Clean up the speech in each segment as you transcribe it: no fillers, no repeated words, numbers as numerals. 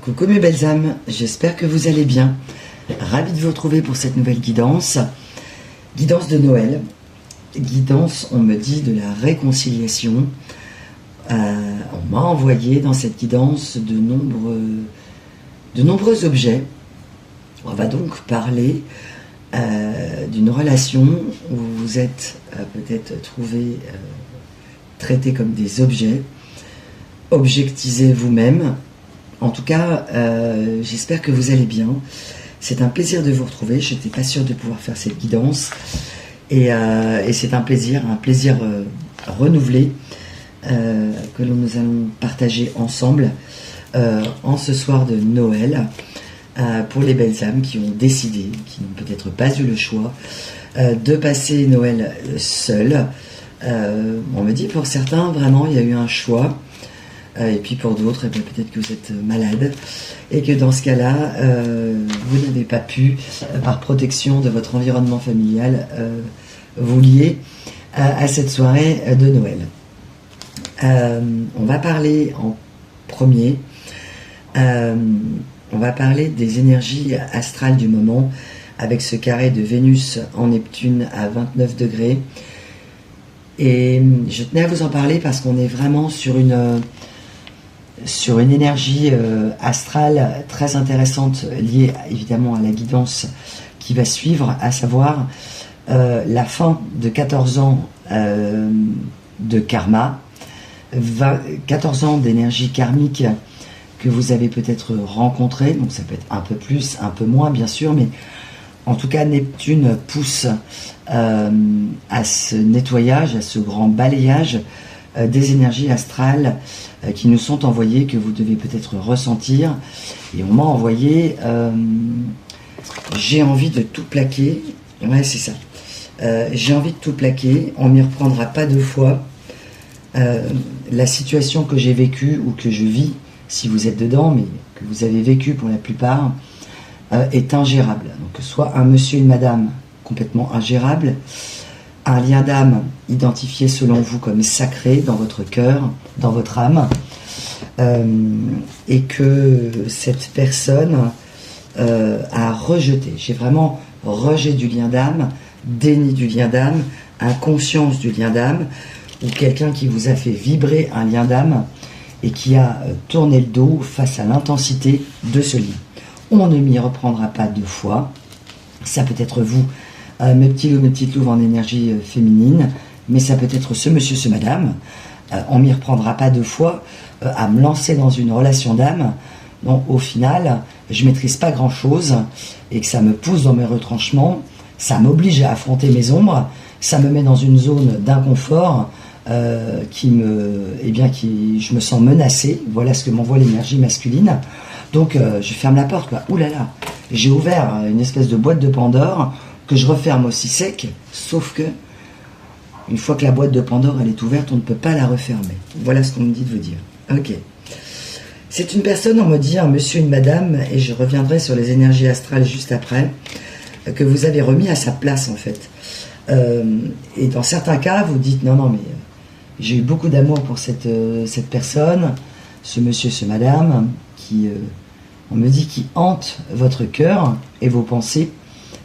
Coucou mes belles âmes, j'espère que vous allez bien. Ravi de vous retrouver pour cette nouvelle guidance. Guidance de Noël. Guidance, on me dit, de la réconciliation. On m'a envoyé dans cette guidance de nombreux objets. On va donc parler d'une relation où vous vous êtes peut-être trouvé traité comme des objets. Objectisez vous-même. En tout cas, j'espère que vous allez bien. C'est un plaisir de vous retrouver. Je n'étais pas sûre de pouvoir faire cette guidance. Et c'est un plaisir renouvelé que nous allons partager ensemble en ce soir de Noël pour les belles âmes qui ont décidé, qui n'ont peut-être pas eu le choix de passer Noël seules. On me dit pour certains, vraiment, il y a eu un choix. Et puis pour d'autres, peut-être que vous êtes malade et que dans ce cas-là, vous n'avez pas pu, par protection de votre environnement familial, vous lier à cette soirée de Noël. On va parler en premier, on va parler des énergies astrales du moment avec ce carré de Vénus en Neptune à 29 degrés. Et je tenais à vous en parler parce qu'on est vraiment sur une énergie astrale très intéressante liée évidemment à la guidance qui va suivre, à savoir la fin de 14 ans de karma, 14 ans d'énergie karmique que vous avez peut-être rencontré, donc ça peut être un peu plus, un peu moins bien sûr, mais en tout cas Neptune pousse à ce nettoyage, à ce grand balayage des énergies astrales qui nous sont envoyées, que vous devez peut-être ressentir. Et on m'a envoyé j'ai envie de tout plaquer. Ouais, c'est ça. J'ai envie de tout plaquer, on m'y reprendra pas deux fois. La situation que j'ai vécue ou que je vis, si vous êtes dedans, mais que vous avez vécu pour la plupart, est ingérable. Donc soit un monsieur et une madame complètement ingérable, un lien d'âme identifié selon vous comme sacré dans votre cœur, dans votre âme, et que cette personne a rejeté. J'ai vraiment rejet du lien d'âme, déni du lien d'âme, inconscience du lien d'âme, ou quelqu'un qui vous a fait vibrer un lien d'âme et qui a tourné le dos face à l'intensité de ce lien. On ne m'y reprendra pas deux fois. Ça peut être vous, mes petits loups, mes petites louves en énergie féminine, mais ça peut être ce monsieur, ce madame. On m'y reprendra pas deux fois à me lancer dans une relation d'âme dont au final je maîtrise pas grand chose et que ça me pousse dans mes retranchements, ça m'oblige à affronter mes ombres, ça me met dans une zone d'inconfort je me sens menacée. Voilà ce que m'envoie l'énergie masculine. Donc je ferme la porte, quoi. Ouh là là, j'ai ouvert une espèce de boîte de Pandore que je referme aussi sec, sauf que une fois que la boîte de Pandore elle est ouverte, on ne peut pas la refermer. Voilà ce qu'on me dit de vous dire. Ok. C'est une personne, on me dit un monsieur, une madame, et je reviendrai sur les énergies astrales juste après, que vous avez remis à sa place en fait. Et dans certains cas, vous dites non mais j'ai eu beaucoup d'amour pour cette personne, ce monsieur, ce madame, qui, on me dit, qui hante votre cœur et vos pensées.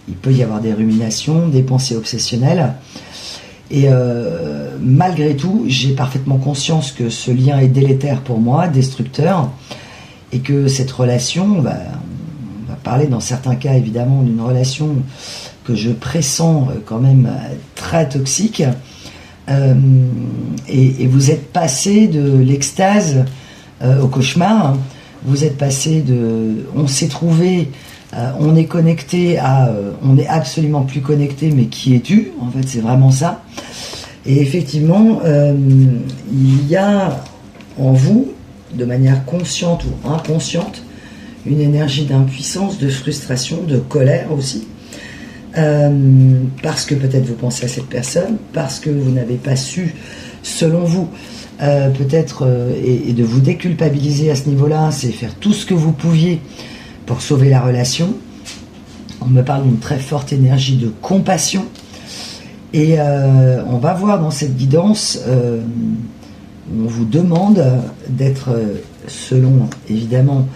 Il peut y avoir des ruminations, des pensées obsessionnelles. Et malgré tout, j'ai parfaitement conscience que ce lien est délétère pour moi, destructeur, et que cette relation, on va parler dans certains cas évidemment d'une relation que je pressens quand même très toxique. Et vous êtes passé de l'extase au cauchemar. Vous êtes passé de on s'est trouvé, on est connecté à on n'est absolument plus connecté, mais qui es-tu? En fait, c'est vraiment ça. Et effectivement, il y a en vous, de manière consciente ou inconsciente, une énergie d'impuissance, de frustration, de colère aussi. Parce que peut-être vous pensez à cette personne, parce que vous n'avez pas su, selon vous, peut-être, et de vous déculpabiliser à ce niveau-là, c'est faire tout ce que vous pouviez pour sauver la relation. On me parle d'une très forte énergie de compassion, et on va voir dans cette guidance, on vous demande d'être, selon évidemment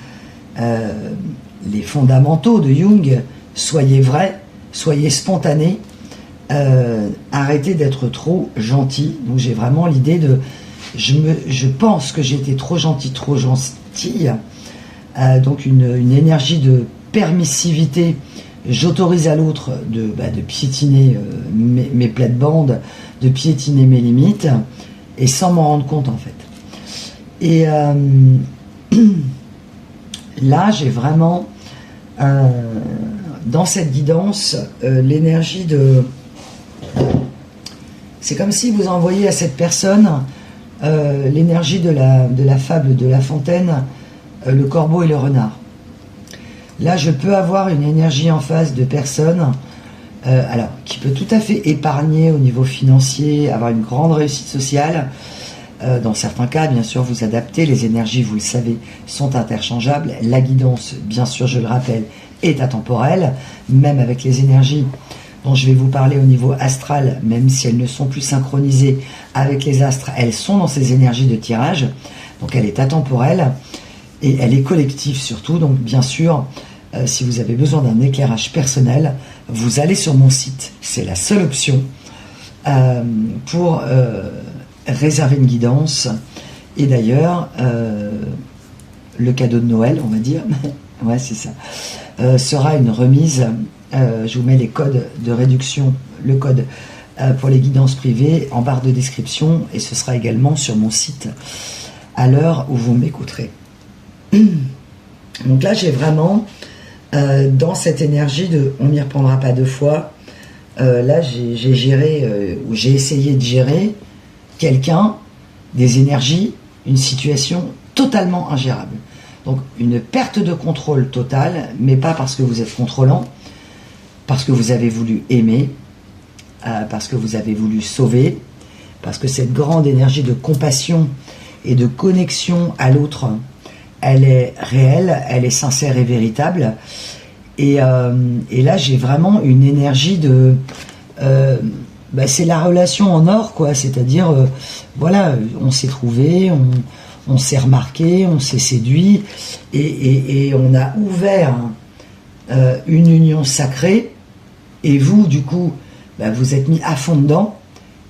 les fondamentaux de Jung, soyez vrai, soyez spontané, arrêtez d'être trop gentil. Donc j'ai vraiment l'idée de, je pense que j'ai été trop gentille, donc une énergie de permissivité. J'autorise à l'autre de piétiner mes plates-bandes, de piétiner mes limites, et sans m'en rendre compte en fait. Et là, j'ai vraiment, dans cette guidance, l'énergie de... C'est comme si vous envoyiez à cette personne l'énergie de la fable de La Fontaine, le corbeau et le renard. Là, je peux avoir une énergie en face de personnes alors, qui peut tout à fait épargner au niveau financier, avoir une grande réussite sociale. Dans certains cas, bien sûr, vous adaptez. Les énergies, vous le savez, sont interchangeables. La guidance, bien sûr, je le rappelle, est atemporelle. Même avec les énergies dont je vais vous parler au niveau astral, même si elles ne sont plus synchronisées avec les astres, elles sont dans ces énergies de tirage. Donc, elle est atemporelle. Et elle est collective surtout, donc bien sûr, si vous avez besoin d'un éclairage personnel, vous allez sur mon site, c'est la seule option pour réserver une guidance. Et d'ailleurs, le cadeau de Noël, on va dire, ouais c'est ça, sera une remise, je vous mets les codes de réduction, le code pour les guidances privées en barre de description, et ce sera également sur mon site à l'heure où vous m'écouterez. Donc là, j'ai vraiment, dans cette énergie de « on m'y reprendra pas deux fois », là, j'ai géré, ou j'ai essayé de gérer quelqu'un, des énergies, une situation totalement ingérable. Donc, une perte de contrôle totale, mais pas parce que vous êtes contrôlant, parce que vous avez voulu aimer, parce que vous avez voulu sauver, parce que cette grande énergie de compassion et de connexion à l'autre, elle est réelle, elle est sincère et véritable. Et là, j'ai vraiment une énergie de... c'est la relation en or, quoi. C'est-à-dire, voilà, on s'est trouvé, on s'est remarqué, on s'est séduit, et on a ouvert une union sacrée. Et vous, du coup, vous êtes mis à fond dedans.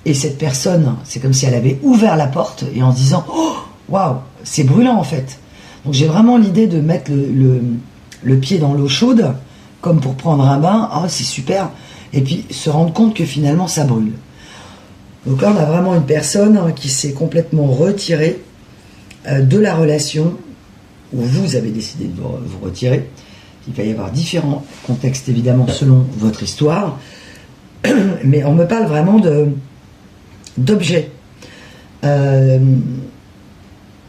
Et cette personne, c'est comme si elle avait ouvert la porte, et en se disant, oh, waouh, c'est brûlant en fait. Donc j'ai vraiment l'idée de mettre le pied dans l'eau chaude, comme pour prendre un bain, oh c'est super, et puis se rendre compte que finalement ça brûle. Donc là on a vraiment une personne qui s'est complètement retirée de la relation, où vous avez décidé de vous retirer. Il va y avoir différents contextes évidemment selon votre histoire, mais on me parle vraiment d'objets.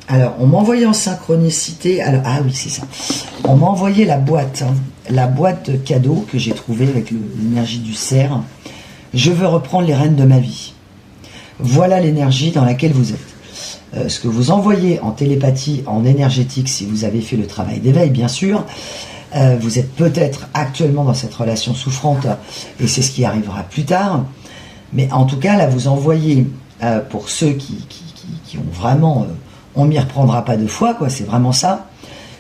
Alors, on m'a envoyé en synchronicité... Alors, ah oui, c'est ça. On m'a envoyé la boîte de cadeaux que j'ai trouvée avec l'énergie du cerf. Je veux reprendre les rênes de ma vie. Voilà l'énergie dans laquelle vous êtes. Ce que vous envoyez en télépathie, en énergétique, si vous avez fait le travail d'éveil, bien sûr, vous êtes peut-être actuellement dans cette relation souffrante, et c'est ce qui arrivera plus tard. Mais en tout cas, là, vous envoyez, pour ceux qui ont vraiment... on m'y reprendra pas deux fois, quoi, c'est vraiment ça.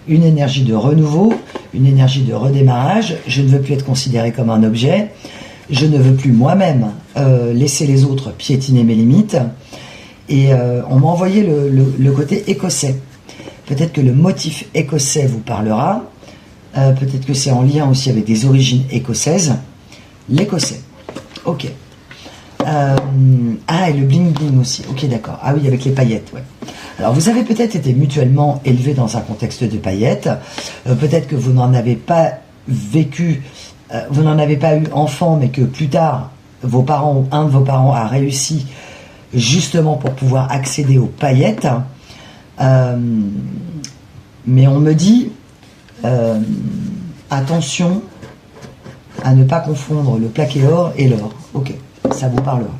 Une énergie de renouveau, une énergie de redémarrage. Je ne veux plus être considéré comme un objet. Je ne veux plus moi-même laisser les autres piétiner mes limites. Et on m'a envoyé le côté écossais. Peut-être que le motif écossais vous parlera. Peut-être que c'est en lien aussi avec des origines écossaises. L'écossais. Ok. Et le bling bling aussi. Ok, d'accord. Ah oui, avec les paillettes, ouais. Alors, vous avez peut-être été mutuellement élevé dans un contexte de paillettes. Peut-être que vous n'en avez pas vécu, vous n'en avez pas eu enfant, mais que plus tard, vos parents ou un de vos parents a réussi justement pour pouvoir accéder aux paillettes. Mais on me dit, attention à ne pas confondre le plaqué or et l'or. Ok, ça vous parlera.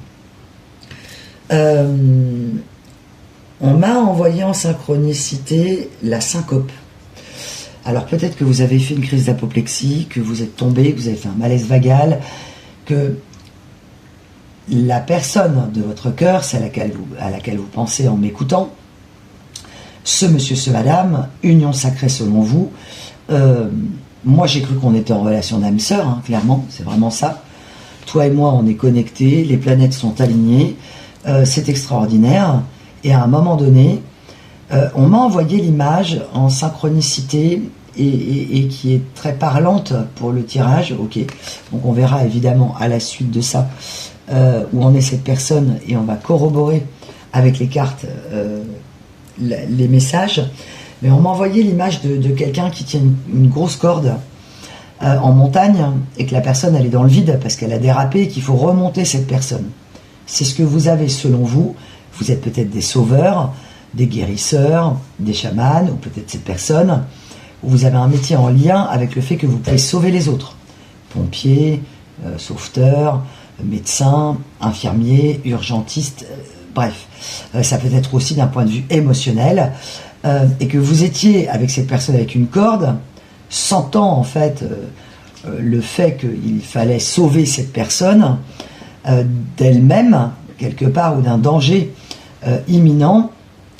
On m'a envoyé en synchronicité la syncope. Alors peut-être que vous avez fait une crise d'apoplexie, que vous êtes tombé, que vous avez fait un malaise vagal, que la personne de votre cœur, c'est à laquelle vous pensez en m'écoutant, ce monsieur, ce madame, union sacrée selon vous, moi j'ai cru qu'on était en relation d'âme-sœur, hein, clairement, c'est vraiment ça. Toi et moi, on est connectés, les planètes sont alignées, c'est extraordinaire. Et à un moment donné, on m'a envoyé l'image en synchronicité et qui est très parlante pour le tirage. Ok, donc on verra évidemment à la suite de ça où en est cette personne et on va corroborer avec les cartes les messages. Mais on m'a envoyé l'image de quelqu'un qui tient une grosse corde en montagne et que la personne elle est dans le vide parce qu'elle a dérapé et qu'il faut remonter cette personne. C'est ce que vous avez selon vous. Vous êtes peut-être des sauveurs, des guérisseurs, des chamans, ou peut-être cette personne, où vous avez un métier en lien avec le fait que vous pouvez sauver les autres. Pompiers, sauveteurs, médecins, infirmiers, urgentistes, bref. Ça peut être aussi d'un point de vue émotionnel, et que vous étiez avec cette personne avec une corde, sentant en fait le fait qu'il fallait sauver cette personne d'elle-même, quelque part, ou d'un danger imminent,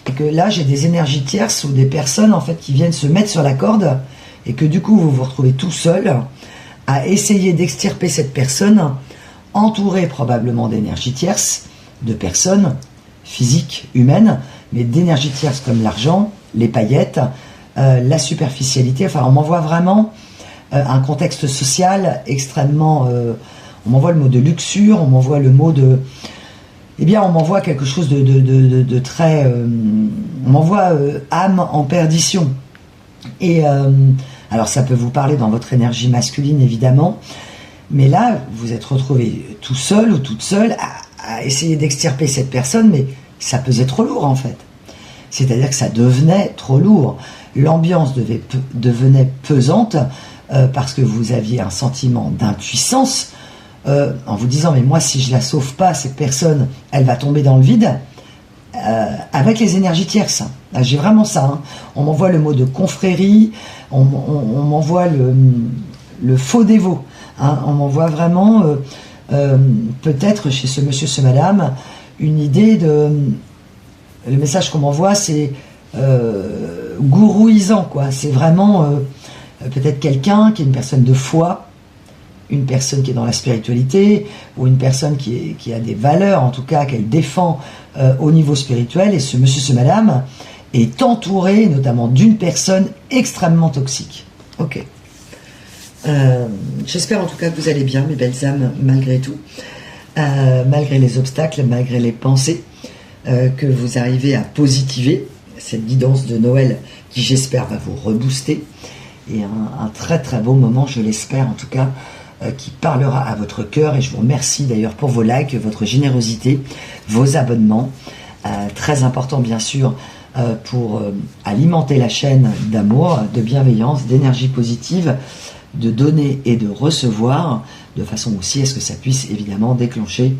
et que là j'ai des énergies tierces ou des personnes en fait qui viennent se mettre sur la corde et que du coup vous vous retrouvez tout seul à essayer d'extirper cette personne, entouré probablement d'énergies tierces, de personnes physiques, humaines, mais d'énergies tierces comme l'argent, les paillettes, la superficialité. Enfin, on m'envoie vraiment un contexte social extrêmement... on m'envoie le mot de luxure, on m'envoie le mot de... Eh bien, on m'envoie quelque chose de très... on m'envoie âme en perdition. Et alors, ça peut vous parler dans votre énergie masculine, évidemment. Mais là, vous êtes retrouvé tout seul ou toute seule à essayer d'extirper cette personne, mais ça pesait trop lourd, en fait. C'est-à-dire que ça devenait trop lourd. L'ambiance devenait pesante parce que vous aviez un sentiment d'impuissance en vous disant, mais moi, si je la sauve pas, cette personne, elle va tomber dans le vide, avec les énergies tierces. J'ai vraiment ça. Hein. On m'envoie le mot de confrérie, on m'envoie le faux dévot. Hein. On m'envoie vraiment, peut-être chez ce monsieur, ce madame, une idée de... Le message qu'on m'envoie, c'est gourouisant, quoi. C'est vraiment peut-être quelqu'un qui est une personne de foi, une personne qui est dans la spiritualité, ou une personne qui a des valeurs, en tout cas, qu'elle défend au niveau spirituel, et ce monsieur, ce madame est entouré notamment d'une personne extrêmement toxique. Ok. J'espère en tout cas que vous allez bien, mes belles âmes, malgré tout. Malgré les obstacles, malgré les pensées, que vous arrivez à positiver cette guidance de Noël qui, j'espère, va vous rebooster. Et un très très beau moment, je l'espère en tout cas, qui parlera à votre cœur. Et je vous remercie d'ailleurs pour vos likes, votre générosité, vos abonnements. Très important bien sûr pour alimenter la chaîne d'amour, de bienveillance, d'énergie positive, de donner et de recevoir, de façon aussi à ce que ça puisse évidemment déclencher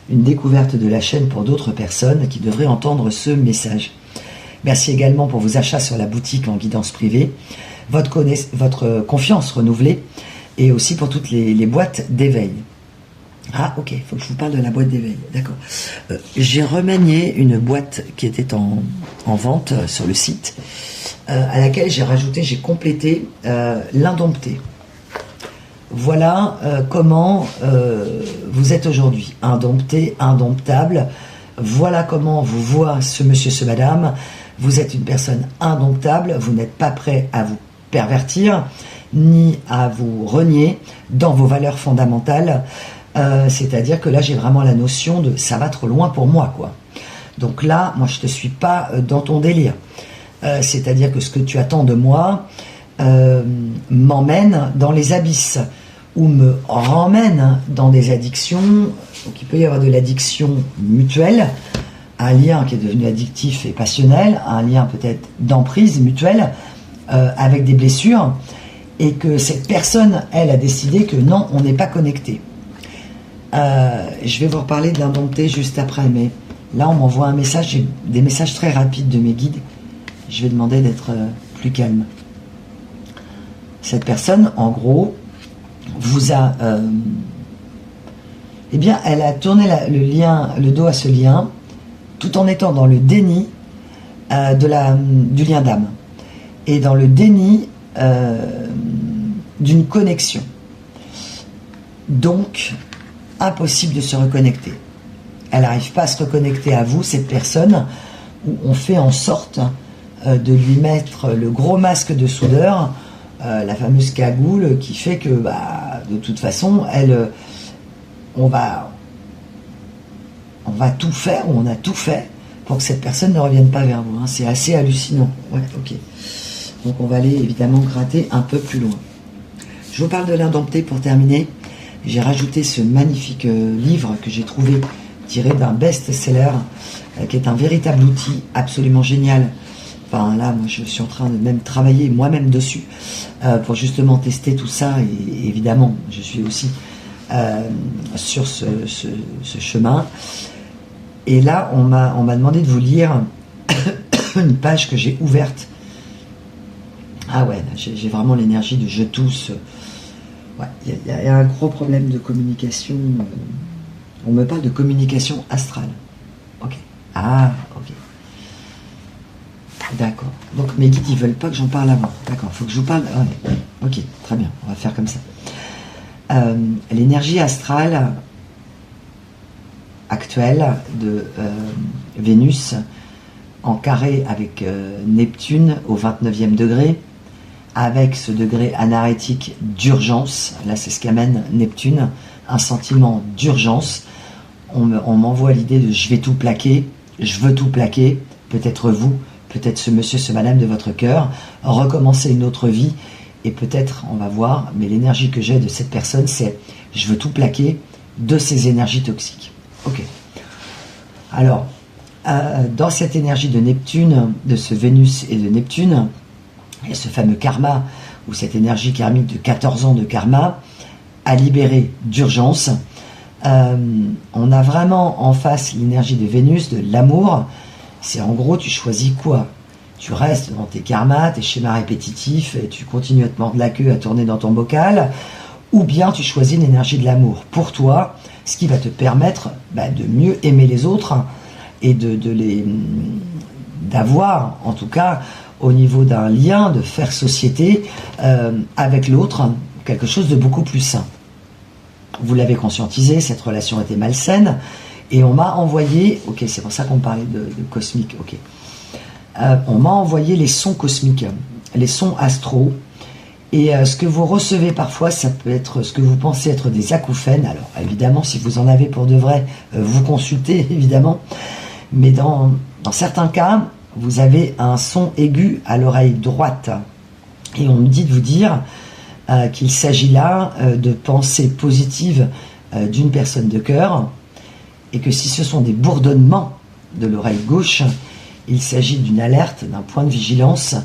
une découverte de la chaîne pour d'autres personnes qui devraient entendre ce message. Merci également pour vos achats sur la boutique en guidance privée, votre confiance renouvelée, et aussi pour toutes les boîtes d'éveil. Ah ok, il faut que je vous parle de la boîte d'éveil, d'accord. J'ai remanié une boîte qui était en vente sur le site, à laquelle j'ai complété l'indompté. Voilà comment vous êtes aujourd'hui, indompté, indomptable. Voilà comment vous voit ce monsieur, ce madame. Vous êtes une personne indomptable, vous n'êtes pas prêt à vous pervertir, ni à vous renier dans vos valeurs fondamentales. C'est-à-dire que là, j'ai vraiment la notion de « ça va trop loin pour moi », quoi. Donc là, moi, je ne te suis pas dans ton délire. C'est-à-dire que ce que tu attends de moi m'emmène dans les abysses ou me ramène dans des addictions. Donc il peut y avoir de l'addiction mutuelle, un lien qui est devenu addictif et passionnel, un lien peut-être d'emprise mutuelle avec des blessures, et que cette personne, elle, a décidé que non, on n'est pas connecté. Je vais vous reparler de l'indompté juste après, mais là on m'envoie un message, j'ai des messages très rapides de mes guides. Je vais demander d'être plus calme. Cette personne, en gros, vous a... eh bien, elle a tourné le dos à ce lien, tout en étant dans le déni du lien d'âme. Et dans le déni d'une connexion. Donc, impossible de se reconnecter. Elle n'arrive pas à se reconnecter à vous, cette personne, où on fait en sorte de lui mettre le gros masque de soudeur, la fameuse cagoule qui fait que, de toute façon, on va tout faire, ou on a tout fait pour que cette personne ne revienne pas vers vous. Hein. C'est assez hallucinant. Ouais, ok. Donc on va aller évidemment gratter un peu plus loin. Je vous parle de l'indompté pour terminer. J'ai rajouté ce magnifique livre que j'ai trouvé tiré d'un best-seller, qui est un véritable outil absolument génial. Enfin là, moi je suis en train de même travailler moi-même dessus pour justement tester tout ça. Et évidemment, je suis aussi sur ce chemin. Et là, on m'a demandé de vous lire une page que j'ai ouverte. Ah ouais, j'ai vraiment l'énergie de je tousse. Ouais, il y a un gros problème de communication. On me parle de communication astrale. Ok. Ah, ok. D'accord. Donc mes guides, ils veulent pas que j'en parle avant. D'accord, il faut que je vous parle. Ah, ouais. Ok, très bien, on va faire comme ça. L'énergie astrale actuelle de Vénus en carré avec Neptune au 29e degré, avec ce degré anarétique d'urgence, là c'est ce qu'amène Neptune, un sentiment d'urgence. On m'envoie l'idée de je vais tout plaquer, je veux tout plaquer, peut-être vous, peut-être ce monsieur, ce madame de votre cœur, recommencer une autre vie, et peut-être, on va voir, mais l'énergie que j'ai de cette personne, c'est je veux tout plaquer de ces énergies toxiques. Ok. Alors, dans cette énergie de Neptune, de ce Vénus et de Neptune, et ce fameux karma, ou cette énergie karmique de 14 ans de karma, à libérer d'urgence, on a vraiment en face l'énergie de Vénus, de l'amour. C'est en gros, tu choisis quoi? Tu restes dans tes karmas, tes schémas répétitifs, et tu continues à te mordre la queue, à tourner dans ton bocal, ou bien tu choisis l'énergie de l'amour pour toi, ce qui va te permettre de mieux aimer les autres et d'avoir, en tout cas, au niveau d'un lien, de faire société avec l'autre, quelque chose de beaucoup plus sain. Vous l'avez conscientisé, cette relation était malsaine, et on m'a envoyé, ok, c'est pour ça qu'on parlait de cosmique, ok, on m'a envoyé les sons cosmiques, les sons astraux, et ce que vous recevez parfois, ça peut être ce que vous pensez être des acouphènes. Alors évidemment, si vous en avez pour de vrai, vous consultez évidemment, mais dans certains cas, vous avez un son aigu à l'oreille droite, et on me dit de vous dire qu'il s'agit là de pensées positives d'une personne de cœur, et que si ce sont des bourdonnements de l'oreille gauche, il s'agit d'une alerte, d'un point de vigilance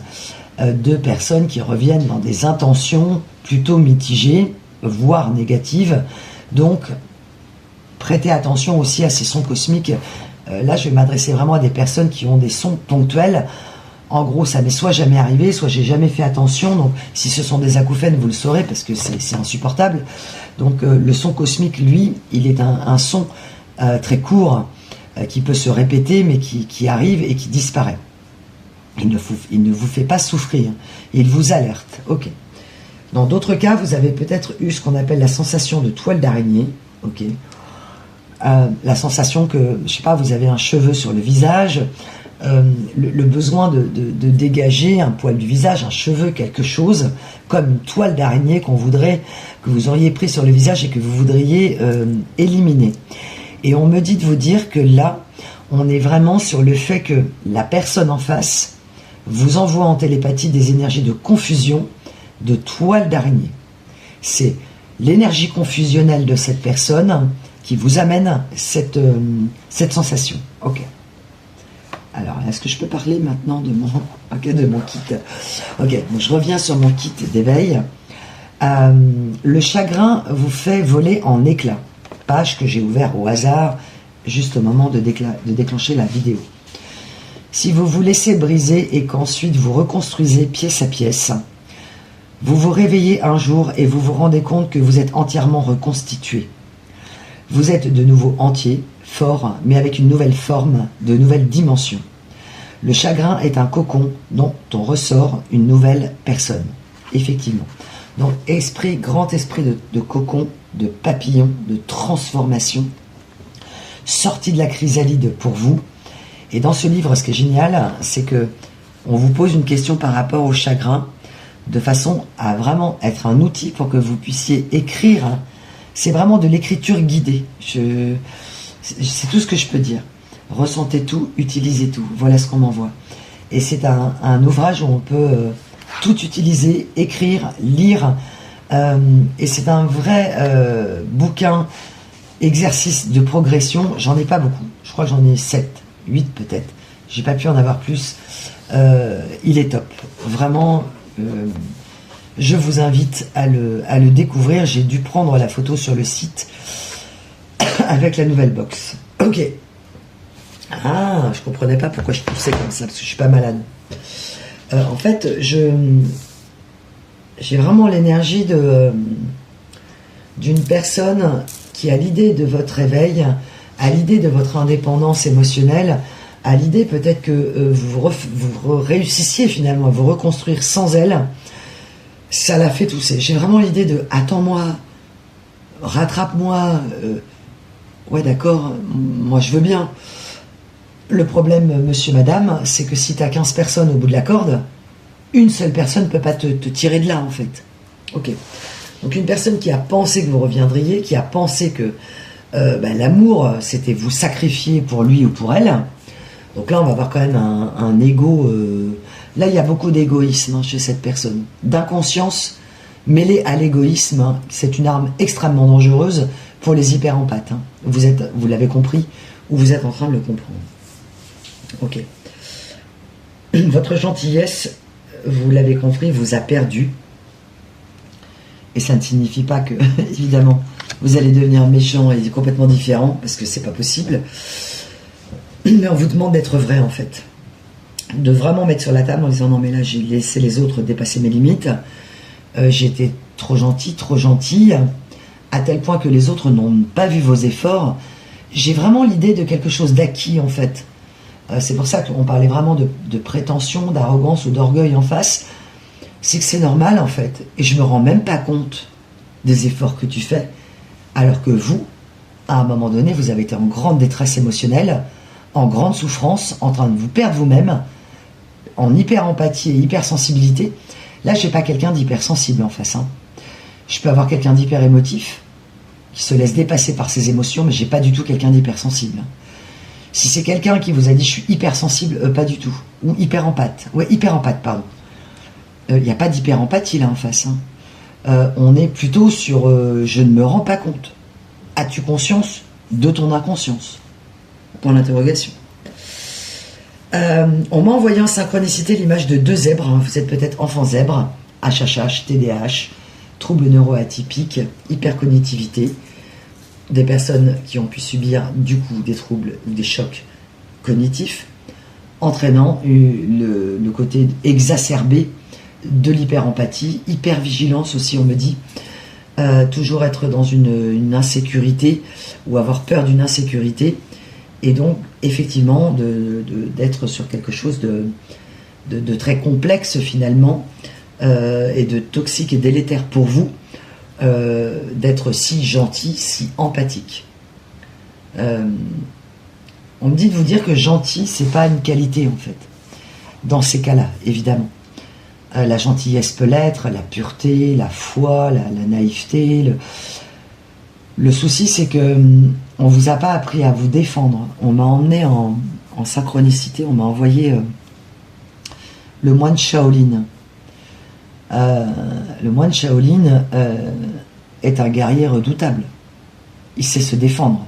de personnes qui reviennent dans des intentions plutôt mitigées, voire négatives. Donc, prêtez attention aussi à ces sons cosmiques. Là, je vais m'adresser vraiment à des personnes qui ont des sons ponctuels. En gros, ça m'est soit jamais arrivé, soit j'ai jamais fait attention. Donc, si ce sont des acouphènes, vous le saurez, parce que c'est insupportable. Donc, le son cosmique, lui, il est un son très court, qui peut se répéter, mais qui arrive et qui disparaît. Il ne vous fait pas souffrir, il vous alerte. Ok. Dans d'autres cas, vous avez peut-être eu ce qu'on appelle la sensation de toile d'araignée. Ok. La sensation que, je sais pas, vous avez un cheveu sur le visage, le besoin de dégager un poil du visage, un cheveu, quelque chose, comme une toile d'araignée que vous auriez pris sur le visage et que vous voudriez éliminer. Et on me dit de vous dire que là, on est vraiment sur le fait que la personne en face vous envoie en télépathie des énergies de confusion, de toile d'araignée. C'est l'énergie confusionnelle de cette personne qui vous amène cette sensation. Ok. Alors, est-ce que je peux parler maintenant de mon kit? Ok, donc je reviens sur mon kit d'éveil. Le chagrin vous fait voler en éclats. Page que j'ai ouverte au hasard, juste au moment de déclencher la vidéo. Si vous vous laissez briser et qu'ensuite vous reconstruisez pièce à pièce, vous vous réveillez un jour et vous vous rendez compte que vous êtes entièrement reconstitué. Vous êtes de nouveau entier, fort, mais avec une nouvelle forme, de nouvelles dimensions. Le chagrin est un cocon dont on ressort une nouvelle personne. effectivement. Donc grand esprit de cocon, de papillon, de transformation, sortie de la chrysalide pour vous. Et dans ce livre, ce qui est génial, c'est que on vous pose une question par rapport au chagrin, de façon à vraiment être un outil pour que vous puissiez écrire. C'est vraiment de l'écriture guidée. C'est tout ce que je peux dire. Ressentez tout, utilisez tout. Voilà ce qu'on m'envoie. Et c'est un ouvrage où on peut tout utiliser, écrire, lire. Et c'est un vrai bouquin, exercice de progression. J'en ai pas beaucoup. Je crois que j'en ai 7, 8 peut-être. J'ai pas pu en avoir plus. Il est top. Vraiment, je vous invite à le découvrir. J'ai dû prendre la photo sur le site avec la nouvelle box. Ok. Ah, je comprenais pas pourquoi je poussais comme ça, parce que je suis pas malade. En fait, j'ai vraiment l'énergie d'une personne qui a l'idée de votre réveil, a l'idée de votre indépendance émotionnelle, a l'idée peut-être que vous réussissiez finalement à vous reconstruire sans elle. Ça l'a fait tousser. J'ai vraiment l'idée de « attends-moi, rattrape-moi, ouais d'accord, moi je veux bien ». Le problème, monsieur, madame, c'est que si tu as 15 personnes au bout de la corde, une seule personne ne peut pas te tirer de là, en fait. Ok. Donc une personne qui a pensé que vous reviendriez, qui a pensé que l'amour, c'était vous sacrifier pour lui ou pour elle. Donc là, on va avoir quand même un ego. Là, il y a beaucoup d'égoïsme chez cette personne. D'inconscience mêlée à l'égoïsme. Hein. C'est une arme extrêmement dangereuse pour les hyper-empathes. Hein. Vous l'avez compris, ou vous êtes en train de le comprendre. Ok. Votre gentillesse, vous l'avez compris, vous a perdu. Et ça ne signifie pas que, évidemment, vous allez devenir méchant et complètement différent, parce que c'est pas possible. Mais on vous demande d'être vrai, en fait. De vraiment mettre sur la table en disant non, mais là, j'ai laissé les autres dépasser mes limites. J'ai été trop gentille, à tel point que les autres n'ont pas vu vos efforts. J'ai vraiment l'idée de quelque chose d'acquis, en fait. C'est pour ça qu'on parlait vraiment de prétention, d'arrogance ou d'orgueil en face. C'est que c'est normal, en fait. Et je me rends même pas compte des efforts que tu fais. Alors que vous, à un moment donné, vous avez été en grande détresse émotionnelle, en grande souffrance, en train de vous perdre vous-même, en hyper-empathie et hypersensibilité. Là, je n'ai pas quelqu'un d'hypersensible en face. Hein. Je peux avoir quelqu'un d'hyper-émotif, qui se laisse dépasser par ses émotions, mais j'ai pas du tout quelqu'un d'hypersensible. Si c'est quelqu'un qui vous a dit je suis hypersensible, pas du tout. Ou hyper-empathe. Ouais, hyper-empathe, pardon. Il n'y a pas d'hyper-empathie là en face. Hein. On est plutôt sur je ne me rends pas compte. As-tu conscience de ton inconscience? Point d'interrogation. On m'a envoyé en synchronicité l'image de 2 zèbres. Hein. Vous êtes peut-être enfant zèbre, HHH, TDAH, troubles neuroatypiques, hypercognitivité. Des personnes qui ont pu subir du coup des troubles ou des chocs cognitifs, entraînant le côté exacerbé de l'hyper-empathie, hyper-vigilance aussi on me dit, toujours être dans une insécurité ou avoir peur d'une insécurité, et donc effectivement d'être sur quelque chose de très complexe finalement, et de toxique et délétère pour vous, d'être si gentil, si empathique. On me dit de vous dire que gentil, c'est pas une qualité en fait. Dans ces cas-là, évidemment. La gentillesse peut l'être, la pureté, la foi, la naïveté. Le souci, c'est que on vous a pas appris à vous défendre. On m'a emmené en synchronicité, on m'a envoyé le moine Shaolin. Le moine Shaolin est un guerrier redoutable. Il sait se défendre.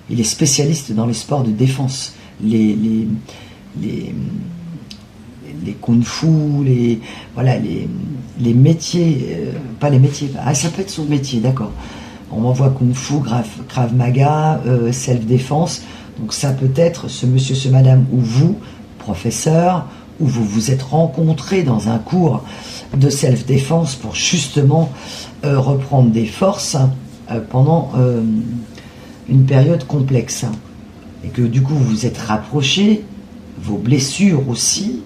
Il est spécialiste dans les sports de défense. Les kung-fu, les métiers, pas les métiers, ça peut être son métier, d'accord. On m'envoie kung-fu, Krav Maga, self-défense. Donc ça peut être ce monsieur, ce madame, ou vous, professeur, où vous vous êtes rencontrés dans un cours de self-défense pour justement reprendre des forces pendant une période complexe. Et que du coup vous vous êtes rapprochés, vos blessures aussi,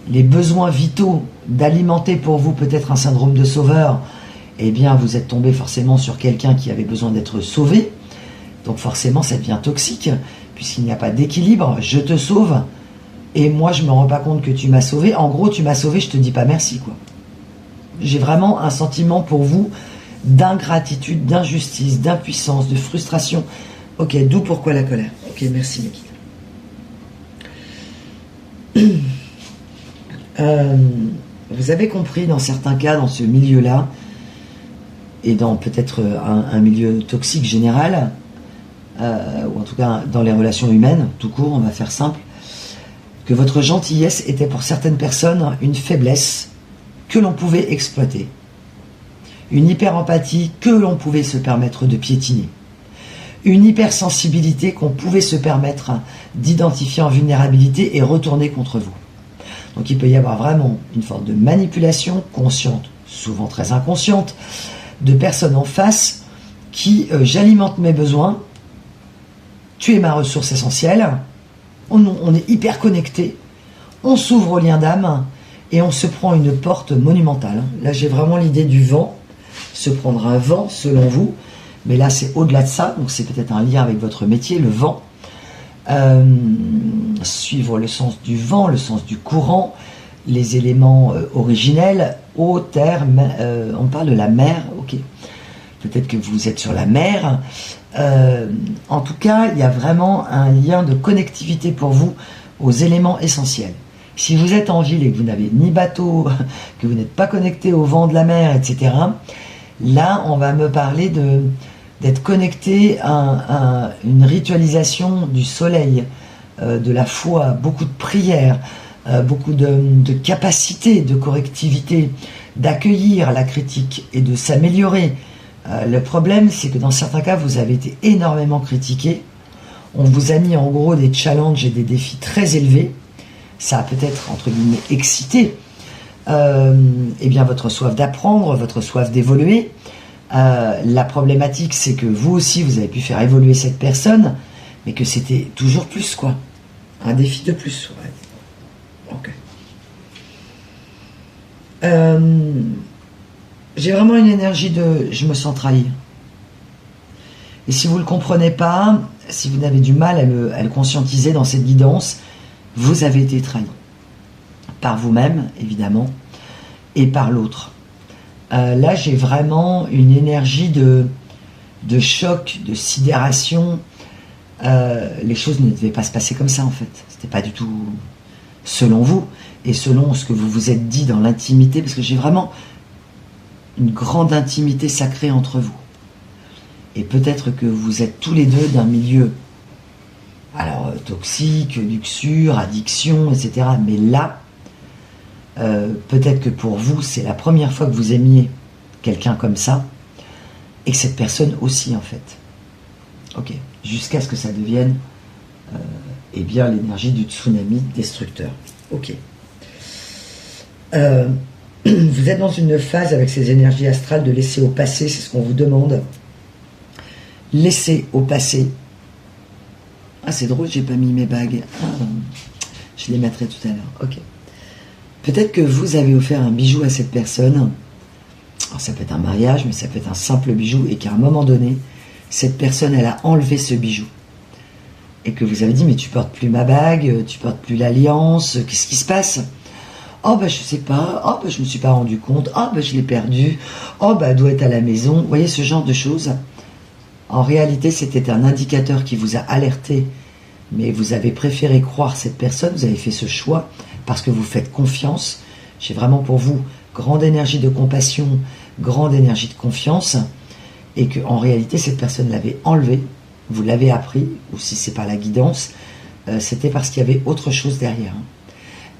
les besoins vitaux d'alimenter pour vous peut-être un syndrome de sauveur, eh bien vous êtes tombé forcément sur quelqu'un qui avait besoin d'être sauvé. Donc forcément ça devient toxique, puisqu'il n'y a pas d'équilibre. Je te sauve, et moi je me rends pas compte que tu m'as sauvé. En gros, tu m'as sauvé, je te dis pas merci, quoi. J'ai vraiment un sentiment pour vous d'ingratitude, d'injustice, d'impuissance, de frustration. Ok, d'où pourquoi la colère. Ok, merci Nikita. Vous avez compris, dans certains cas, dans ce milieu-là, et dans peut-être un milieu toxique général, ou en tout cas dans les relations humaines, tout court, on va faire simple, que votre gentillesse était pour certaines personnes une faiblesse que l'on pouvait exploiter. Une hyper-empathie que l'on pouvait se permettre de piétiner. Une hypersensibilité qu'on pouvait se permettre d'identifier en vulnérabilité et retourner contre vous. Donc il peut y avoir vraiment une forme de manipulation consciente, souvent très inconsciente, de personnes en face qui j'alimente mes besoins, tu es ma ressource essentielle, on est hyper connecté, on s'ouvre au lien d'âme et on se prend une porte monumentale. Là j'ai vraiment l'idée du vent, se prendre un vent selon vous, mais là c'est au-delà de ça, donc c'est peut-être un lien avec votre métier, le vent. Suivre le sens du vent, le sens du courant, les éléments originels, eau, terre, on parle de la mer, ok. Peut-être que vous êtes sur la mer. En tout cas, il y a vraiment un lien de connectivité pour vous aux éléments essentiels. Si vous êtes en ville et que vous n'avez ni bateau, que vous n'êtes pas connecté au vent de la mer, etc., là, on va me parler d'être connecté à une ritualisation du soleil, de la foi, beaucoup de prières, beaucoup de capacité, de correctivité, d'accueillir la critique et de s'améliorer. Le problème, c'est que dans certains cas, vous avez été énormément critiqué. On vous a mis en gros des challenges et des défis très élevés. Ça a peut-être, entre guillemets, excité eh bien, votre soif d'apprendre, votre soif d'évoluer. La problématique, c'est que vous aussi, vous avez pu faire évoluer cette personne, mais que c'était toujours plus, quoi. Un défi de plus, ouais. Ok. J'ai vraiment une énergie de « je me sens trahi ». Et si vous ne le comprenez pas, si vous avez du mal à le conscientiser dans cette guidance, vous avez été trahi. Par vous-même, évidemment, et par l'autre. Là, j'ai vraiment une énergie de choc, de sidération. Les choses ne devaient pas se passer comme ça, en fait. C'était pas du tout selon vous, et selon ce que vous vous êtes dit dans l'intimité, parce que j'ai vraiment une grande intimité sacrée entre vous. Et peut-être que vous êtes tous les deux d'un milieu, alors toxique, luxure, addiction, etc. Mais là, peut-être que pour vous, c'est la première fois que vous aimiez quelqu'un comme ça, et que cette personne aussi, en fait. Ok, jusqu'à ce que ça devienne eh bien, l'énergie du tsunami destructeur. Ok. Vous êtes dans une phase avec ces énergies astrales de laisser au passé, c'est ce qu'on vous demande. Laisser au passé. Ah, c'est drôle, j'ai pas mis mes bagues. Ah, je les mettrai tout à l'heure. Ok. Peut-être que vous avez offert un bijou à cette personne. Alors, ça peut être un mariage, mais ça peut être un simple bijou, et qu'à un moment donné, cette personne, elle a enlevé ce bijou. Et que vous avez dit, mais tu portes plus ma bague, tu portes plus l'alliance, qu'est-ce qui se passe? Oh bah je sais pas, oh bah je me suis pas rendu compte, oh bah je l'ai perdu, oh bah elle doit être à la maison. Vous voyez ce genre de choses. En réalité, c'était un indicateur qui vous a alerté, mais vous avez préféré croire cette personne, vous avez fait ce choix parce que vous faites confiance. J'ai vraiment pour vous grande énergie de compassion, grande énergie de confiance, et que en réalité cette personne l'avait enlevé, vous l'avez appris, ou si c'est pas la guidance, c'était parce qu'il y avait autre chose derrière.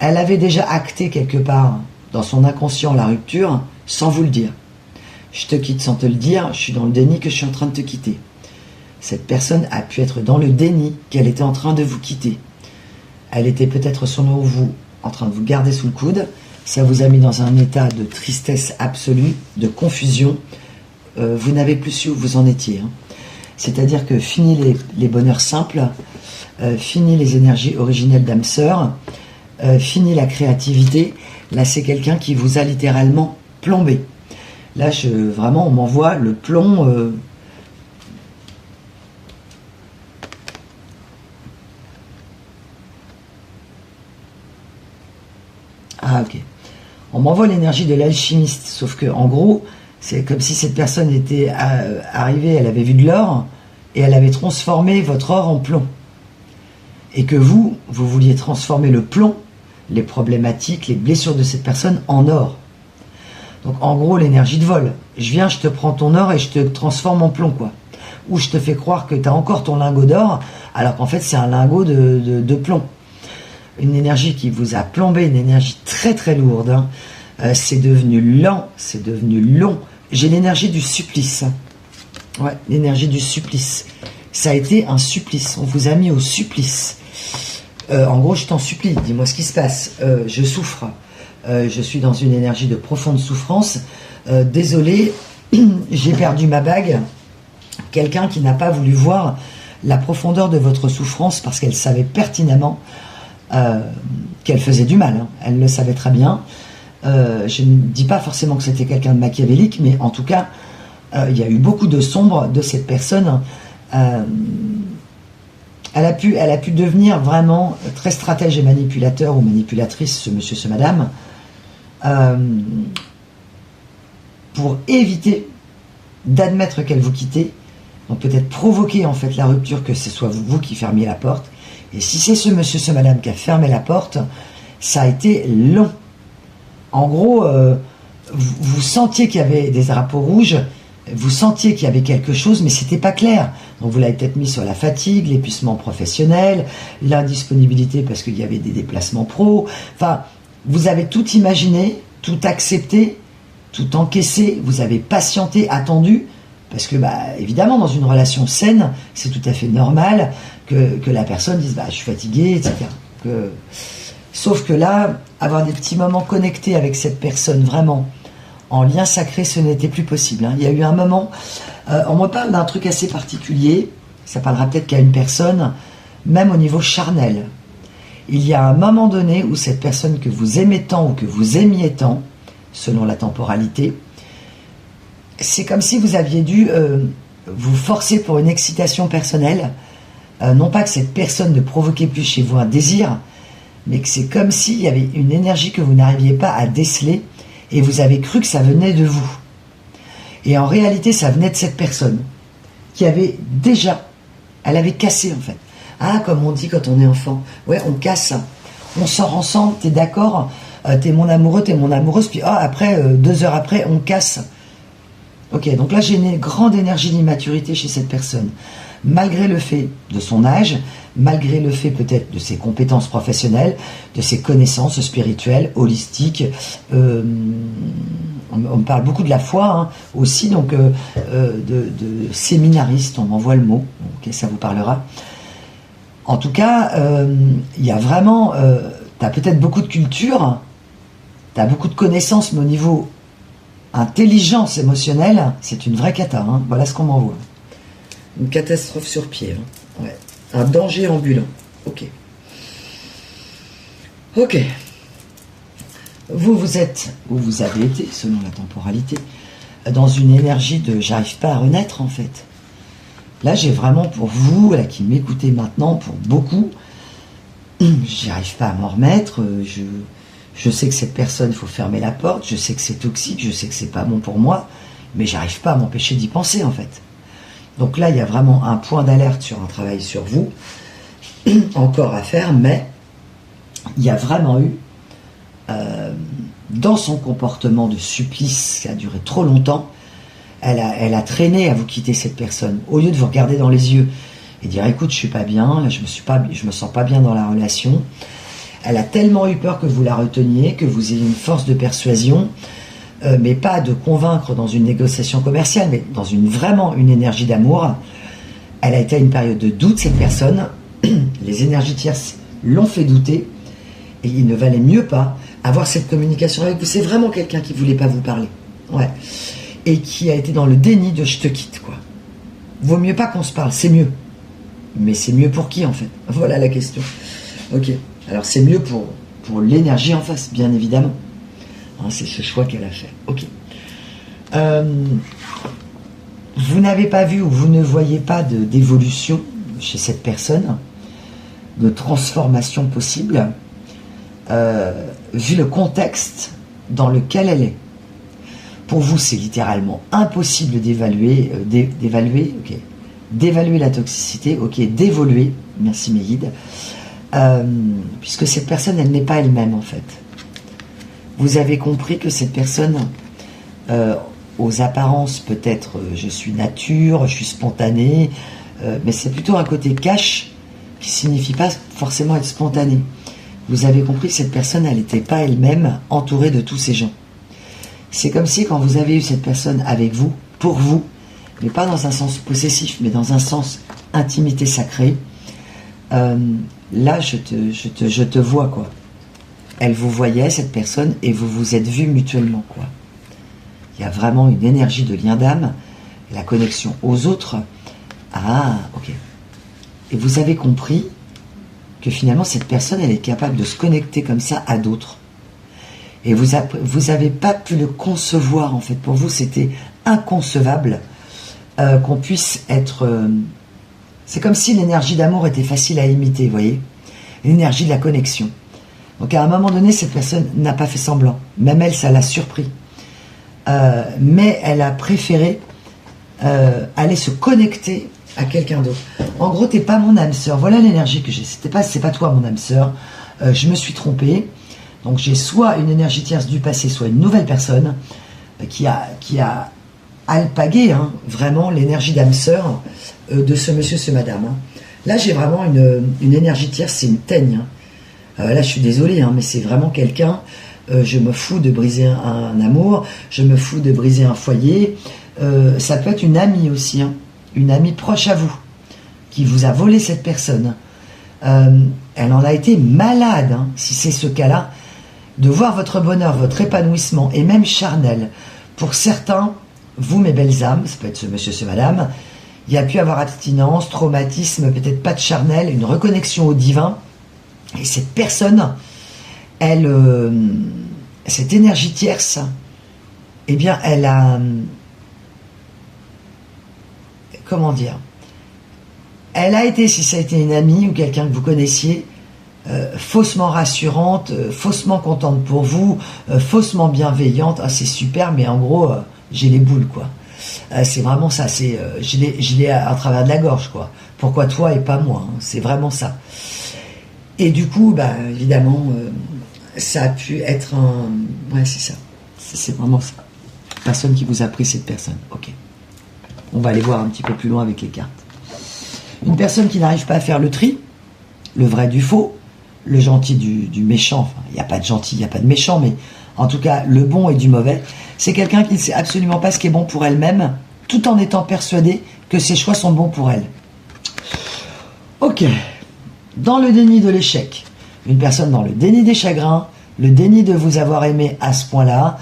Elle avait déjà acté quelque part dans son inconscient la rupture sans vous le dire. Je te quitte sans te le dire, je suis dans le déni que je suis en train de te quitter. Cette personne a pu être dans le déni qu'elle était en train de vous quitter. Elle était peut-être selon vous en train de vous garder sous le coude. Ça vous a mis dans un état de tristesse absolue, de confusion. Vous n'avez plus su où vous en étiez. C'est-à-dire que fini les bonheurs simples, fini les énergies originelles d'âme sœur, fini la créativité. Là, c'est quelqu'un qui vous a littéralement plombé. Là, vraiment, on m'envoie le plomb. Ah, ok. On m'envoie l'énergie de l'alchimiste, sauf que, en gros, c'est comme si cette personne était arrivée, elle avait vu de l'or, et elle avait transformé votre or en plomb. Et que vous vouliez transformer le plomb, les problématiques, les blessures de cette personne, en or. Donc, en gros, l'énergie de vol. Je viens, je te prends ton or et je te transforme en plomb, quoi. Ou je te fais croire que tu as encore ton lingot d'or, alors qu'en fait, c'est un lingot de plomb. Une énergie qui vous a plombé, une énergie très très lourde. Hein. C'est devenu lent, c'est devenu long. J'ai l'énergie du supplice. Ouais, l'énergie du supplice. Ça a été un supplice. On vous a mis au supplice. En gros, je t'en supplie, dis-moi ce qui se passe. Je souffre. Je suis dans une énergie de profonde souffrance. Désolé, j'ai perdu ma bague. Quelqu'un qui n'a pas voulu voir la profondeur de votre souffrance parce qu'elle savait pertinemment qu'elle faisait du mal. Hein. Elle le savait très bien. Je ne dis pas forcément que c'était quelqu'un de machiavélique, mais en tout cas, il y a eu beaucoup de sombre de cette personne. Elle a pu devenir vraiment très stratège et manipulateur ou manipulatrice, ce monsieur, ce madame, pour éviter d'admettre qu'elle vous quittait. Donc peut-être provoquer en fait la rupture, que ce soit vous qui fermiez la porte. Et si c'est ce monsieur, ce madame qui a fermé la porte, ça a été long. En gros, vous sentiez qu'il y avait des drapeaux rouges, vous sentiez qu'il y avait quelque chose, mais c'était pas clair. Donc vous l'avez peut-être mis sur la fatigue, l'épuisement professionnel, l'indisponibilité parce qu'il y avait des déplacements pro. Enfin, vous avez tout imaginé, tout accepté, tout encaissé, vous avez patienté, attendu, parce que, évidemment, dans une relation saine, c'est tout à fait normal que la personne dise, je suis fatigué, etc. Sauf que là, avoir des petits moments connectés avec cette personne, vraiment, en lien sacré, ce n'était plus possible. Hein. Il y a eu un moment, on me parle d'un truc assez particulier, ça parlera peut-être qu'à une personne, même au niveau charnel. Il y a un moment donné où cette personne que vous aimez tant ou que vous aimiez tant, selon la temporalité, c'est comme si vous aviez dû vous forcer pour une excitation personnelle, non pas que cette personne ne provoquait plus chez vous un désir, mais que c'est comme s'il y avait une énergie que vous n'arriviez pas à déceler, et vous avez cru que ça venait de vous. Et en réalité, ça venait de cette personne, qui avait déjà, elle avait cassé en fait. Ah, comme on dit quand on est enfant, ouais, on casse, on sort ensemble, t'es d'accord, t'es mon amoureux, t'es mon amoureuse, puis après, 2 heures après, on casse. Ok, donc là j'ai une grande énergie d'immaturité chez cette personne. Malgré le fait de son âge, malgré le fait peut-être de ses compétences professionnelles, de ses connaissances spirituelles, holistiques, on parle beaucoup de la foi hein, aussi, donc de séminariste, on m'envoie le mot, ok, ça vous parlera. En tout cas, il y a vraiment, tu as peut-être beaucoup de culture, tu as beaucoup de connaissances, mais au niveau intelligence émotionnelle, c'est une vraie cata. Hein. Voilà ce qu'on m'envoie. Une catastrophe sur pied. Hein. Ouais. Un danger ambulant. Ok. Ok. Vous êtes, ou vous avez été, selon la temporalité, dans une énergie de j'arrive pas à renaître en fait. Là, j'ai vraiment pour vous, là, qui m'écoutez maintenant, pour beaucoup, j'arrive pas à m'en remettre, je sais que cette personne, il faut fermer la porte, je sais que c'est toxique, je sais que c'est pas bon pour moi, mais j'arrive pas à m'empêcher d'y penser en fait. Donc là, il y a vraiment un point d'alerte sur un travail sur vous, encore à faire, mais il y a vraiment eu, dans son comportement de supplice qui a duré trop longtemps, elle a traîné à vous quitter cette personne, au lieu de vous regarder dans les yeux et dire écoute, je suis pas bien, là, je me sens pas bien dans la relation. Elle a tellement eu peur que vous la reteniez, que vous ayez une force de persuasion, mais pas de convaincre dans une négociation commerciale, mais dans vraiment une énergie d'amour. Elle a été à une période de doute, cette personne. Les énergies tierces l'ont fait douter, et il ne valait mieux pas avoir cette communication avec vous. C'est vraiment quelqu'un qui voulait pas vous parler. Ouais. Et qui a été dans le déni de je te quitte, quoi. Vaut mieux pas qu'on se parle, c'est mieux. Mais c'est mieux pour qui, en fait? Voilà la question. Ok. Alors, c'est mieux pour l'énergie en face, bien évidemment. Hein, c'est ce choix qu'elle a fait. Ok. Vous n'avez pas vu ou vous ne voyez pas d'évolution chez cette personne, de transformation possible, vu le contexte dans lequel elle est. Pour vous, c'est littéralement impossible d'évaluer, d'évaluer la toxicité, ok, d'évoluer, merci mes guides, puisque cette personne, elle n'est pas elle-même en fait. Vous avez compris que cette personne, aux apparences, peut-être je suis nature, je suis spontané, mais c'est plutôt un côté cash qui signifie pas forcément être spontané. Vous avez compris que cette personne, elle n'était pas elle-même entourée de tous ces gens. C'est comme si quand vous avez eu cette personne avec vous, pour vous, mais pas dans un sens possessif, mais dans un sens intimité sacrée, là, je te vois, quoi. Elle vous voyait, cette personne, et vous vous êtes vus mutuellement, quoi. Il y a vraiment une énergie de lien d'âme, la connexion aux autres. Ah, ok. Et vous avez compris que finalement, cette personne, elle est capable de se connecter comme ça à d'autres. Et vous n'avez pas pu le concevoir, en fait. Pour vous, c'était inconcevable qu'on puisse être... c'est comme si l'énergie d'amour était facile à imiter, vous voyez. L'énergie de la connexion. Donc à un moment donné, cette personne n'a pas fait semblant. Même elle, ça l'a surpris. Mais elle a préféré aller se connecter à quelqu'un d'autre. En gros, t'es pas mon âme sœur. Voilà l'énergie que j'ai. C'est pas toi, mon âme sœur. Je me suis trompée. Donc j'ai soit une énergie tierce du passé, soit une nouvelle personne qui a alpagué vraiment l'énergie d'âme sœur de ce monsieur, ce madame. Là, j'ai vraiment une énergie tierce, c'est une teigne. Là, je suis désolée, mais c'est vraiment quelqu'un. Je me fous de briser un amour, je me fous de briser un foyer. Ça peut être une amie aussi, une amie proche à vous, qui vous a volé cette personne. Elle en a été malade, si c'est ce cas-là, de voir votre bonheur, votre épanouissement, et même charnel. Pour certains, vous, mes belles âmes, ça peut être ce monsieur, ce madame, il y a pu avoir abstinence, traumatisme, peut-être pas de charnel, une reconnexion au divin. Et cette personne, elle, cette énergie tierce, eh bien, elle a, comment dire, elle a été, si ça a été une amie ou quelqu'un que vous connaissiez, faussement rassurante, faussement contente pour vous, faussement bienveillante. Ah, c'est super, mais en gros, j'ai les boules, quoi. C'est vraiment ça. C'est, je l'ai à travers de la gorge, quoi. Pourquoi toi et pas moi, c'est vraiment ça. Et du coup, bah, évidemment, ça a pu être un... Ouais, c'est ça. C'est vraiment ça. Personne qui vous a pris cette personne. Ok. On va aller voir un petit peu plus loin avec les cartes. Une personne qui n'arrive pas à faire le tri, le vrai du faux, le gentil du méchant. Enfin, il n'y a pas de gentil, il n'y a pas de méchant, mais en tout cas, le bon et du mauvais. C'est quelqu'un qui ne sait absolument pas ce qui est bon pour elle-même, tout en étant persuadé que ses choix sont bons pour elle. Ok. Dans le déni de l'échec, une personne dans le déni des chagrins, le déni de vous avoir aimé à ce point-là.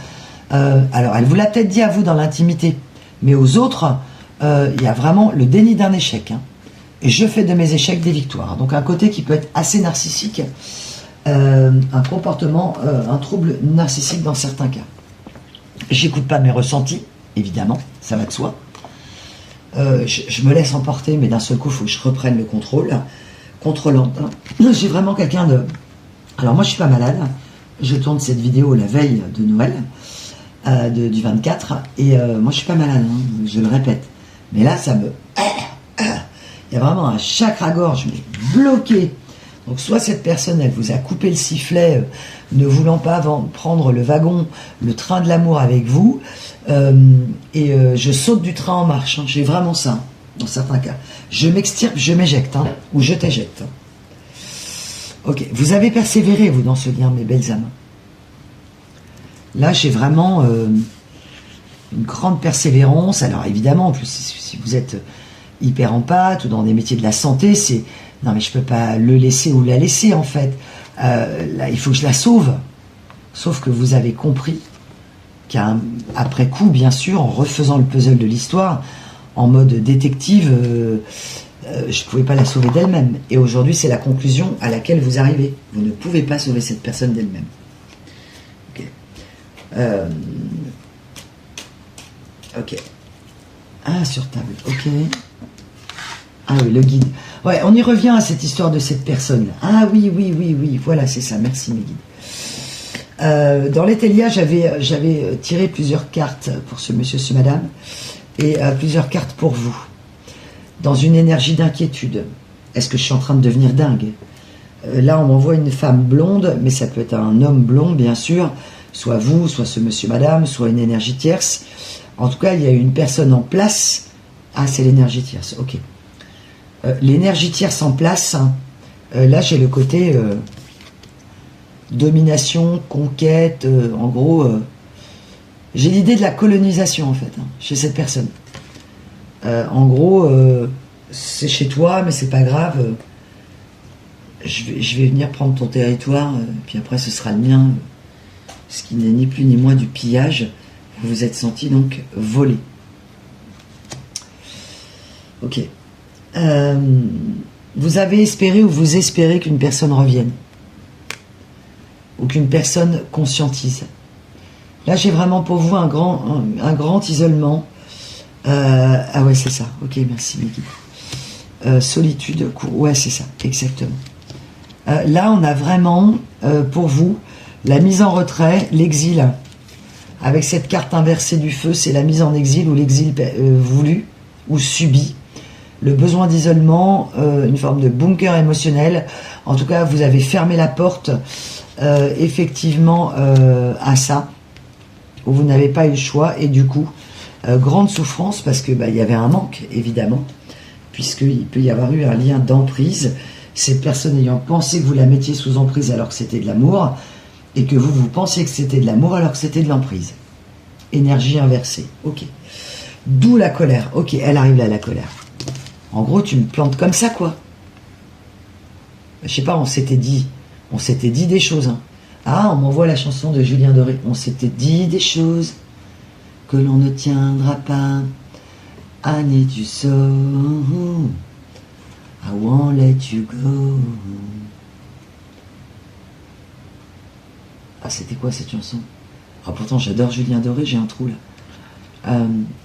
Alors, elle vous l'a peut-être dit à vous dans l'intimité, mais aux autres, il y a vraiment le déni d'un échec. Et je fais de mes échecs des victoires. Donc un côté qui peut être assez narcissique, un comportement, un trouble narcissique dans certains cas. J'écoute pas mes ressentis, évidemment, ça va de soi. Je me laisse emporter, mais d'un seul coup, il faut que je reprenne le contrôle. Contrôlante. J'ai vraiment quelqu'un de... Alors moi, je suis pas malade. Je tourne cette vidéo la veille de Noël, du 24, et moi, je suis pas malade, je le répète. Mais là, ça me... Il y a vraiment un chakra-gorge, mais bloqué. Donc soit cette personne, elle vous a coupé le sifflet, ne voulant pas prendre le wagon, le train de l'amour avec vous, et je saute du train en marche. J'ai vraiment ça, dans certains cas. Je m'extirpe, je m'éjecte, ou je t'éjecte. Ok, vous avez persévéré, vous, dans ce lien, mes belles âmes. Là, j'ai vraiment une grande persévérance. Alors évidemment, en plus, si vous êtes hyper empathe ou dans des métiers de la santé, c'est non mais je peux pas le laisser ou la laisser en fait. Là, il faut que je la sauve. Sauf que vous avez compris qu'après coup, bien sûr, en refaisant le puzzle de l'histoire, en mode détective, je pouvais pas la sauver d'elle-même. Et aujourd'hui, c'est la conclusion à laquelle vous arrivez. Vous ne pouvez pas sauver cette personne d'elle-même. Okay. Ok. Ah, sur table, ok. Ah oui, le guide. Ouais, on y revient à cette histoire de cette personne. Ah oui, oui, oui, oui, voilà, c'est ça, merci mes guides. Dans l'Etelia, j'avais tiré plusieurs cartes pour ce monsieur, ce madame, et plusieurs cartes pour vous. Dans une énergie d'inquiétude. Est-ce que je suis en train de devenir dingue? Là, on m'envoie une femme blonde, mais ça peut être un homme blond, bien sûr, soit vous, soit ce monsieur, madame, soit une énergie tierce. En tout cas, il y a une personne en place. Ah, c'est l'énergie tierce, ok. L'énergie tierce en place, hein, là, j'ai le côté domination, conquête, en gros, j'ai l'idée de la colonisation, en fait, hein, chez cette personne. En gros, c'est chez toi, mais c'est pas grave. Je vais venir prendre ton territoire, puis après ce sera le mien. Ce qui n'est ni plus ni moins du pillage. Vous vous êtes senti donc volé. Ok. Vous avez espéré ou vous espérez qu'une personne revienne. Ou qu'une personne conscientise. Là, j'ai vraiment pour vous un grand isolement. Ah ouais, c'est ça. Ok, merci, Mehdi. Solitude, ouais, c'est ça, exactement. Là, on a vraiment, pour vous, la mise en retrait, l'exil. Avec cette carte inversée du feu, c'est la mise en exil ou l'exil voulu ou subi. Le besoin d'isolement, une forme de bunker émotionnel. En tout cas, vous avez fermé la porte, effectivement, à ça. Où vous n'avez pas eu le choix. Et du coup, grande souffrance parce que y avait un manque, évidemment. Puisqu'il peut y avoir eu un lien d'emprise. Cette personne ayant pensé que vous la mettiez sous emprise alors que c'était de l'amour, et que vous pensiez que c'était de l'amour alors que c'était de l'emprise. Énergie inversée, ok. D'où la colère, ok, elle arrive là, la colère. En gros, tu me plantes comme ça, quoi. Je sais pas, on s'était dit des choses. Hein. Ah, on m'envoie la chanson de Julien Doré. On s'était dit des choses que l'on ne tiendra pas. Annie, tu sors. I won't let you go. Ah, c'était quoi cette chanson? Ah, pourtant, j'adore Julien Doré, j'ai un trou là.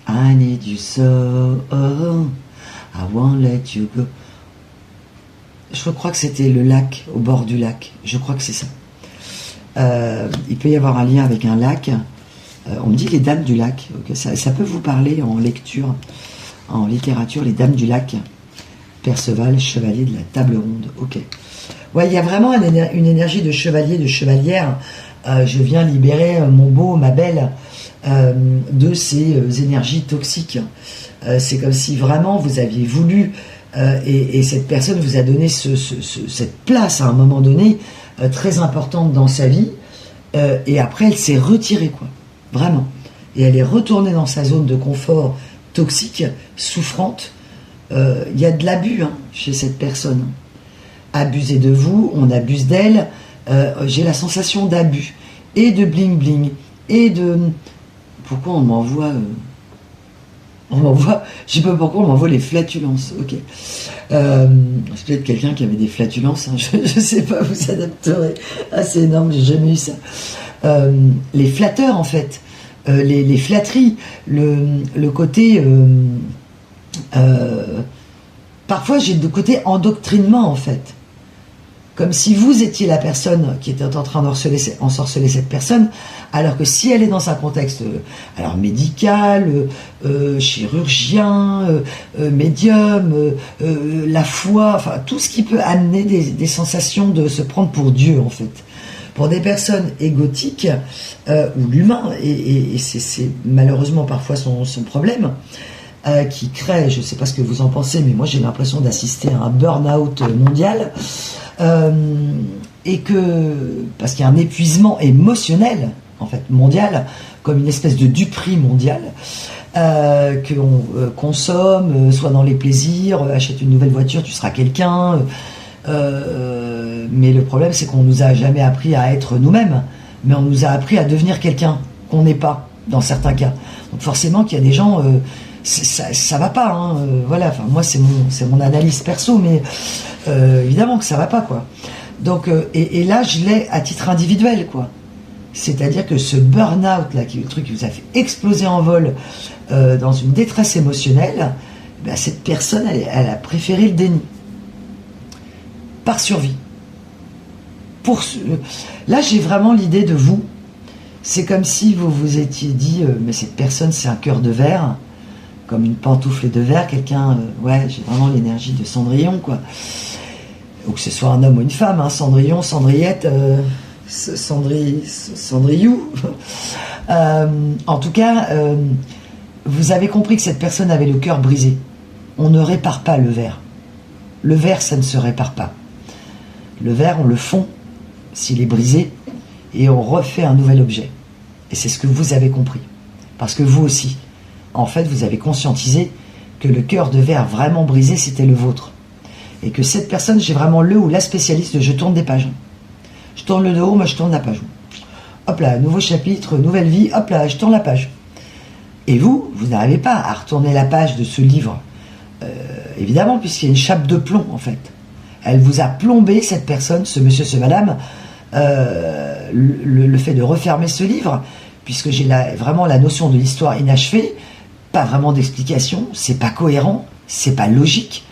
I need you so, I won't let you go. Je crois que c'était le lac, au bord du lac. Je crois que c'est ça. Il peut y avoir un lien avec un lac. On me dit les dames du lac. Okay, ça peut vous parler en lecture, en littérature, les dames du lac. Perceval, chevalier de la table ronde. Ok. Ouais, il y a vraiment une énergie de chevalier, de chevalière. Je viens libérer mon beau, ma belle, de ces énergies toxiques. C'est comme si vraiment vous aviez voulu, et cette personne vous a donné cette place à un moment donné, très importante dans sa vie, et après elle s'est retirée, quoi. Vraiment. Et elle est retournée dans sa zone de confort toxique, souffrante. Il y a de l'abus chez cette personne. Abuser de vous, on abuse d'elle. J'ai la sensation d'abus et de bling bling et de... Pourquoi on m'envoie je sais pas pourquoi on m'envoie les flatulences. Ok. C'est peut-être quelqu'un qui avait des flatulences, hein. Je sais pas, vous adapterez. Ah, c'est énorme, j'ai jamais eu ça. Les flatteurs, en fait, les flatteries, le côté... parfois j'ai le côté endoctrinement, en fait. Comme si vous étiez la personne qui était en train d'ensorceler cette personne, alors que si elle est dans un contexte alors médical, chirurgien, médium, la foi, enfin tout ce qui peut amener des sensations de se prendre pour Dieu, en fait. Pour des personnes égotiques, ou l'humain, et c'est malheureusement parfois son problème, qui crée, je ne sais pas ce que vous en pensez, mais moi j'ai l'impression d'assister à un burn-out mondial, et que, parce qu'il y a un épuisement émotionnel, en fait, mondial, comme une espèce de duperie mondiale, qu'on consomme, soit dans les plaisirs, achète une nouvelle voiture, tu seras quelqu'un, mais le problème c'est qu'on nous a jamais appris à être nous-mêmes, mais on nous a appris à devenir quelqu'un qu'on n'est pas, dans certains cas. Donc forcément qu'il y a des gens... ça va pas, hein, voilà, enfin moi c'est mon analyse perso, mais évidemment que ça va pas, quoi. Donc et là je l'ai à titre individuel, quoi. C'est-à-dire que ce burn-out, là, qui est le truc qui vous a fait exploser en vol dans une détresse émotionnelle, ben, cette personne, elle a préféré le déni. Par survie. Là, j'ai vraiment l'idée de vous. C'est comme si vous vous étiez dit, mais cette personne, c'est un cœur de verre, comme une pantoufle de verre, quelqu'un, ouais, j'ai vraiment l'énergie de Cendrillon, quoi. Ou que ce soit un homme ou une femme, hein, Cendrillon, Cendrillette, Cendrillou. En tout cas, vous avez compris que cette personne avait le cœur brisé. On ne répare pas le verre. Le verre, ça ne se répare pas. Le verre, on le fond s'il est brisé et on refait un nouvel objet. Et c'est ce que vous avez compris. Parce que vous aussi, en fait, vous avez conscientisé que le cœur de verre vraiment brisé, c'était le vôtre. Et que cette personne, j'ai vraiment le ou la spécialiste de je tourne des pages. Je tourne le dos, moi je tourne la page. Hop là, nouveau chapitre, nouvelle vie, hop là, je tourne la page. Et vous n'arrivez pas à retourner la page de ce livre. Évidemment, puisqu'il y a une chape de plomb, en fait. Elle vous a plombé, cette personne, ce monsieur, ce madame, le fait de refermer ce livre, puisque j'ai vraiment la notion de l'histoire inachevée, pas vraiment d'explication, c'est pas cohérent, c'est pas logique,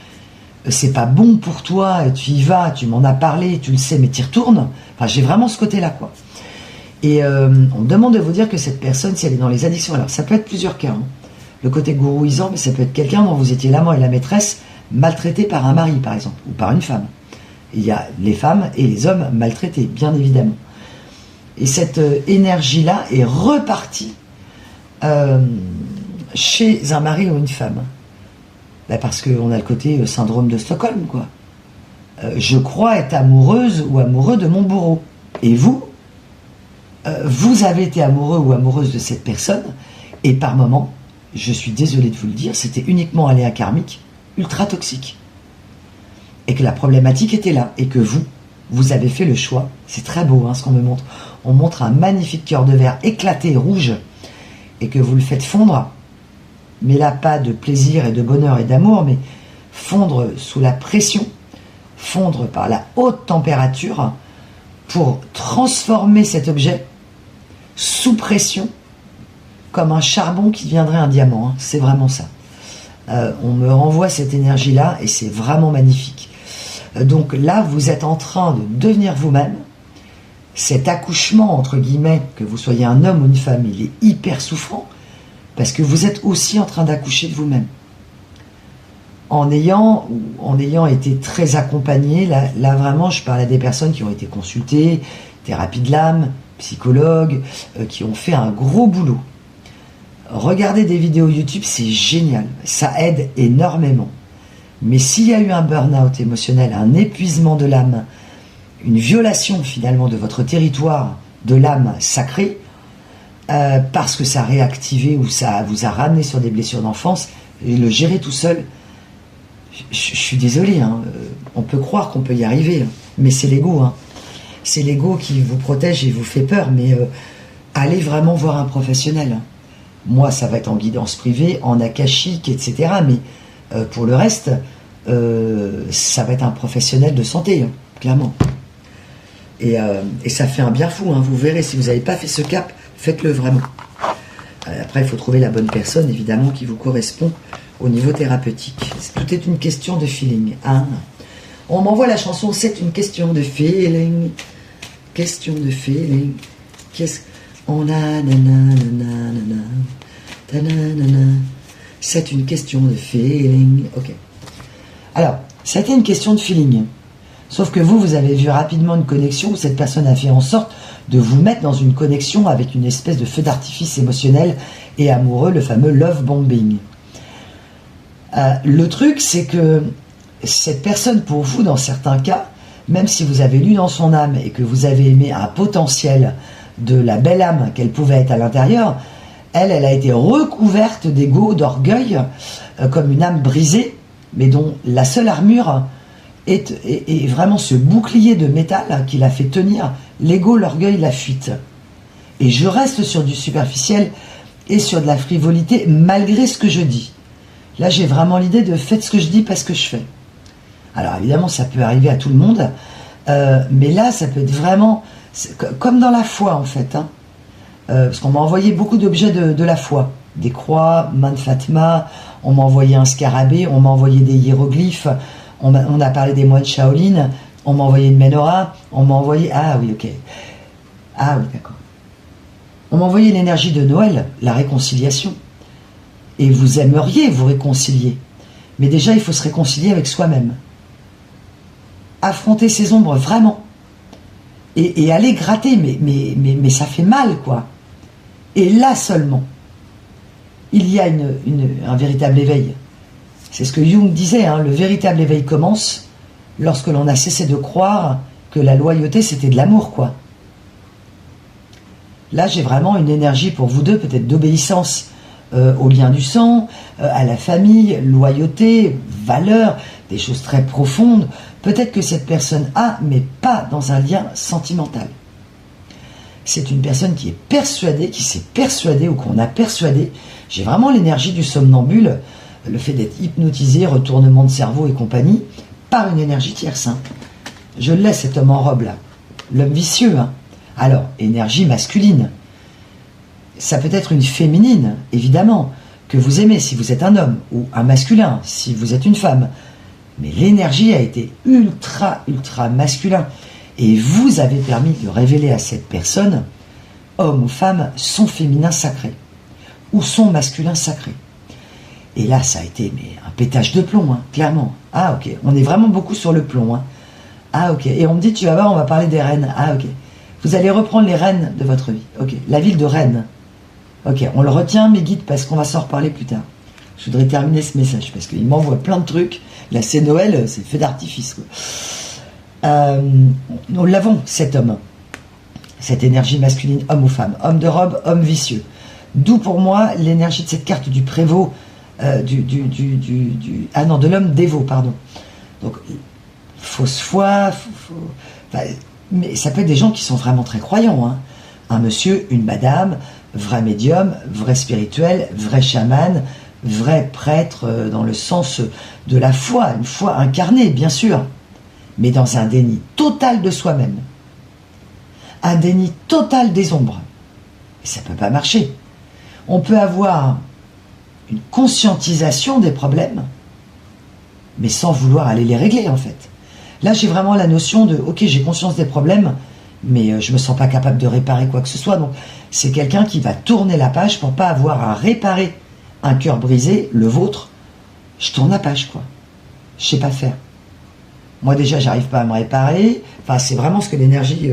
c'est pas bon pour toi, tu y vas, tu m'en as parlé, tu le sais, mais tu y retournes. Enfin, j'ai vraiment ce côté-là, quoi. Et on me demande de vous dire que cette personne, si elle est dans les addictions, alors ça peut être plusieurs cas, hein. Le côté gourouisant, mais ça peut être quelqu'un dont vous étiez l'amant et la maîtresse, maltraité par un mari, par exemple, ou par une femme. Il y a les femmes et les hommes maltraités, bien évidemment. Et cette énergie-là est repartie chez un mari ou une femme. Ben parce qu'on a le côté syndrome de Stockholm, quoi. Je crois être amoureuse ou amoureux de mon bourreau. Et vous, vous avez été amoureux ou amoureuse de cette personne, et par moments, je suis désolé de vous le dire, c'était uniquement un lien karmique ultra toxique. Et que la problématique était là, et que vous avez fait le choix. C'est très beau, hein, ce qu'on me montre. On montre un magnifique cœur de verre éclaté, rouge, et que vous le faites fondre, mais là, pas de plaisir et de bonheur et d'amour, mais fondre sous la pression, fondre par la haute température, pour transformer cet objet sous pression, comme un charbon qui deviendrait un diamant, hein. C'est vraiment ça. On me renvoie cette énergie-là, et c'est vraiment magnifique. Donc là, vous êtes en train de devenir vous-même. Cet accouchement, entre guillemets, que vous soyez un homme ou une femme, il est hyper souffrant, parce que vous êtes aussi en train d'accoucher de vous-même. En ayant été très accompagné, là vraiment, je parle à des personnes qui ont été consultées, thérapie de l'âme, psychologues, qui ont fait un gros boulot. Regardez des vidéos YouTube, c'est génial, ça aide énormément. Mais s'il y a eu un burn-out émotionnel, un épuisement de l'âme, une violation finalement de votre territoire de l'âme sacrée, parce que ça a réactivé ou ça vous a ramené sur des blessures d'enfance, et le gérer tout seul, je suis désolé, hein, on peut croire qu'on peut y arriver, hein, mais c'est l'ego, hein. C'est l'ego qui vous protège et vous fait peur, mais allez vraiment voir un professionnel, hein. Moi, ça va être en guidance privée, en akashique, etc. Mais pour le reste, ça va être un professionnel de santé, hein, clairement. Et ça fait un bien fou, hein, vous verrez, si vous n'avez pas fait ce cap, faites-le vraiment. Après, il faut trouver la bonne personne, évidemment, qui vous correspond au niveau thérapeutique. Tout est une question de feeling, hein. On m'envoie la chanson « C'est une question de feeling ». Question de feeling. Qu'est-ce on a c'est une question de feeling. Ok. Alors, ça a été une question de feeling. Sauf que vous avez vu rapidement une connexion où cette personne a fait en sorte de vous mettre dans une connexion avec une espèce de feu d'artifice émotionnel et amoureux, le fameux love bombing. Le truc, c'est que cette personne, pour vous, dans certains cas, même si vous avez lu dans son âme et que vous avez aimé un potentiel de la belle âme qu'elle pouvait être à l'intérieur, elle a été recouverte d'ego, d'orgueil, comme une âme brisée, mais dont la seule armure est vraiment ce bouclier de métal qui la fait tenir l'ego, l'orgueil, la fuite. Et je reste sur du superficiel et sur de la frivolité, malgré ce que je dis. Là, j'ai vraiment l'idée de faites ce que je dis, pas ce que je fais. Alors évidemment, ça peut arriver à tout le monde, mais là, ça peut être vraiment Comme dans la foi, en fait. Hein. Parce qu'on m'a envoyé beaucoup d'objets de la foi. Des croix, main de Fatma, on m'a envoyé un scarabée, on m'a envoyé des hiéroglyphes, on a parlé des moines Shaolin, on m'a envoyé une menorah, on m'a envoyé... Ah oui, ok. Ah oui, d'accord. On m'a envoyé l'énergie de Noël, la réconciliation. Et vous aimeriez vous réconcilier. Mais déjà, il faut se réconcilier avec soi-même. Affronter ses ombres, vraiment. Et aller gratter, mais ça fait mal, quoi. Et là seulement, il y a un véritable éveil. C'est ce que Jung disait, hein, le véritable éveil commence lorsque l'on a cessé de croire que la loyauté, c'était de l'amour, quoi. Là, j'ai vraiment une énergie pour vous deux, peut-être d'obéissance au lien du sang, à la famille, loyauté, valeur, des choses très profondes. Peut-être que cette personne a, mais pas dans un lien sentimental. C'est une personne qui est persuadée, qui s'est persuadée ou qu'on a persuadé. J'ai vraiment l'énergie du somnambule, le fait d'être hypnotisé, retournement de cerveau et compagnie, par une énergie tierce. Hein. Je laisse cet homme en robe là, l'homme vicieux. Hein. Alors, énergie masculine. Ça peut être une féminine, évidemment, que vous aimez si vous êtes un homme, ou un masculin si vous êtes une femme. Mais l'énergie a été ultra, ultra masculin. Et vous avez permis de révéler à cette personne, homme ou femme, son féminin sacré. Ou son masculin sacré. Et là, ça a été un pétage de plomb, hein, clairement. Ah, ok. On est vraiment beaucoup sur le plomb. Hein. Ah, ok. Et on me dit, tu vas voir, on va parler des reines. Ah, ok. Vous allez reprendre les reines de votre vie. Ok. La ville de Rennes. Ok. On le retient, mes guides, parce qu'on va s'en reparler plus tard. Je voudrais terminer ce message, parce qu'il m'envoie plein de trucs. Là, c'est Noël, c'est feu d'artifice. Nous l'avons, cet homme. Cette énergie masculine, homme ou femme. Homme de robe, homme vicieux. D'où pour moi l'énergie de cette carte du prévôt, de l'homme dévot, pardon. Donc, fausse foi, mais ça peut être des gens qui sont vraiment très croyants. Hein. Un monsieur, une madame, vrai médium, vrai spirituel, vrai chaman, vrai prêtre dans le sens de la foi, une foi incarnée, bien sûr, mais dans un déni total de soi-même. Un déni total des ombres. Et ça ne peut pas marcher. On peut avoir une conscientisation des problèmes, mais sans vouloir aller les régler, en fait. Là, j'ai vraiment la notion de, ok, j'ai conscience des problèmes, mais je me sens pas capable de réparer quoi que ce soit. Donc, c'est quelqu'un qui va tourner la page pour pas avoir à réparer un cœur brisé, le vôtre. Je tourne la page, quoi. Je sais pas faire. Moi, déjà, j'arrive pas à me réparer. Enfin, c'est vraiment ce que l'énergie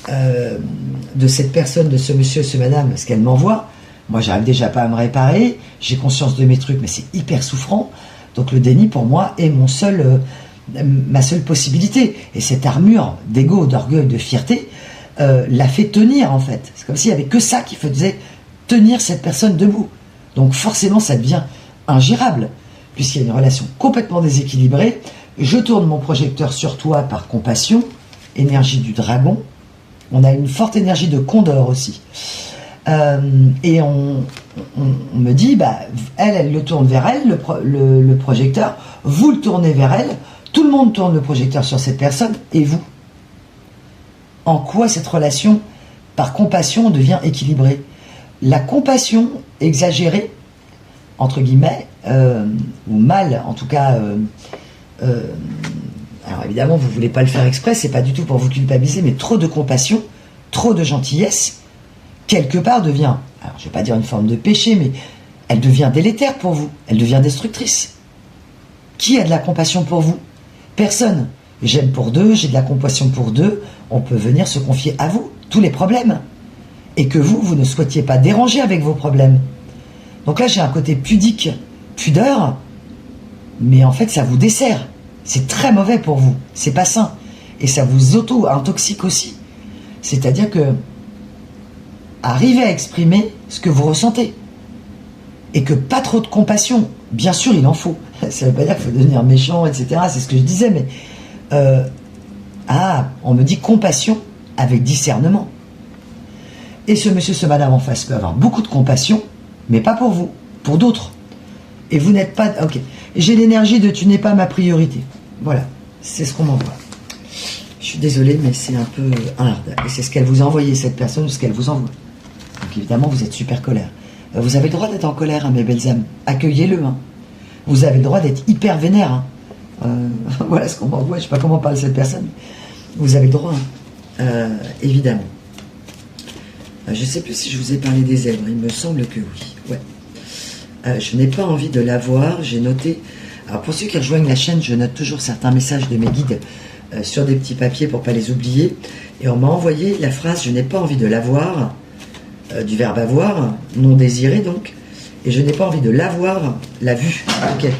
de cette personne, de ce monsieur, ce madame, ce qu'elle m'envoie. Moi, j'arrive déjà pas à me réparer. J'ai conscience de mes trucs, mais c'est hyper souffrant. Donc, le déni, pour moi, est ma seule possibilité. Et cette armure d'ego, d'orgueil, de fierté, l'a fait tenir, en fait. C'est comme s'il n'y avait que ça qui faisait tenir cette personne debout. Donc, forcément, ça devient ingérable, puisqu'il y a une relation complètement déséquilibrée. Je tourne mon projecteur sur toi par compassion, énergie du dragon. On a une forte énergie de condor aussi. Et on me dit, elle le tourne vers elle, le projecteur, vous le tournez vers elle, tout le monde tourne le projecteur sur cette personne, et vous? En quoi cette relation, par compassion, devient équilibrée? La compassion exagérée, entre guillemets, ou mal, en tout cas, alors évidemment, vous ne voulez pas le faire exprès, c'est pas du tout pour vous culpabiliser, mais trop de compassion, trop de gentillesse, quelque part devient, alors je ne vais pas dire une forme de péché, mais elle devient délétère pour vous, elle devient destructrice. Qui a de la compassion pour vous? Personne. J'aime pour deux, j'ai de la compassion pour deux, on peut venir se confier à vous, tous les problèmes. Et que vous ne souhaitiez pas déranger avec vos problèmes. Donc là, j'ai un côté pudique, pudeur, mais en fait, ça vous dessert. C'est très mauvais pour vous, c'est pas sain. Et ça vous auto-intoxique aussi. C'est-à-dire que arrivez à exprimer ce que vous ressentez. Et que pas trop de compassion. Bien sûr, il en faut. Ça ne veut pas dire qu'il faut devenir méchant, etc. C'est ce que je disais, mais... on me dit compassion avec discernement. Et ce monsieur, ce madame en face peut avoir beaucoup de compassion, mais pas pour vous, pour d'autres. Et vous n'êtes pas... Ok. J'ai l'énergie de tu n'es pas ma priorité. Voilà. C'est ce qu'on m'envoie. Je suis désolé, mais c'est un peu hard. Et c'est ce qu'elle vous a envoyé, cette personne, ou ce qu'elle vous envoie. Donc évidemment, vous êtes super colère. Vous avez le droit d'être en colère, hein, mes belles âmes. Accueillez-le. Hein. Vous avez le droit d'être hyper vénère. Hein. Voilà ce qu'on m'envoie. Je ne sais pas comment parle cette personne. Vous avez le droit, hein. Évidemment. Je ne sais plus si je vous ai parlé des zèbres. Il me semble que oui. Ouais. Je n'ai pas envie de la voir. J'ai noté... Alors pour ceux qui rejoignent la chaîne, je note toujours certains messages de mes guides sur des petits papiers pour ne pas les oublier. Et on m'a envoyé la phrase « Je n'ai pas envie de la voir ». Du verbe avoir, non désiré donc, et je n'ai pas envie de l'avoir, la vue. Okay.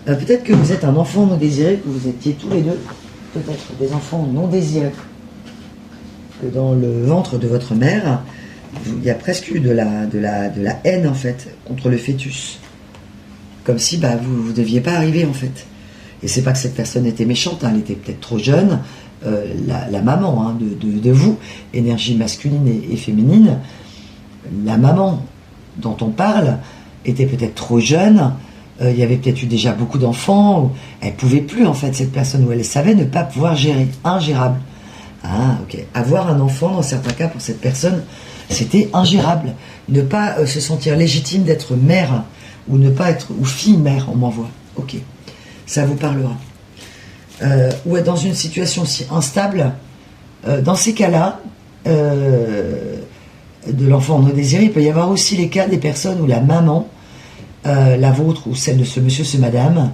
Peut-être que vous êtes un enfant non désiré, que vous étiez tous les deux, peut-être des enfants non désirés, que dans le ventre de votre mère, il y a presque eu de la haine en fait, contre le fœtus. Comme si vous ne deviez pas arriver en fait. Et c'est pas que cette personne était méchante, hein, elle était peut-être trop jeune, la maman hein, de vous, énergie masculine et féminine, la maman dont on parle était peut-être trop jeune, il y avait peut-être eu déjà beaucoup d'enfants, elle ne pouvait plus en fait cette personne, où elle savait ne pas pouvoir gérer, ingérable. Ah ok, avoir un enfant dans certains cas pour cette personne, c'était ingérable. Ne pas se sentir légitime d'être mère, ou ne pas être, ou fille mère, on m'envoie. Ok, ça vous parlera. Ou être dans une situation aussi instable, dans ces cas-là, de l'enfant non désiré, il peut y avoir aussi les cas des personnes où la maman, la vôtre ou celle de ce monsieur, ce madame,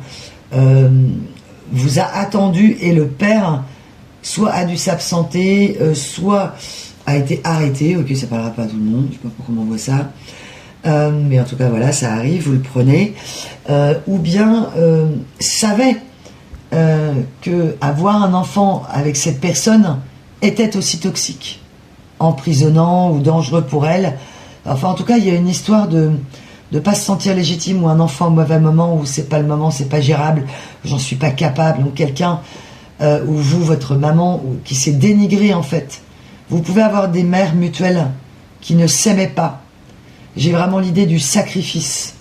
vous a attendu et le père soit a dû s'absenter, soit a été arrêté. Ok, ça parlera pas à tout le monde, je sais pas pourquoi on voit ça, mais en tout cas voilà, ça arrive, vous le prenez, ou bien savait que avoir un enfant avec cette personne était aussi toxique, emprisonnant ou dangereux pour elle. Enfin, en tout cas, il y a une histoire de ne pas se sentir légitime, ou un enfant au mauvais moment, où c'est pas le moment, c'est pas gérable, j'en suis pas capable. Donc quelqu'un, ou vous, votre maman, qui s'est dénigré en fait. Vous pouvez avoir des mères mutuelles qui ne s'aimaient pas. J'ai vraiment l'idée du sacrifice.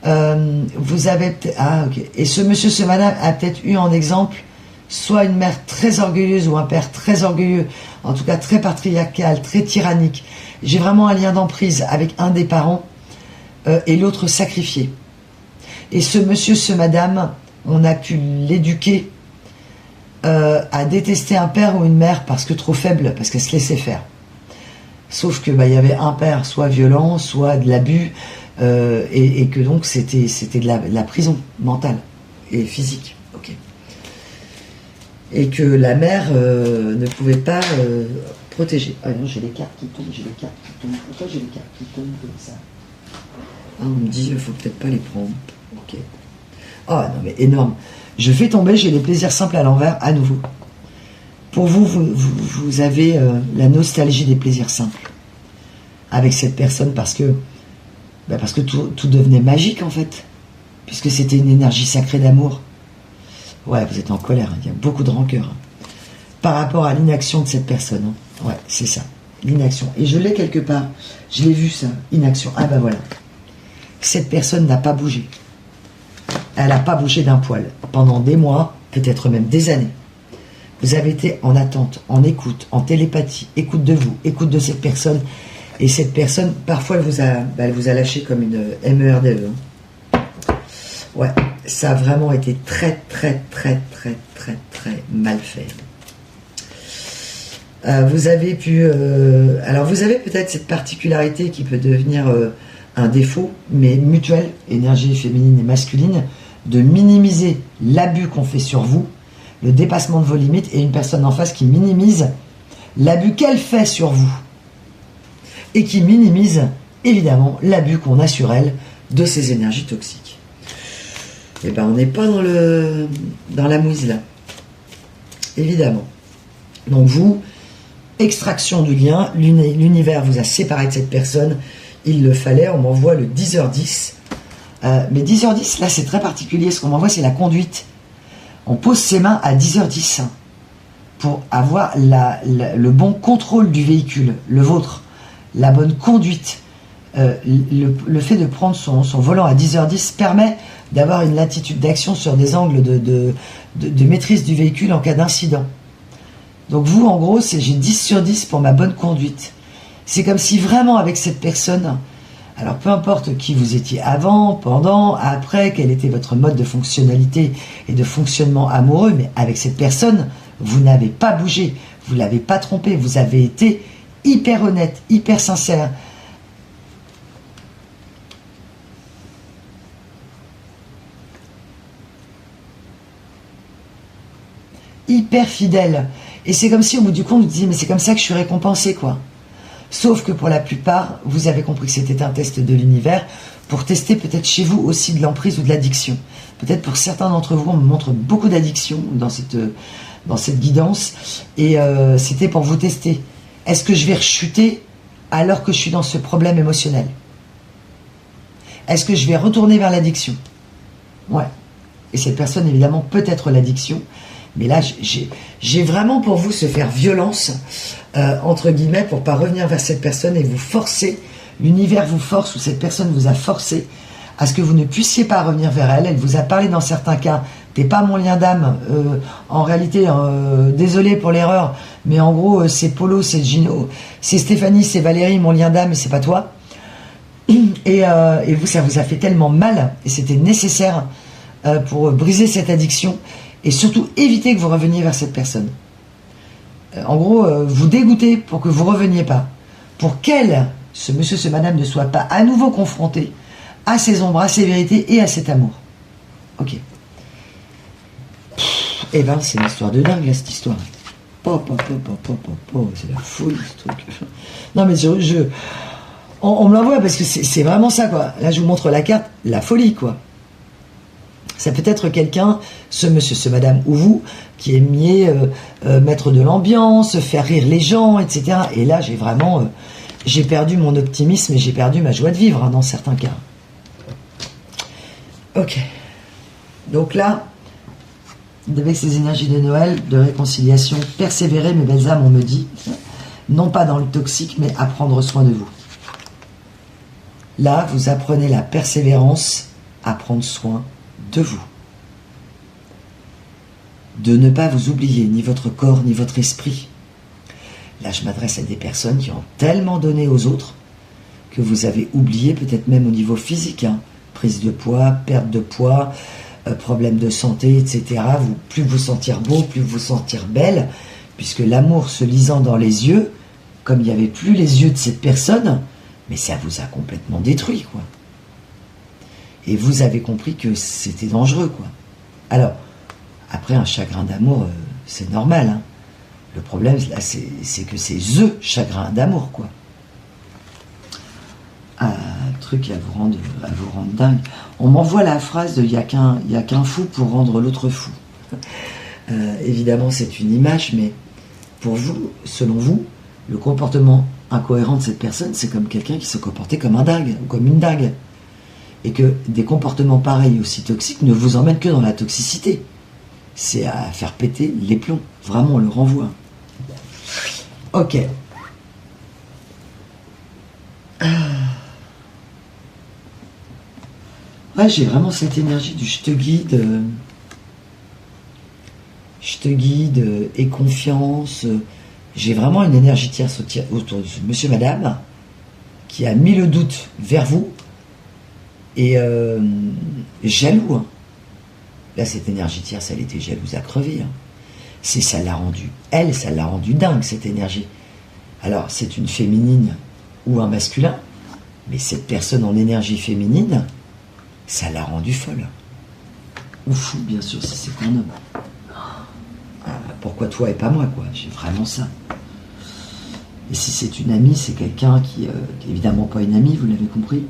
Vous avez... Ah, ok. Et ce monsieur, ce madame a peut-être eu en exemple soit une mère très orgueilleuse ou un père très orgueilleux, en tout cas très patriarcal, très tyrannique. J'ai vraiment un lien d'emprise avec un des parents et l'autre sacrifié. Et ce monsieur, ce madame, on a pu l'éduquer à détester un père ou une mère parce que trop faible, parce qu'elle se laissait faire. Sauf que il y avait un père soit violent, soit de l'abus, et que donc c'était de la prison mentale et physique. Ok. Et que la mère ne pouvait pas protéger. Ah non, j'ai les cartes qui tombent, Pourquoi j'ai les cartes qui tombent comme ça? Ah, on me dit, il faut peut-être pas les prendre. Ok. Ah non, mais énorme. Je fais tomber, j'ai les plaisirs simples à l'envers, à nouveau. Pour vous, vous avez la nostalgie des plaisirs simples avec cette personne parce que tout devenait magique en fait, puisque c'était une énergie sacrée d'amour. Ouais, vous êtes en colère, hein. Il y a beaucoup de rancœur hein, par rapport à l'inaction de cette personne. Hein. Ouais, c'est ça, l'inaction. Et je l'ai quelque part, je l'ai vu ça, inaction. Ah ben voilà, cette personne n'a pas bougé. Elle n'a pas bougé d'un poil pendant des mois, peut-être même des années. Vous avez été en attente, en écoute, en télépathie, écoute de vous, écoute de cette personne. Et cette personne, parfois, elle vous a lâché comme une MERDE. Hein. Ouais, ça a vraiment été très, très, très, très, très, très mal fait. Vous avez pu... alors, vous avez peut-être cette particularité qui peut devenir un défaut, mais mutuel, énergie féminine et masculine, de minimiser l'abus qu'on fait sur vous, le dépassement de vos limites, et une personne en face qui minimise l'abus qu'elle fait sur vous. Et qui minimise, évidemment, l'abus qu'on a sur elle de ces énergies toxiques. Et ben, on n'est pas dans la mouise, là. Évidemment. Donc vous, extraction du lien, l'univers vous a séparé de cette personne, il le fallait, on m'envoie le 10h10. Mais 10h10, là, c'est très particulier, ce qu'on m'envoie, c'est la conduite. On pose ses mains à 10h10 pour avoir le bon contrôle du véhicule, le vôtre. La bonne conduite, le fait de prendre son volant à 10h10 permet d'avoir une latitude d'action sur des angles de maîtrise du véhicule en cas d'incident. Donc vous, en gros, j'ai 10 sur 10 pour ma bonne conduite. C'est comme si vraiment avec cette personne, alors peu importe qui vous étiez avant, pendant, après, quel était votre mode de fonctionnalité et de fonctionnement amoureux, mais avec cette personne, vous n'avez pas bougé, vous ne l'avez pas trompé, vous avez été hyper honnête, hyper sincère. Hyper fidèle. Et c'est comme si au bout du compte, vous disiez, mais c'est comme ça que je suis récompensé, quoi. Sauf que pour la plupart, vous avez compris que c'était un test de l'univers pour tester peut-être chez vous aussi de l'emprise ou de l'addiction. Peut-être pour certains d'entre vous, on me montre beaucoup d'addiction dans cette guidance. Et c'était pour vous tester. Est-ce que je vais rechuter alors que je suis dans ce problème émotionnel? Est-ce que je vais retourner vers l'addiction? Ouais. Et cette personne, évidemment, peut être l'addiction. Mais là, j'ai vraiment pour vous se faire violence, entre guillemets, pour pas revenir vers cette personne et vous forcer, l'univers vous force ou cette personne vous a forcé à ce que vous ne puissiez pas revenir vers elle. Elle vous a parlé dans certains cas, t'es pas mon lien d'âme, en réalité, désolé pour l'erreur, mais en gros, c'est Polo, c'est Gino, c'est Stéphanie, c'est Valérie, mon lien d'âme, et c'est pas toi. Et vous, ça vous a fait tellement mal, et c'était nécessaire pour briser cette addiction, et surtout éviter que vous reveniez vers cette personne. En gros, vous dégoûter pour que vous ne reveniez pas. Pour qu'elle, ce monsieur, ce madame, ne soit pas à nouveau confronté à ses ombres, à ses vérités et à cet amour. Ok. Eh ben, c'est une histoire de dingue, là, cette histoire. C'est la folie, ce truc. Non, mais on me l'envoie parce que c'est vraiment ça, quoi. Là, je vous montre la carte, la folie, quoi. Ça peut être quelqu'un, ce monsieur, ce madame, ou vous, qui aimiez mettre de l'ambiance, faire rire les gens, etc. Et là, j'ai perdu mon optimisme et j'ai perdu ma joie de vivre, hein, dans certains cas. Ok. Donc là, avec ces énergies de Noël, de réconciliation, persévérer, mes belles âmes, on me dit, non pas dans le toxique, mais à prendre soin de vous. Là, vous apprenez la persévérance à prendre soin de vous. De ne pas vous oublier, ni votre corps, ni votre esprit. Là, je m'adresse à des personnes qui ont tellement donné aux autres que vous avez oublié, peut-être même au niveau physique, hein, prise de poids, perte de poids, problème de santé, etc. Plus vous sentir beau, plus vous sentir belle, puisque l'amour se lisant dans les yeux, comme il n'y avait plus les yeux de cette personne, mais ça vous a complètement détruit, quoi. Et vous avez compris que c'était dangereux, quoi. Alors, après, un chagrin d'amour, c'est normal, hein. Le problème, là, c'est que c'est THE chagrin d'amour, quoi. Un truc à vous rendre dingue. On m'envoie la phrase de « il n'y a qu'un fou pour rendre l'autre fou ». Évidemment, c'est une image, mais pour vous, selon vous, le comportement incohérent de cette personne, c'est comme quelqu'un qui se comportait comme un dingue, ou comme une dingue. Et que des comportements pareils aussi toxiques ne vous emmènent que dans la toxicité. C'est à faire péter les plombs. Vraiment, on le renvoie. Ok. Ouais, j'ai vraiment cette énergie du je te guide. Et confiance. J'ai vraiment une énergie tierce autour de monsieur, madame, qui a mis le doute vers vous. Et jaloux, hein. Là, cette énergie tierce, elle était jalouse à crever, hein. Ça l'a rendu dingue, cette énergie. Alors, c'est une féminine ou un masculin, mais cette personne en énergie féminine, ça l'a rendu folle. Ou fou, bien sûr, si c'est un homme. Pourquoi toi et pas moi, quoi? J'ai vraiment ça. Et si c'est une amie, c'est quelqu'un qui est évidemment pas une amie, vous l'avez compris,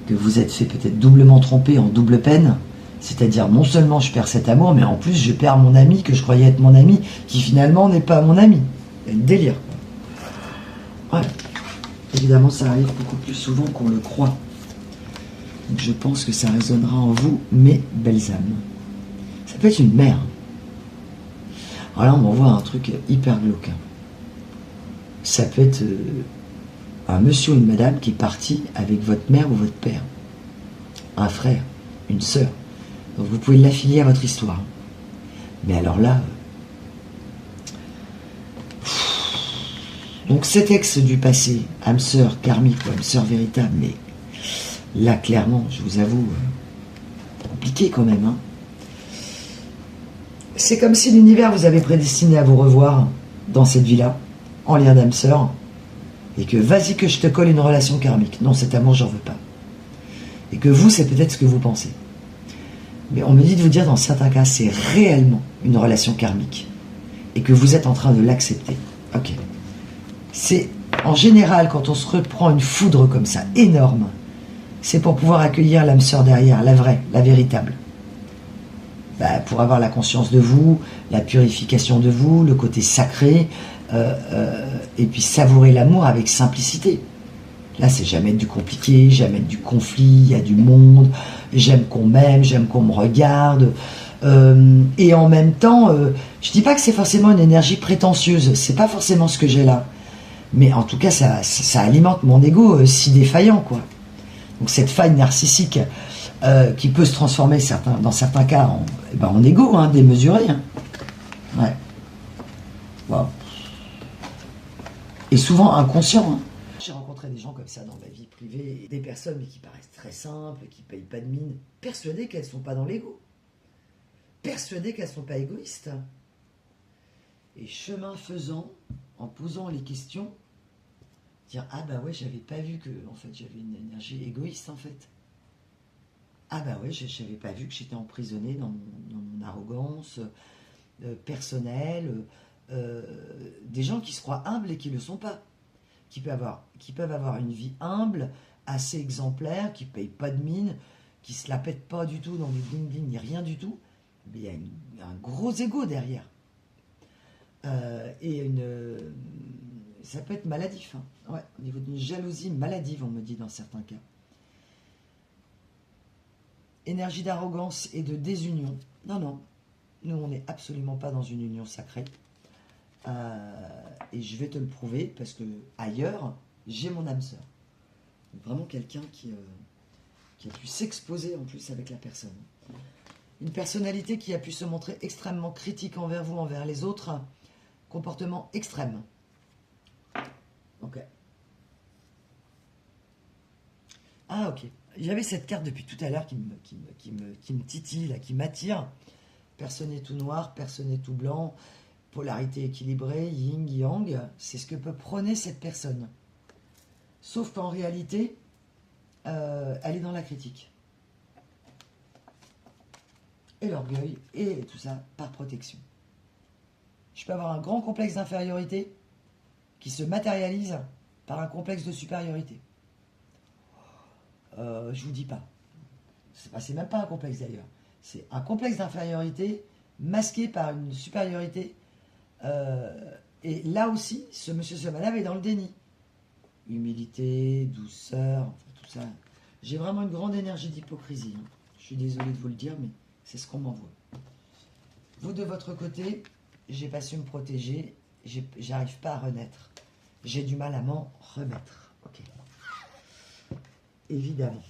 que vous êtes fait peut-être doublement tromper en double peine, c'est-à-dire non seulement je perds cet amour, mais en plus je perds mon ami que je croyais être mon ami, qui finalement n'est pas mon ami. C'est le délire, quoi. Ouais. Évidemment, ça arrive beaucoup plus souvent qu'on le croit. Donc je pense que ça résonnera en vous, mes belles âmes. Ça peut être une mère. Alors là, on m'envoie un truc hyper glauque. Ça peut être un monsieur ou une madame qui est parti avec votre mère ou votre père, un frère, une sœur. Donc vous pouvez l'affilier à votre histoire. Mais alors là, Donc cet ex du passé, âme sœur karmique ou âme sœur véritable, mais là clairement, je vous avoue, compliqué quand même. Hein. C'est comme si l'univers vous avait prédestiné à vous revoir dans cette vie-là, en lien d'âme sœur, et que vas-y que je te colle une relation karmique. Non, cet amour, j'en veux pas. Et que vous, c'est peut-être ce que vous pensez. Mais on me dit de vous dire, dans certains cas, c'est réellement une relation karmique. Et que vous êtes en train de l'accepter. Ok. C'est, en général, quand on se reprend une foudre comme ça, énorme, c'est pour pouvoir accueillir l'âme sœur derrière, la vraie, la véritable. Bah, pour avoir la conscience de vous, la purification de vous, le côté sacré, et puis savourer l'amour avec simplicité. Là, c'est jamais du compliqué, jamais du conflit, il y a du monde, j'aime qu'on m'aime, j'aime qu'on me regarde. Et en même temps, je dis pas que c'est forcément une énergie prétentieuse, c'est pas forcément ce que j'ai là. Mais en tout cas, ça alimente mon ego si défaillant, quoi. Donc cette faille narcissique qui peut se transformer dans certains cas en ego, hein, démesuré. Hein. Ouais. Wow. Et souvent inconscient. Hein. J'ai rencontré des gens comme ça dans ma vie privée, des personnes qui paraissent très simples, qui ne payent pas de mine, persuadées qu'elles ne sont pas dans l'ego, persuadées qu'elles ne sont pas égoïstes. Et chemin faisant, en posant les questions, dire ah bah ouais, j'avais pas vu que en fait j'avais une énergie égoïste en fait. Ah bah ouais, j'avais pas vu que j'étais emprisonné dans mon arrogance personnelle. Des gens qui se croient humbles et qui ne le sont pas. Qui peuvent avoir une vie humble, assez exemplaire, qui ne payent pas de mine, qui ne se la pètent pas du tout dans du bling-bling, ni rien du tout. Mais il y a un gros ego derrière. Et ça peut être maladif. Hein. Ouais, au niveau d'une jalousie maladive, on me dit dans certains cas. Énergie d'arrogance et de désunion. Non, non. Nous, on n'est absolument pas dans une union sacrée. Et je vais te le prouver parce que ailleurs, j'ai mon âme sœur. Vraiment quelqu'un qui a pu s'exposer en plus avec la personne. Une personnalité qui a pu se montrer extrêmement critique envers vous, envers les autres. Comportement extrême. Ok. Ah ok. J'avais cette carte depuis tout à l'heure qui me titille, là, qui m'attire. Personne n'est tout noir, personne n'est tout blanc. Polarité équilibrée, yin, yang, c'est ce que peut prôner cette personne. Sauf qu'en réalité, elle est dans la critique. Et l'orgueil, et tout ça par protection. Je peux avoir un grand complexe d'infériorité qui se matérialise par un complexe de supériorité. Je vous dis pas. C'est même pas un complexe d'ailleurs. C'est un complexe d'infériorité masqué par une supériorité. Et là aussi, ce monsieur, ce madame est dans le déni. Humilité, douceur, enfin, tout ça. J'ai vraiment une grande énergie d'hypocrisie. Hein. Je suis désolé de vous le dire, mais c'est ce qu'on m'envoie. Vous, de votre côté, j'ai pas su me protéger, j'arrive pas à renaître. J'ai du mal à m'en remettre. Ok. Évidemment.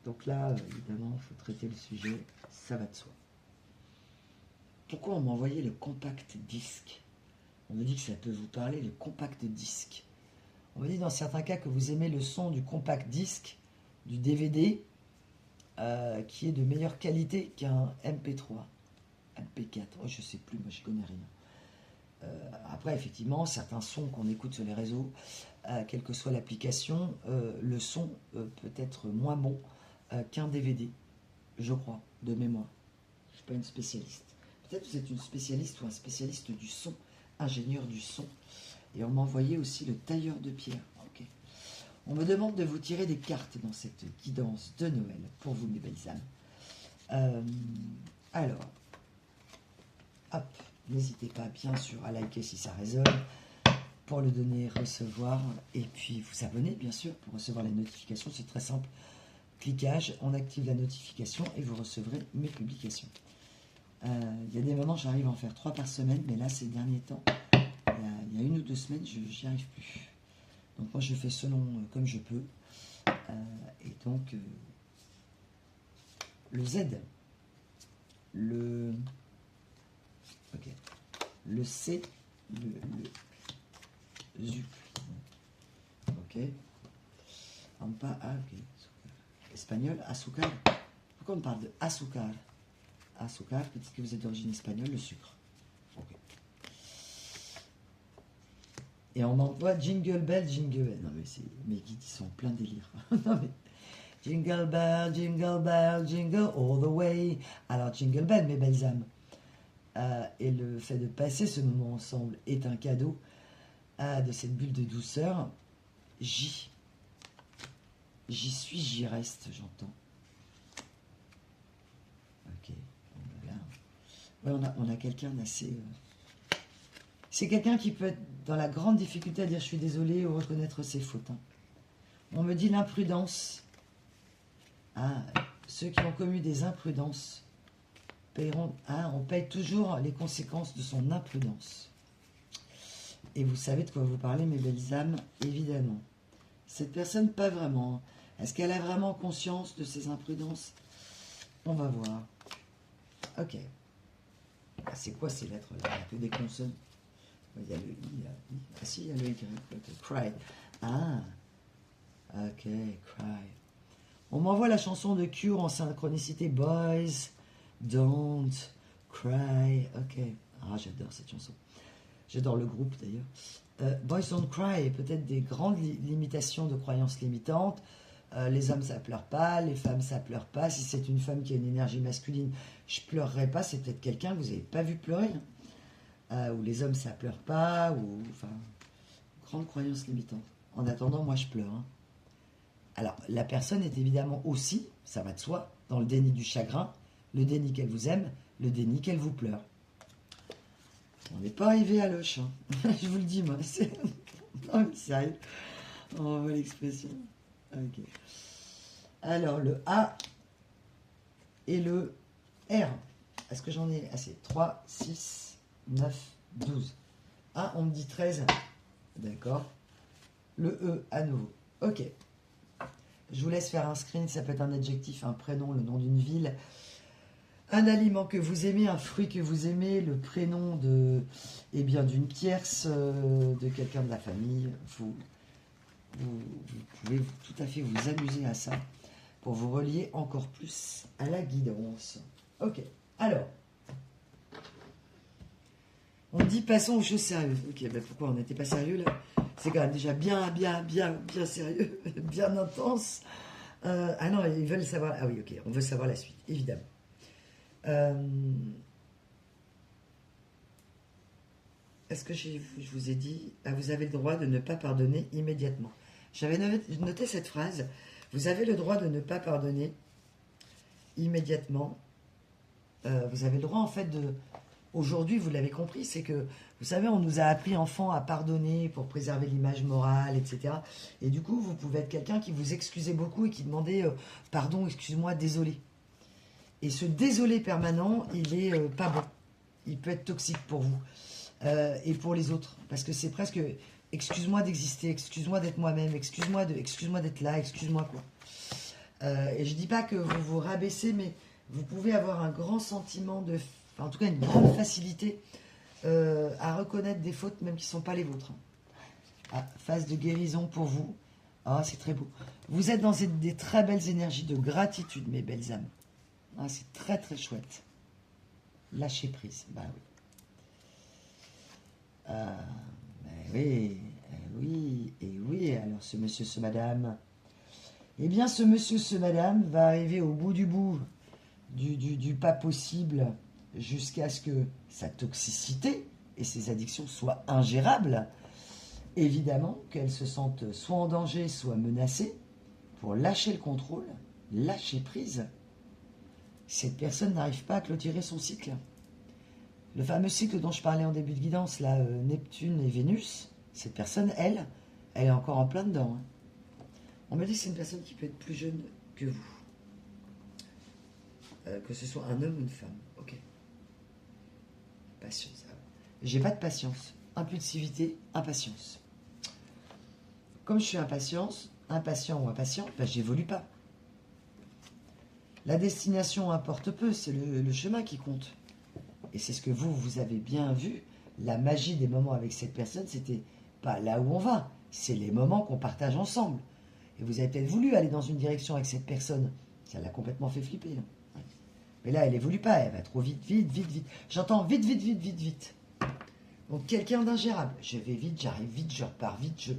Donc là, évidemment, il faut traiter le sujet, ça va de soi. Pourquoi on m'a envoyé le compact disque? On me dit que ça peut vous parler, le compact disque. On me dit dans certains cas que vous aimez le son du compact disque, du DVD, qui est de meilleure qualité qu'un MP3, MP4. Oh, je ne sais plus, moi je ne connais rien. Après, effectivement, certains sons qu'on écoute sur les réseaux, quelle que soit l'application, le son peut être moins bon qu'un DVD, je crois, de mémoire. Je ne suis pas une spécialiste. Peut-être que vous êtes une spécialiste ou un spécialiste du son, ingénieur du son. Et on m'a envoyé aussi le tailleur de pierre. Okay. On me demande de vous tirer des cartes dans cette guidance de Noël pour vous, mes belles âmes. Alors, hop, n'hésitez pas bien sûr à liker si ça résonne, pour le donner, recevoir, et puis vous abonner bien sûr pour recevoir les notifications. C'est très simple. Cliquage, on active la notification et vous recevrez mes publications. Il y a des moments, j'arrive à en faire 3 par semaine, mais là, ces derniers temps, il y a 1 ou 2 semaines, j'y arrive plus. Donc moi, je fais selon comme je peux. Et donc, le Z, le C, Zuc. Ok. Ampa, ah, ok. Espagnol, azúcar. Pourquoi on parle de azúcar? Azúcar, peut-être que vous êtes d'origine espagnole, le sucre. Ok. Et on envoie Jingle Bell, Jingle Bell. Non mais c'est mes guides, ils sont plein de délire. Non mais Jingle Bell, Jingle Bell, Jingle all the way. Alors Jingle Bell, mes belles âmes. Et le fait de passer ce moment ensemble est un cadeau de cette bulle de douceur. J'y suis, j'y reste, j'entends. Ok. Là, ouais, on a quelqu'un d'assez... C'est quelqu'un qui peut être dans la grande difficulté à dire je suis désolé ou reconnaître ses fautes. Hein. On me dit l'imprudence. Ah, ceux qui ont commis des imprudences paieront... Ah, on paye toujours les conséquences de son imprudence. Et vous savez de quoi vous parlez, mes belles âmes, évidemment. Cette personne, pas vraiment. Est-ce qu'elle a vraiment conscience de ses imprudences? On va voir. Ok. Ah, c'est quoi ces lettres-là? Il n'y a que des consonnes. Il y a le I, il y a I. Ah si, il y a le Y. Cry. Ah. Ok, cry. On m'envoie la chanson de Cure en synchronicité. Boys, don't cry. Ok. Ah, j'adore cette chanson. J'adore le groupe d'ailleurs. Boys Don't Cry, peut-être des grandes limitations de croyances limitantes. Les hommes ça pleure pas, les femmes ça pleure pas. Si c'est une femme qui a une énergie masculine, je pleurerai pas. C'est peut-être quelqu'un que vous n'avez pas vu pleurer. Ou les hommes ça pleure pas, ou enfin, grande croyance limitante. En attendant, moi je pleure. Hein. Alors, la personne est évidemment aussi, ça va de soi, dans le déni du chagrin, le déni qu'elle vous aime, le déni qu'elle vous pleure. On n'est pas arrivé à l'oche, hein. Je vous le dis, moi. Non, mais sérieux. On voit l'expression. Ok. Alors, le A et le R. Est-ce que j'en ai assez? 3, 6, 9, 12. Ah, on me dit 13. D'accord. Le E à nouveau. Ok. Je vous laisse faire un screen. Ça peut être un adjectif, un prénom, le nom d'une ville. Un aliment que vous aimez, un fruit que vous aimez, le prénom de, eh bien, d'une tierce, de quelqu'un de la famille. Vous pouvez tout à fait vous amuser à ça pour vous relier encore plus à la guidance. Ok, alors, on dit passons aux choses sérieuses. Ok, ben pourquoi on n'était pas sérieux là? C'est quand même déjà bien sérieux, bien intense. Ah non, ils veulent savoir. Ah oui, ok, on veut savoir la suite, évidemment. Est-ce que je vous ai dit, vous avez le droit de ne pas pardonner immédiatement? J'avais noté cette phrase. Vous avez le droit de ne pas pardonner immédiatement. Vous avez le droit en fait de... Aujourd'hui, vous l'avez compris, c'est que, vous savez, on nous a appris enfants à pardonner pour préserver l'image morale, etc. Et du coup, vous pouvez être quelqu'un qui vous excusait beaucoup et qui demandait pardon, excuse-moi, désolé. Et ce désolé permanent, il est pas bon. Il peut être toxique pour vous et pour les autres. Parce que c'est presque excuse-moi d'exister, excuse-moi d'être moi-même, excuse-moi d'être là, excuse-moi quoi. Et je dis pas que vous vous rabaissez, mais vous pouvez avoir un grand sentiment de... Enfin, en tout cas, une grande facilité à reconnaître des fautes, même qui ne sont pas les vôtres. Ah, phase de guérison pour vous. Ah, c'est très beau. Vous êtes dans des très belles énergies de gratitude, mes belles âmes. Ah, c'est très très chouette. Lâcher prise, bah oui. Oui, oui, et oui. Alors ce monsieur, ce madame, eh bien ce monsieur, ce madame va arriver au bout du pas possible jusqu'à ce que sa toxicité et ses addictions soient ingérables. Évidemment qu'elle se sente soit en danger, soit menacée. Pour lâcher le contrôle, lâcher prise, cette personne n'arrive pas à clôturer son cycle. Le fameux cycle dont je parlais en début de guidance, là, Neptune et Vénus, cette personne, elle est encore en plein dedans. Hein. On me dit que c'est une personne qui peut être plus jeune que vous. Que ce soit un homme ou une femme. Ok. Patience. J'ai pas de patience. Impulsivité, impatience. Comme je suis impatient ou impatient, ben, j'évolue pas. La destination importe peu, c'est le chemin qui compte. Et c'est ce que vous avez bien vu. La magie des moments avec cette personne, c'était pas là où on va, c'est les moments qu'on partage ensemble. Et vous avez peut-être voulu aller dans une direction avec cette personne. Ça l'a complètement fait flipper. Hein. Ouais. Mais là, elle évolue pas, elle va trop vite, vite, vite, vite. J'entends vite, vite, vite, vite, vite. Donc quelqu'un d'ingérable. Je vais vite, j'arrive vite, je repars vite,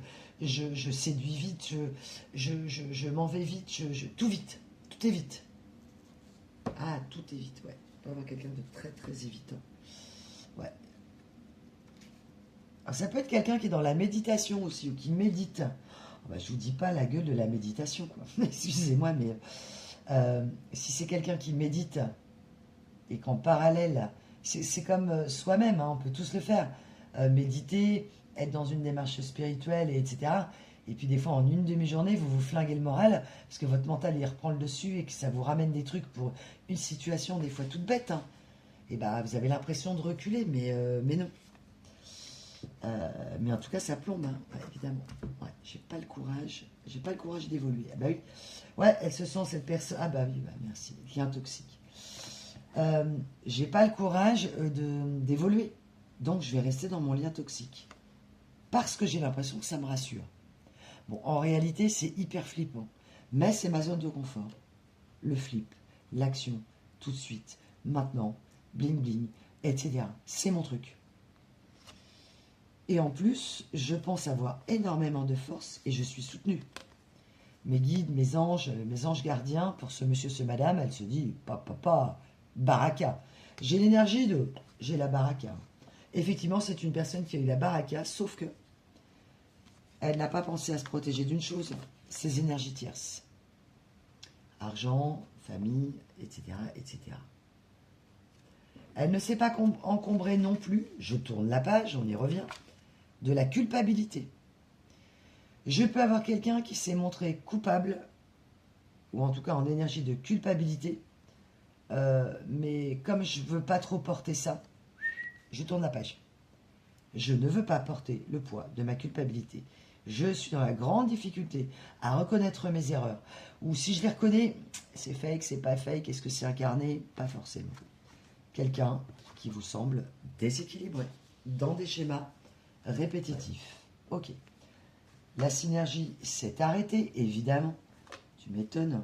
je séduis vite, je m'en vais vite, tout vite. Tout est vite. Ah, tout est vite, ouais. On peut avoir quelqu'un de très, très évitant. Ouais. Alors, ça peut être quelqu'un qui est dans la méditation aussi, ou qui médite. Oh, bah, je vous dis pas la gueule de la méditation, quoi. Excusez-moi, mais si c'est quelqu'un qui médite et qu'en parallèle, c'est comme soi-même, hein, on peut tous le faire. Méditer, être dans une démarche spirituelle, etc. Et puis des fois, en une demi-journée, vous vous flinguez le moral, parce que votre mental, il reprend le dessus et que ça vous ramène des trucs pour une situation, des fois toute bête. Hein. Et bah, vous avez l'impression de reculer, mais non. Mais en tout cas, ça plombe, hein. Ouais, évidemment. Ouais, j'ai pas le courage d'évoluer. Ah bah oui. Ouais, elle se sent cette personne. Ah bah oui, bah merci. Lien toxique. J'ai pas le courage d'évoluer. Donc je vais rester dans mon lien toxique. Parce que j'ai l'impression que ça me rassure. Bon, en réalité, c'est hyper flippant. Mais c'est ma zone de confort. Le flip, l'action, tout de suite, maintenant, bling bling, etc. C'est mon truc. Et en plus, je pense avoir énormément de force et je suis soutenue. Mes guides, mes anges gardiens, pour ce monsieur, ce madame, elle se dit, papa, baraka. J'ai l'énergie de... J'ai la baraka. Effectivement, c'est une personne qui a eu la baraka, sauf que elle n'a pas pensé à se protéger d'une chose, ses énergies tierces. Argent, famille, etc., etc. Elle ne s'est pas encombrée non plus, je tourne la page, on y revient, de la culpabilité. Je peux avoir quelqu'un qui s'est montré coupable, ou en tout cas en énergie de culpabilité, mais comme je ne veux pas trop porter ça, je tourne la page. Je ne veux pas porter le poids de ma culpabilité. Je suis dans la grande difficulté à reconnaître mes erreurs. Ou si je les reconnais, c'est fake, c'est pas fake, est-ce que c'est incarné? Pas forcément. Quelqu'un qui vous semble déséquilibré, dans des schémas répétitifs. Ok. La synergie s'est arrêtée, évidemment. Tu m'étonnes.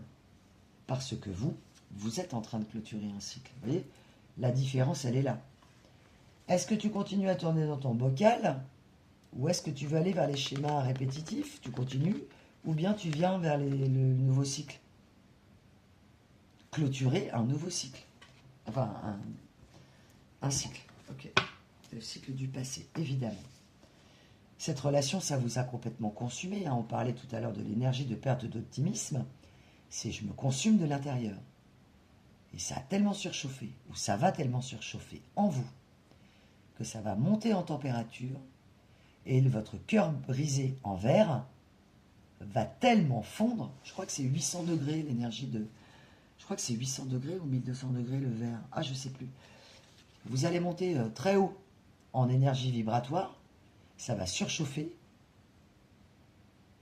Parce que vous êtes en train de clôturer un cycle. Vous voyez? La différence, elle est là. Est-ce que tu continues à tourner dans ton bocal? Ou est-ce que tu veux aller vers les schémas répétitifs? Tu continues? Ou bien tu viens vers le nouveau cycle? Clôturer un nouveau cycle. Enfin, un cycle. Ok. Le cycle du passé, évidemment. Cette relation, ça vous a complètement consumé. Hein. On parlait tout à l'heure de l'énergie de perte d'optimisme. C'est je me consume de l'intérieur. Et ça a tellement surchauffé, ou ça va tellement surchauffer en vous, que ça va monter en température, et votre cœur brisé en verre va tellement fondre, je crois que c'est 800 degrés l'énergie de... Je crois que c'est 800 degrés ou 1200 degrés le verre. Ah, je sais plus. Vous allez monter très haut en énergie vibratoire, ça va surchauffer,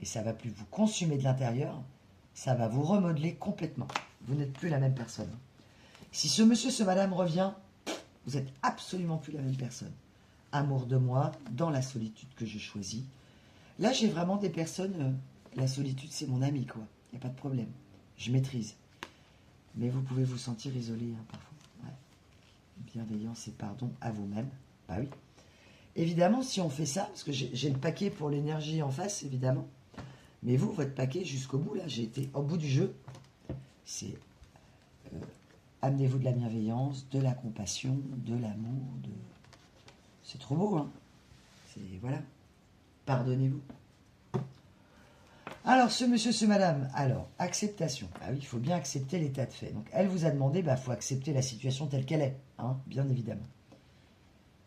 et ça va plus vous consumer de l'intérieur, ça va vous remodeler complètement. Vous n'êtes plus la même personne. Si ce monsieur, ce madame revient, vous n'êtes absolument plus la même personne. Amour de moi, dans la solitude que je choisis. Là, j'ai vraiment des personnes, la solitude, c'est mon ami, quoi. Il n'y a pas de problème. Je maîtrise. Mais vous pouvez vous sentir isolé, hein, parfois. Ouais. Bienveillance et pardon à vous-même. Bah oui. Évidemment, si on fait ça, parce que j'ai le paquet pour l'énergie en face, évidemment. Mais vous, votre paquet, jusqu'au bout, là, j'ai été au bout du jeu. C'est... amenez-vous de la bienveillance, de la compassion, de l'amour, de... C'est trop beau, hein. C'est... Voilà. Pardonnez-vous. Alors, ce monsieur, ce madame, alors, acceptation. Ah oui, il faut bien accepter l'état de fait. Donc, elle vous a demandé, bah, faut accepter la situation telle qu'elle est, hein, bien évidemment.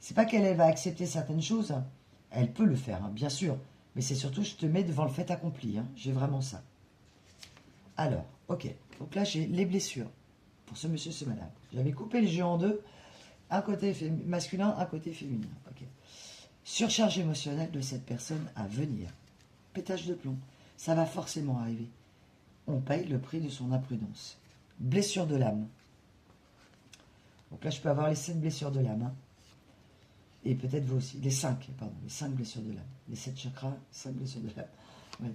C'est pas qu'elle va accepter certaines choses, hein. Elle peut le faire, hein, bien sûr. Mais c'est surtout, je te mets devant le fait accompli, hein. J'ai vraiment ça. Alors, ok. Donc là, j'ai les blessures. Pour ce monsieur, ce madame. J'avais coupé le jeu en deux. Un côté masculin, un côté féminin. Ok. Surcharge émotionnelle de cette personne à venir. Pétage de plomb. Ça va forcément arriver. On paye le prix de son imprudence. Blessure de l'âme. Donc là, je peux avoir les 7 blessures de l'âme. Hein. Et peut-être vous aussi. Les 5, pardon, les 5 blessures de l'âme. Les 7 chakras, 5 blessures de l'âme. Oui.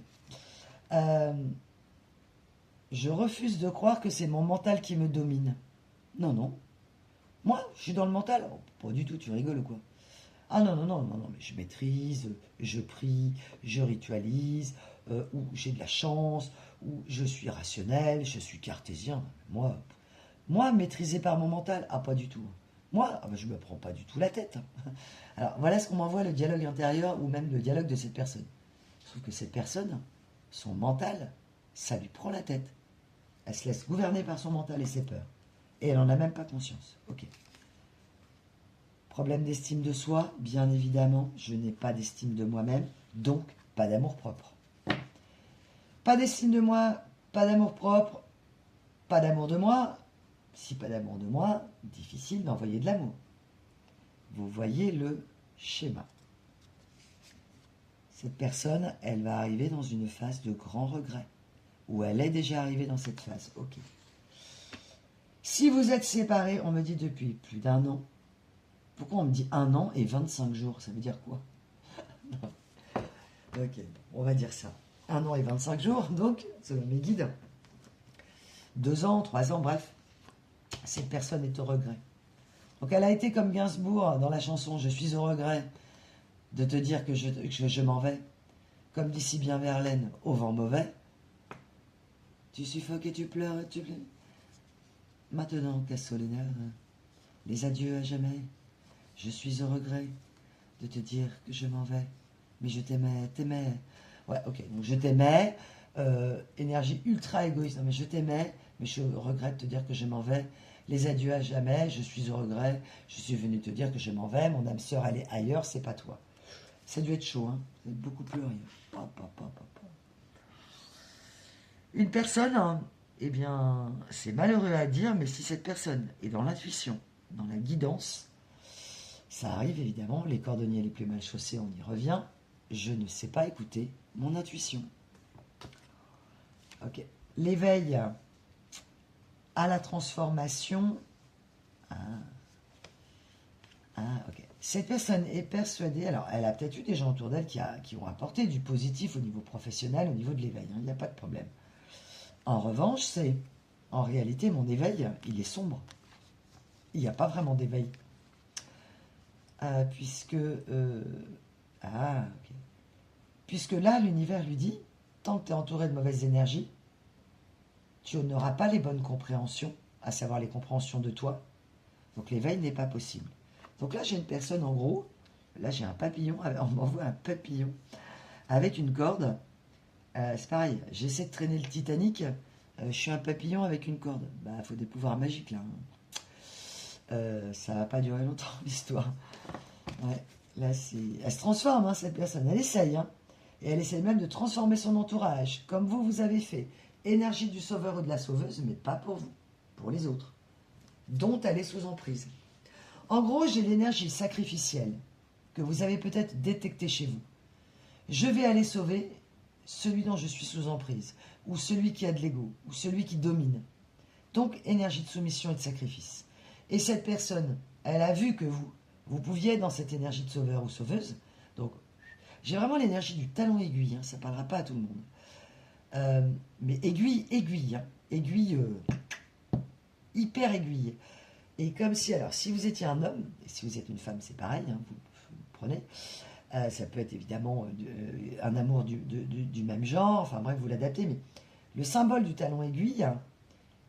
Je refuse de croire que c'est mon mental qui me domine. Non, non. Moi, je suis dans le mental. Oh, pas du tout, tu rigoles ou quoi? Ah non, non, non, non, non, mais je maîtrise, je prie, je ritualise, ou j'ai de la chance, ou je suis rationnel, je suis cartésien. Moi, maîtrisé par mon mental, ah pas du tout. Moi, je me prends pas du tout la tête. Alors voilà ce qu'on m'envoie, le dialogue intérieur, ou même le dialogue de cette personne. Je trouve que cette personne, son mental, ça lui prend la tête. Elle se laisse gouverner par son mental et ses peurs. Et elle n'en a même pas conscience. Ok. Problème d'estime de soi, bien évidemment, je n'ai pas d'estime de moi-même, donc pas d'amour propre. Pas d'estime de moi, pas d'amour propre, pas d'amour de moi. Si pas d'amour de moi, difficile d'envoyer de l'amour. Vous voyez le schéma. Cette personne, elle va arriver dans une phase de grand regret, ou elle est déjà arrivée dans cette phase. Ok. Si vous êtes séparés, on me dit depuis plus d'1 an. Pourquoi on me dit 1 an et 25 jours? Ça veut dire quoi? Ok, on va dire ça. 1 an et 25 jours, donc, selon mes guides. 2 ans, 3 ans, bref. Cette personne est au regret. Donc elle a été comme Gainsbourg dans la chanson « Je suis au regret de te dire que je m'en vais ». Comme dit si bien Verlaine, au vent mauvais. Tu suffoques et tu pleures, tu pleures. Maintenant, casse les nerfs, les adieux à jamais. Je suis au regret de te dire que je m'en vais. Mais je t'aimais. Ouais, ok, donc je t'aimais, énergie ultra égoïste. Non, mais je t'aimais, mais je regrette de te dire que je m'en vais. Les adieux à jamais, je suis au regret. Je suis venu te dire que je m'en vais. Mon âme sœur, elle est ailleurs, c'est pas toi. Ça a dû être chaud, hein. Vous êtes beaucoup pleuré. Une personne, hein, eh bien, c'est malheureux à dire, mais si cette personne est dans l'intuition, dans la guidance, ça arrive évidemment, les cordonniers les plus mal chaussés, on y revient. Je ne sais pas écouter mon intuition. Ok. L'éveil à la transformation. Ok. Cette personne est persuadée, alors elle a peut-être eu des gens autour d'elle qui ont apporté du positif au niveau professionnel, au niveau de l'éveil, hein, il n'y a pas de problème. En revanche, en réalité, mon éveil, il est sombre. Il n'y a pas vraiment d'éveil. Puisque là, l'univers lui dit, tant que tu es entouré de mauvaises énergies, tu n'auras pas les bonnes compréhensions, à savoir les compréhensions de toi. Donc l'éveil n'est pas possible. Donc là, j'ai une personne, en gros, là j'ai un papillon, on m'envoie un papillon avec une corde. C'est pareil, j'essaie de traîner le Titanic, je suis un papillon avec une corde. Bah, il faut des pouvoirs magiques là. Ça va pas durer longtemps l'histoire. Ouais, là elle se transforme, hein, cette personne, elle essaye, hein. Et elle essaye même de transformer son entourage, comme vous avez fait. Énergie du sauveur ou de la sauveuse, mais pas pour vous, pour les autres, dont elle est sous emprise. En gros, j'ai l'énergie sacrificielle que vous avez peut-être détectée chez vous. Je vais aller sauver celui dont je suis sous emprise, ou celui qui a de l'ego, ou celui qui domine. Donc, énergie de soumission et de sacrifice. Et cette personne, elle a vu que vous pouviez être dans cette énergie de sauveur ou sauveuse. Donc, j'ai vraiment l'énergie du talon aiguille, hein, ça ne parlera pas à tout le monde. Mais aiguille, hein, aiguille, hyper aiguille. Et comme si, alors, si vous étiez un homme, et si vous êtes une femme, c'est pareil, hein, vous prenez, ça peut être évidemment un amour du même genre, enfin bref, vous l'adaptez, mais le symbole du talon aiguille,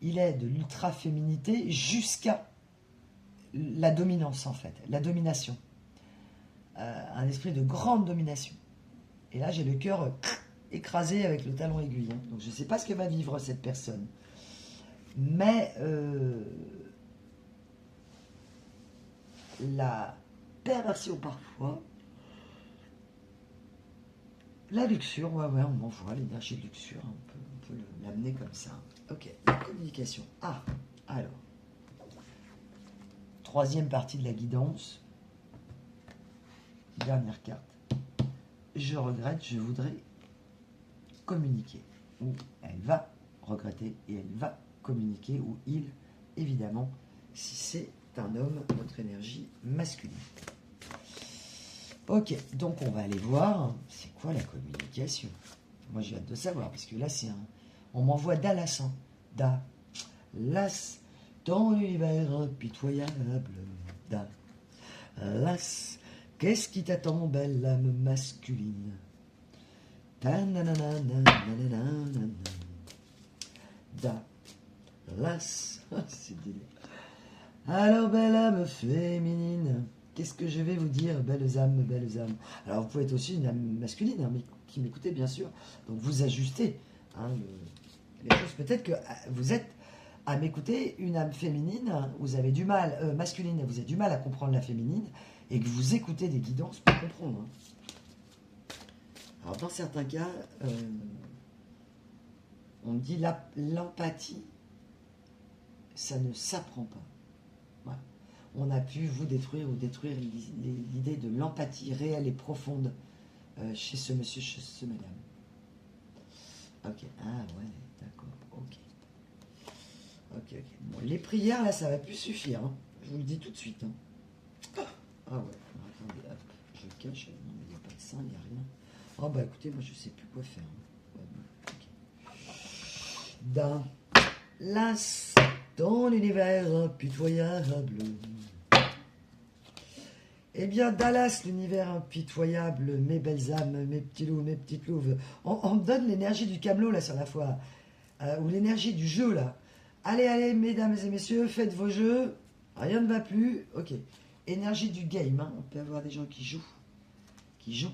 il est de l'ultra-féminité jusqu'à la dominance, en fait, la domination. Un esprit de grande domination. Et là, j'ai le cœur écrasé avec le talon aiguille. Hein. Donc, je ne sais pas ce que va vivre cette personne. Mais la perversion parfois, la luxure, ouais, on m'envoie l'énergie de luxure, on peut l'amener comme ça. Ok, communication. Alors, troisième partie de la guidance, dernière carte. Je regrette, je voudrais communiquer. Ou elle va regretter et elle va communiquer, ou il, évidemment, si c'est un homme, notre énergie masculine. Ok, donc on va aller voir, c'est quoi la communication? Moi j'ai hâte de savoir, parce que là c'est un... On m'envoie Dallas, hein. Dallas, dans l'univers pitoyable. Dallas, qu'est-ce qui t'attend, belle âme masculine? Dallas, c'est délire. Alors, belle âme féminine, qu'est-ce que je vais vous dire, belles âmes, belles âmes? Alors, vous pouvez être aussi une âme masculine, hein, mais qui m'écoutez, bien sûr. Donc, vous ajustez hein, les choses. Peut-être que vous êtes à m'écouter une âme féminine, vous avez du mal, masculine, vous avez du mal à comprendre la féminine, et que vous écoutez des guidances pour comprendre. Hein. Alors, dans certains cas, on me dit l'empathie, ça ne s'apprend pas. Voilà. On a pu vous détruire ou détruire l'idée de l'empathie réelle et profonde chez ce monsieur, chez ce madame. Ok, ah ouais, d'accord, ok. Ok, ok. Bon, les prières, là, ça va plus suffire. Hein. Je vous le dis tout de suite. Hein. Ah ouais, attendez, hop, je cache. Non, mais il n'y a pas de sein, il n'y a rien. Oh bah écoutez, moi je sais plus quoi faire. Ouais, bon, okay. Dans l'univers impitoyable. Eh bien, Dallas, l'univers impitoyable, mes belles âmes, mes petits loups, mes petites louves. On me donne l'énergie du camelot là sur la foi, ou l'énergie du jeu là. Allez, allez, mesdames et messieurs, faites vos jeux. Rien ne va plus. Ok. Énergie du game. Hein. On peut avoir des gens qui jouent. Qui jouent.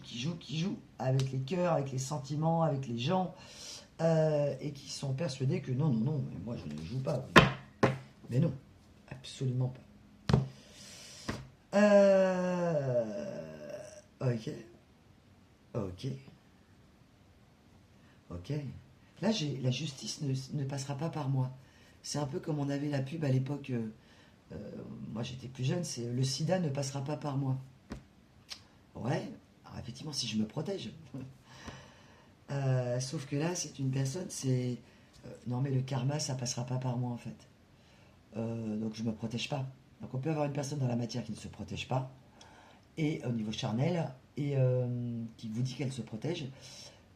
Avec les cœurs, avec les sentiments, avec les gens. Et qui sont persuadés que non, mais moi je ne joue pas. Mais non, absolument pas. Ok. Là, la justice ne passera pas par moi. C'est un peu comme on avait la pub à l'époque. Moi, j'étais plus jeune. C'est le sida ne passera pas par moi. Ouais. Alors, effectivement, si je me protège. Sauf que là, c'est une personne. C'est non, mais le karma, ça passera pas par moi en fait. Donc, je me protège pas. Donc, on peut avoir une personne dans la matière qui ne se protège pas, et au niveau charnel, et qui vous dit qu'elle se protège.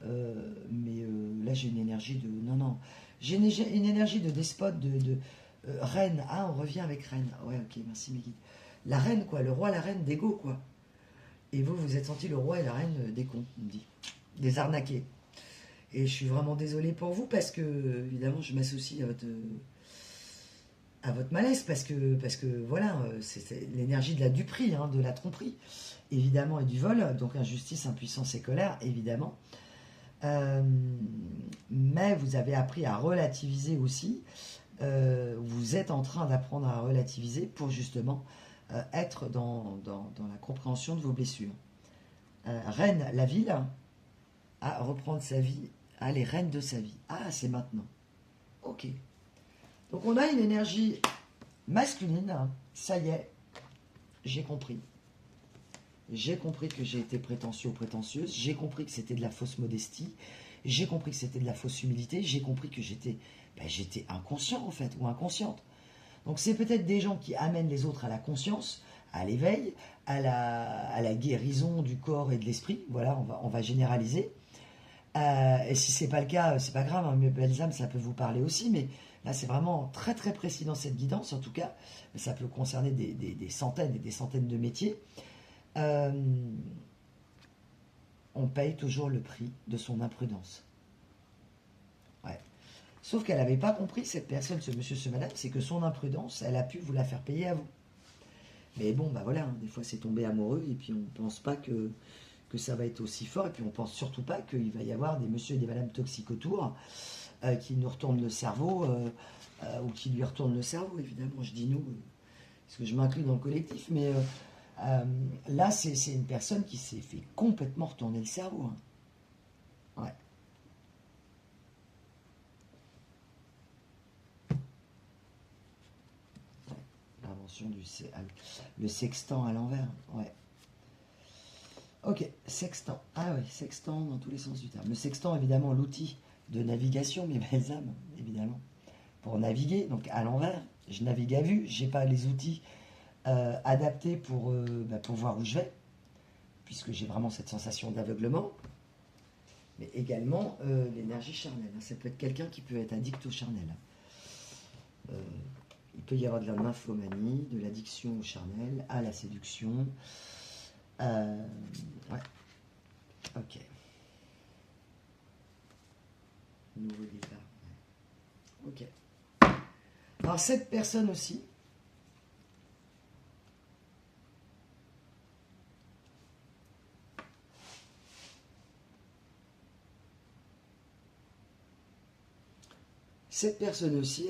Mais là j'ai une énergie de... Non. J'ai une énergie de despote, de reine. Ah, on revient avec reine. Ouais, ok, merci mes guides. La reine, quoi, le roi, la reine d'ego, quoi. Et vous êtes senti le roi et la reine des cons, on me dit. Des arnaqués. Et je suis vraiment désolé pour vous parce que, évidemment, je m'associe à votre malaise parce que voilà, c'est l'énergie de la duperie, hein, de la tromperie, évidemment, et du vol. Donc injustice, impuissance et colère, évidemment. Mais vous avez appris à relativiser aussi. Vous êtes en train d'apprendre à relativiser pour justement être dans la compréhension de vos blessures. Reine, la ville, à reprendre sa vie, à les reines de sa vie. Ah, c'est maintenant. Ok. Donc on a une énergie masculine. Ça y est, j'ai compris. J'ai compris que j'ai été prétentieux ou prétentieuse. J'ai compris que c'était de la fausse modestie. J'ai compris que c'était de la fausse humilité. J'ai compris que j'étais inconscient en fait, ou inconsciente. Donc c'est peut-être des gens qui amènent les autres à la conscience, à l'éveil, à la guérison du corps et de l'esprit. Voilà, on va généraliser. Et si c'est pas le cas, c'est pas grave. Hein, mes belles âmes, ça peut vous parler aussi, mais là c'est vraiment très très précis dans cette guidance. En tout cas, ça peut concerner des centaines et des centaines de métiers. On paye toujours le prix de son imprudence. Ouais. Sauf qu'elle n'avait pas compris, cette personne, ce monsieur, ce madame, c'est que son imprudence, elle a pu vous la faire payer à vous. Mais bon, bah voilà, hein, des fois c'est tombé amoureux et puis on ne pense pas que ça va être aussi fort, et puis on ne pense surtout pas qu'il va y avoir des monsieur et des madame toxiques autour qui nous retournent le cerveau, ou qui lui retournent le cerveau, évidemment, je dis nous, parce que je m'inclus dans le collectif, mais là c'est une personne qui s'est fait complètement retourner le cerveau. Hein. Ouais. L'invention le sextant à l'envers, ouais. Ok, sextant. Ah oui, sextant dans tous les sens du terme. Le sextant, évidemment, l'outil de navigation, mes belles âmes, évidemment. Pour naviguer, donc à l'envers, je navigue à vue, j'ai pas les outils adaptés pour voir où je vais, puisque j'ai vraiment cette sensation d'aveuglement, mais également l'énergie charnelle. Ça peut être quelqu'un qui peut être addict au charnel. Il peut y avoir de la nymphomanie, de l'addiction au charnel, à la séduction. Ouais. Ok. Nouveau départ. Ok. Alors cette personne aussi,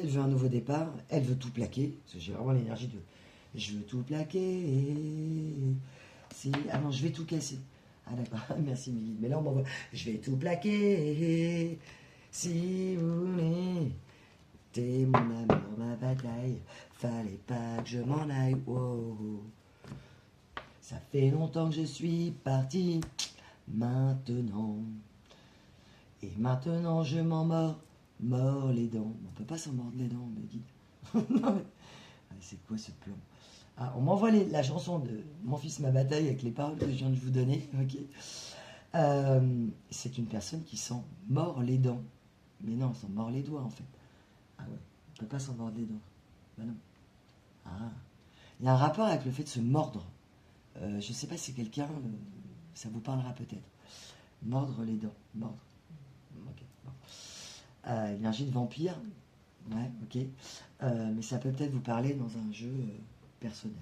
elle veut un nouveau départ, elle veut tout plaquer, parce que j'ai vraiment l'énergie de je veux tout plaquer, si, ah non, je vais tout casser. Ah d'accord, merci Miguel. Mais là on m'envoie, je vais tout plaquer, si vous voulez. T'es mon amour, ma bataille, fallait pas que je m'en aille. Wow. Ça fait longtemps que je suis parti, maintenant. Et maintenant je m'en mords les dents. On peut pas s'en mordre les dents, mais guide. Non mais, c'est quoi ce plan? Ah, on m'envoie la chanson de Mon fils, ma bataille avec les paroles que je viens de vous donner. Ok. C'est une personne qui s'en mord les dents. Mais non, on s'en mord les doigts en fait. Ah ouais, on peut pas s'en mordre les dents. Ben non. Ah. Il y a un rapport avec le fait de se mordre. Je sais pas si quelqu'un, ça vous parlera peut-être. Mordre les dents. Mordre. Ok. Bon. Énergie de vampire. Ouais, ok. Mais ça peut peut-être vous parler dans un jeu personnel.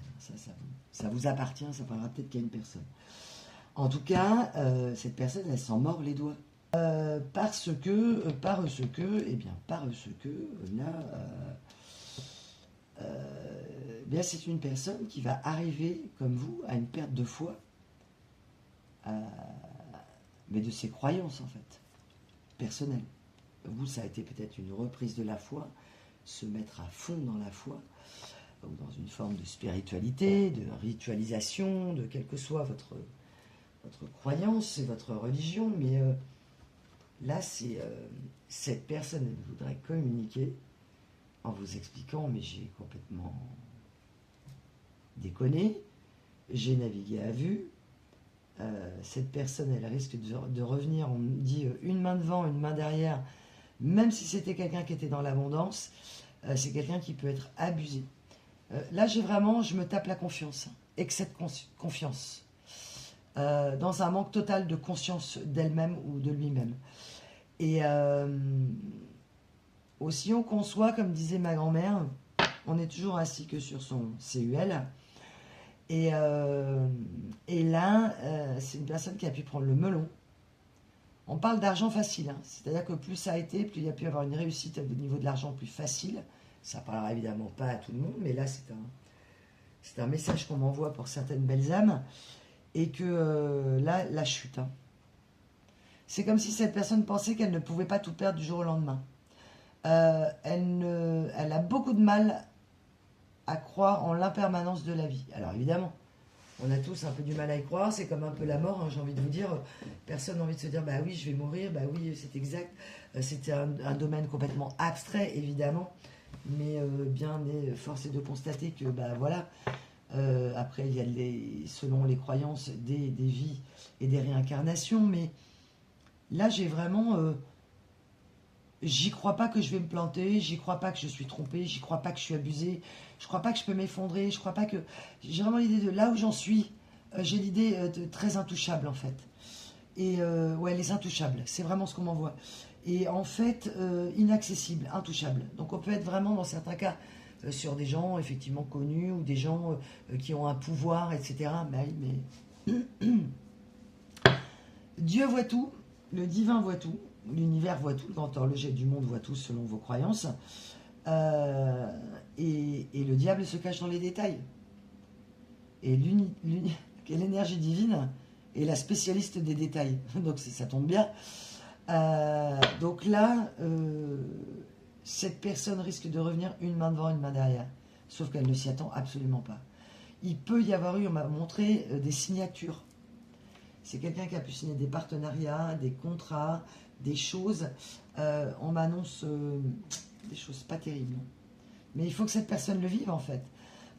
Ça vous appartient, ça parlera peut-être qu'à une personne. En tout cas, cette personne, elle s'en mord les doigts. Parce que, là, bien c'est une personne qui va arriver, comme vous, à une perte de foi, mais de ses croyances en fait, personnelles. Vous, ça a été peut-être une reprise de la foi, se mettre à fond dans la foi, ou dans une forme de spiritualité, de ritualisation, de quelle que soit votre croyance et votre religion, mais là, c'est cette personne, elle voudrait communiquer en vous expliquant, mais j'ai complètement déconné, j'ai navigué à vue. Cette personne, elle risque de revenir, on me dit une main devant, une main derrière, même si c'était quelqu'un qui était dans l'abondance, c'est quelqu'un qui peut être abusé. Là, je me tape la confiance, excès de confiance, dans un manque total de conscience d'elle-même ou de lui-même. Et aussi on conçoit, comme disait ma grand-mère, on est toujours assis que sur son CUL. Et là, c'est une personne qui a pu prendre le melon. On parle d'argent facile, hein. C'est-à-dire que plus ça a été, plus il y a pu avoir une réussite au niveau de l'argent plus facile. Ça ne parlera évidemment pas à tout le monde, mais là c'est un message qu'on m'envoie pour certaines belles âmes. Et que là, la chute. Hein. C'est comme si cette personne pensait qu'elle ne pouvait pas tout perdre du jour au lendemain. Elle a beaucoup de mal à croire en l'impermanence de la vie. Alors évidemment, on a tous un peu du mal à y croire, c'est comme un peu la mort, hein, j'ai envie de vous dire. Personne n'a envie de se dire, bah oui, je vais mourir, bah oui, c'est exact. C'était un domaine complètement abstrait, évidemment, mais bien force est de constater que, bah voilà, après, il y a selon les croyances, des vies et des réincarnations, mais là, j'ai vraiment... j'y crois pas que je vais me planter, j'y crois pas que je suis trompé, j'y crois pas que je suis abusé, je crois pas que je peux m'effondrer, je crois pas que... J'ai vraiment l'idée de là où j'en suis, j'ai l'idée de très intouchable en fait. Et ouais, les intouchables, c'est vraiment ce qu'on m'envoie. Et en fait, inaccessible, intouchable. Donc on peut être vraiment dans certains cas sur des gens effectivement connus ou des gens qui ont un pouvoir, etc. Mais Dieu voit tout, le divin voit tout. L'univers voit tout, le grand horloger du monde voit tout selon vos croyances. Et le diable se cache dans les détails. Et l'énergie divine est la spécialiste des détails. Donc ça tombe bien. Donc là, cette personne risque de revenir une main devant, une main derrière. Sauf qu'elle ne s'y attend absolument pas. Il peut y avoir eu, on m'a montré, des signatures. C'est quelqu'un qui a pu signer des partenariats, des contrats, des choses. On m'annonce des choses pas terribles. Mais il faut que cette personne le vive en fait.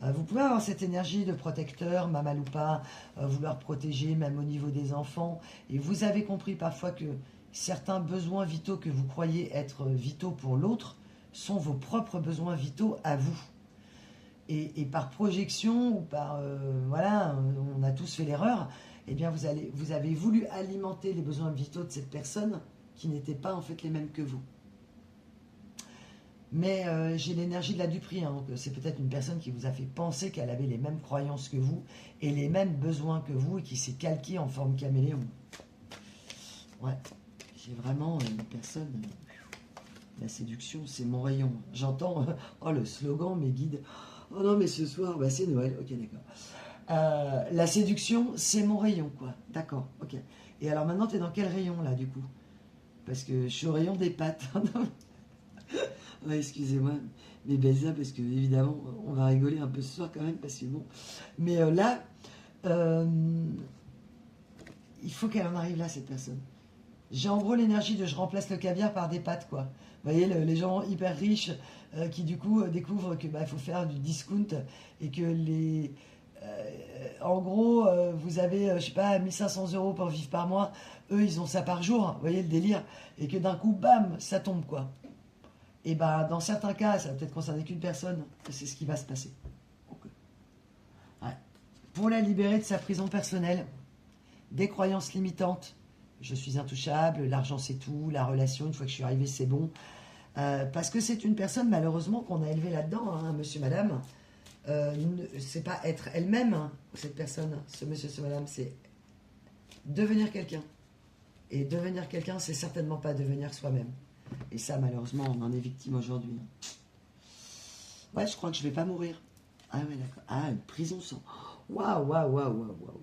Vous pouvez avoir cette énergie de protecteur, Mamaloupa, vouloir protéger même au niveau des enfants. Et vous avez compris parfois que certains besoins vitaux que vous croyez être vitaux pour l'autre sont vos propres besoins vitaux à vous. Et par projection, ou par... voilà, on a tous fait l'erreur, eh bien vous avez voulu alimenter les besoins vitaux de cette personne qui n'étaient pas en fait les mêmes que vous. Mais j'ai l'énergie de la duperie, hein, donc c'est peut-être une personne qui vous a fait penser qu'elle avait les mêmes croyances que vous et les mêmes besoins que vous et qui s'est calquée en forme caméléon. Ouais, j'ai vraiment une personne... la séduction, c'est mon rayon. J'entends oh, le slogan, mes guides. Oh non, mais ce soir, bah, c'est Noël. Ok, d'accord. La séduction, c'est mon rayon, quoi. D'accord, ok. Et alors maintenant, tu es dans quel rayon, là, du coup? Parce que je suis au rayon des pâtes. Ouais, excusez-moi, mais Belza, parce que évidemment, on va rigoler un peu ce soir quand même, parce que bon. Mais là, il faut qu'elle en arrive là, cette personne. J'ai en gros l'énergie de je remplace le caviar par des pâtes, quoi. Vous voyez, les gens hyper riches qui du coup découvrent que faut faire du discount et que les... en gros, vous avez, je sais pas, 1500 € pour vivre par mois. Eux, ils ont ça par jour. Vous voyez le délire? Et que d'un coup, bam, ça tombe, quoi. Et dans certains cas, ça va peut-être concerner qu'une personne. C'est ce qui va se passer. Okay. Ouais. Pour la libérer de sa prison personnelle, des croyances limitantes. Je suis intouchable, l'argent c'est tout, la relation, une fois que je suis arrivé, c'est bon. Parce que c'est une personne, malheureusement, qu'on a élevée là-dedans, hein, monsieur, madame. C'est pas être elle-même, hein, cette personne, ce monsieur, ce madame, c'est devenir quelqu'un. Et devenir quelqu'un, c'est certainement pas devenir soi-même. Et ça, malheureusement, on en est victime aujourd'hui. Ouais, je crois que je vais pas mourir. Ah ouais, d'accord. Ah, une prison sans... Waouh, waouh, waouh, waouh, waouh.